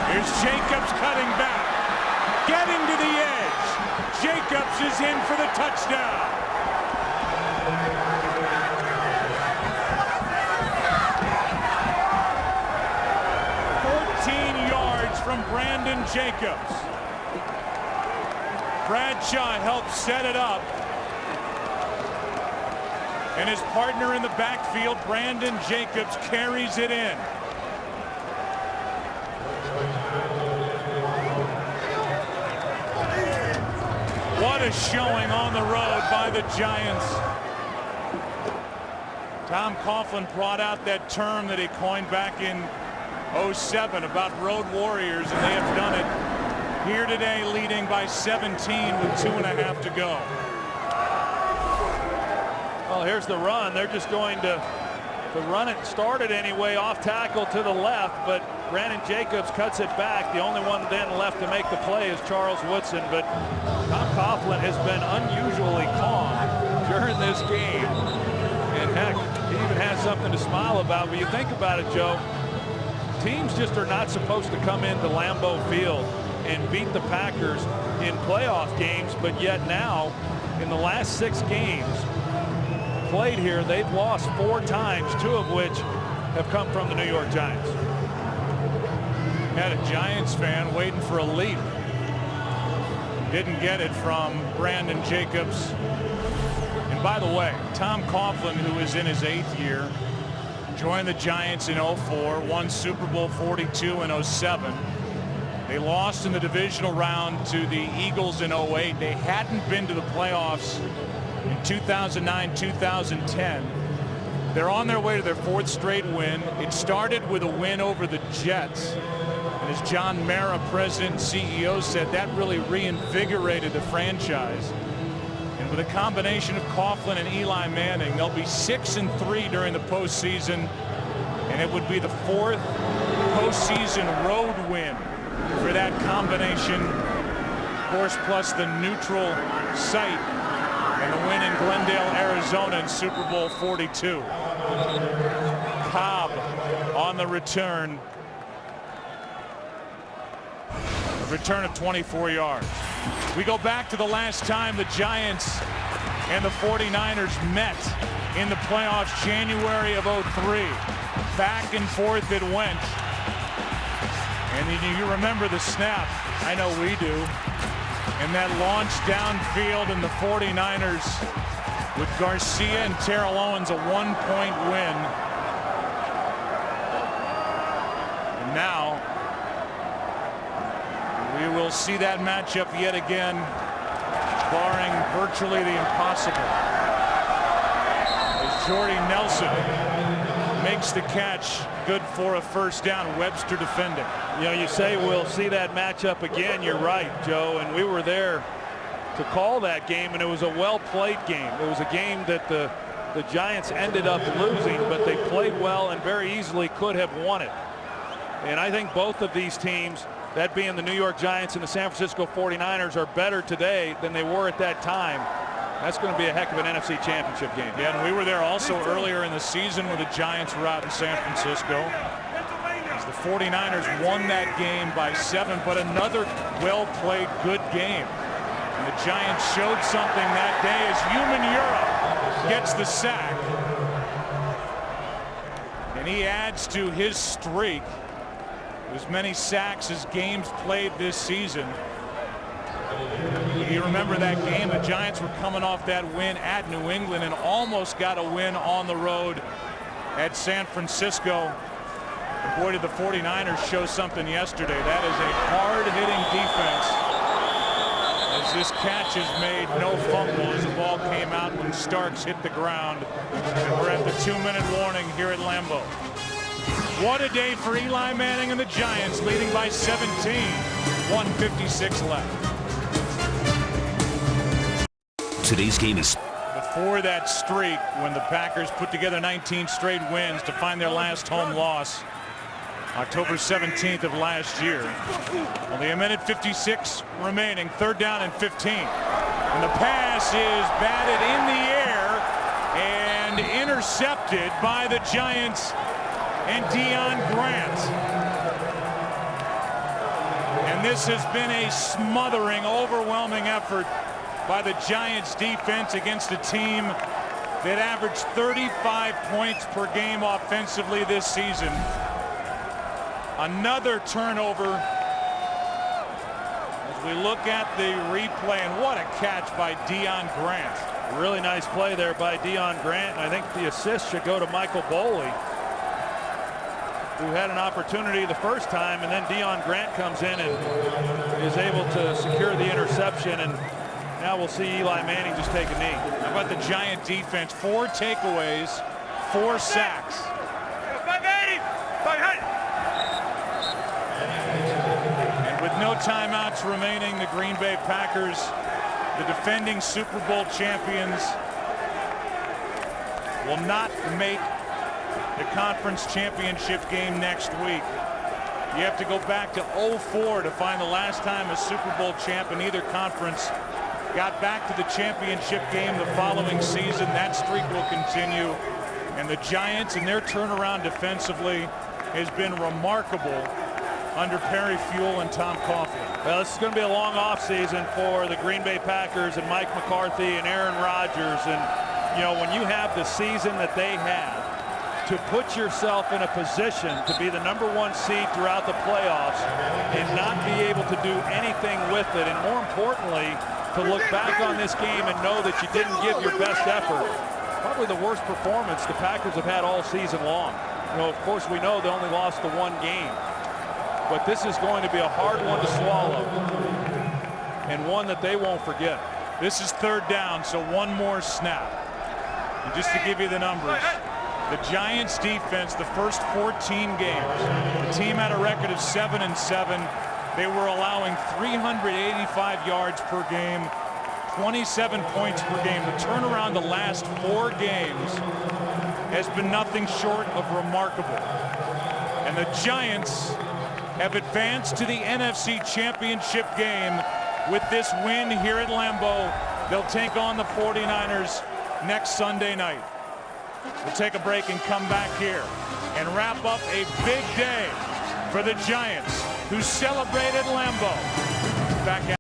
Here's Jacobs cutting back, getting to the edge. Jacobs is in for the touchdown. From Brandon Jacobs. Bradshaw helps set it up. And his partner in the backfield, Brandon Jacobs, carries it in. What a showing on the road by the Giants. Tom Coughlin brought out that term that he coined back in 07 about road warriors, and they have done it here today, leading by 17 with 2.5 to go. Well, here's the run. They're just going to run it. Started anyway, off tackle to the left, but Brandon Jacobs cuts it back. The only one then left to make the play is Charles Woodson, but Tom Coughlin has been unusually calm during this game. And heck, he even has something to smile about. But you think about it, Joe, teams just are not supposed to come into Lambeau Field and beat the Packers in playoff games, but yet now, in the last 6 games played here, they've lost 4 times, 2 of which have come from the New York Giants. Had a Giants fan waiting for a leap. Didn't get it from Brandon Jacobs. And by the way, Tom Coughlin, who is in his 8th year, joined the Giants in 04, won Super Bowl 42 in 07. They lost in the divisional round to the Eagles in 08. They hadn't been to the playoffs in 2009, 2010. They're on their way to their 4th straight win. It started with a win over the Jets. And as John Mara, president and CEO, said, that really reinvigorated the franchise. And with a combination of Coughlin and Eli Manning, they'll be 6-3 during the postseason and it would be the 4th postseason road win for that combination. Of course, plus the neutral site and the win in Glendale, Arizona in Super Bowl 42. Cobb on the return. A return of 24 yards. We go back to the last time the Giants and the 49ers met in the playoffs, January of 03. Back and forth it went. And you remember the snap. I know we do. And that launch downfield, and the 49ers with Garcia and Terrell Owens, a 1-point win. And now we will see that matchup yet again, barring virtually the impossible, as Jordy Nelson makes the catch, good for a first down. Webster defending. You know, you say we'll see that matchup again. You're right, Joe, and we were there to call that game, and it was a well-played game. It was a game that the Giants ended up losing, but they played well and very easily could have won it. And I think both of these teams, that being the New York Giants and the San Francisco 49ers, are better today than they were at that time. That's going to be a heck of an NFC Championship game. Yeah, and we were there also earlier in the season when the Giants were out in San Francisco. As the 49ers won that game by 7, but another well-played, good game. And the Giants showed something that day as Human Europe gets the sack. And he adds to his streak, as many sacks as games played this season. You remember that game, the Giants were coming off that win at New England and almost got a win on the road at San Francisco. And boy, did the 49ers show something yesterday. That is a hard-hitting defense. As this catch is made, no fumble as the ball came out when Starks hit the ground. And we're at the 2-minute warning here at Lambeau. What a day for Eli Manning and the Giants, leading by 17. 1:56 left. Today's game is before that streak, when the Packers put together 19 straight wins to find their last home loss October 17th of last year. Only 1:56 remaining. 3rd down and 15. And the pass is batted in the air and intercepted by the Giants and Deion Grant. And this has been a smothering, overwhelming effort by the Giants defense against a team that averaged 35 points per game offensively this season. Another turnover as we look at the replay, and what a catch by Deion Grant. Really nice play there by Deion Grant, and I think the assist should go to Michael Boley, who had an opportunity the first time, and then Deion Grant comes in and is able to secure the interception, and now we'll see Eli Manning just take a knee. How about the Giant defense? 4 takeaways, 4 sacks. And with no timeouts remaining, the Green Bay Packers, the defending Super Bowl champions, will not make the conference championship game next week. You have to go back to 04 to find the last time a Super Bowl champ in either conference got back to the championship game the following season. That streak will continue. And the Giants and their turnaround defensively has been remarkable under Perry Fuel and Tom Coughlin. Well, this is going to be a long offseason for the Green Bay Packers and Mike McCarthy and Aaron Rodgers. And, you know, when you have the season that they have, to put yourself in a position to be the #1 seed throughout the playoffs and not be able to do anything with it, and more importantly, to look back on this game and know that you didn't give your best effort. Probably the worst performance the Packers have had all season long. You know, of course, we know they only lost the 1 game. But this is going to be a hard one to swallow, and one that they won't forget. This is 3rd down, so 1 more snap. And just to give you the numbers, the Giants defense, the first 14 games, the team had a record of 7-7. They were allowing 385 yards per game, 27 points per game. The turnaround the last 4 games, has been nothing short of remarkable. And the Giants have advanced to the NFC Championship game with this win here at Lambeau. They'll take on the 49ers next Sunday night. We'll take a break and come back here and wrap up a big day for the Giants, who celebrated Lambeau. Back at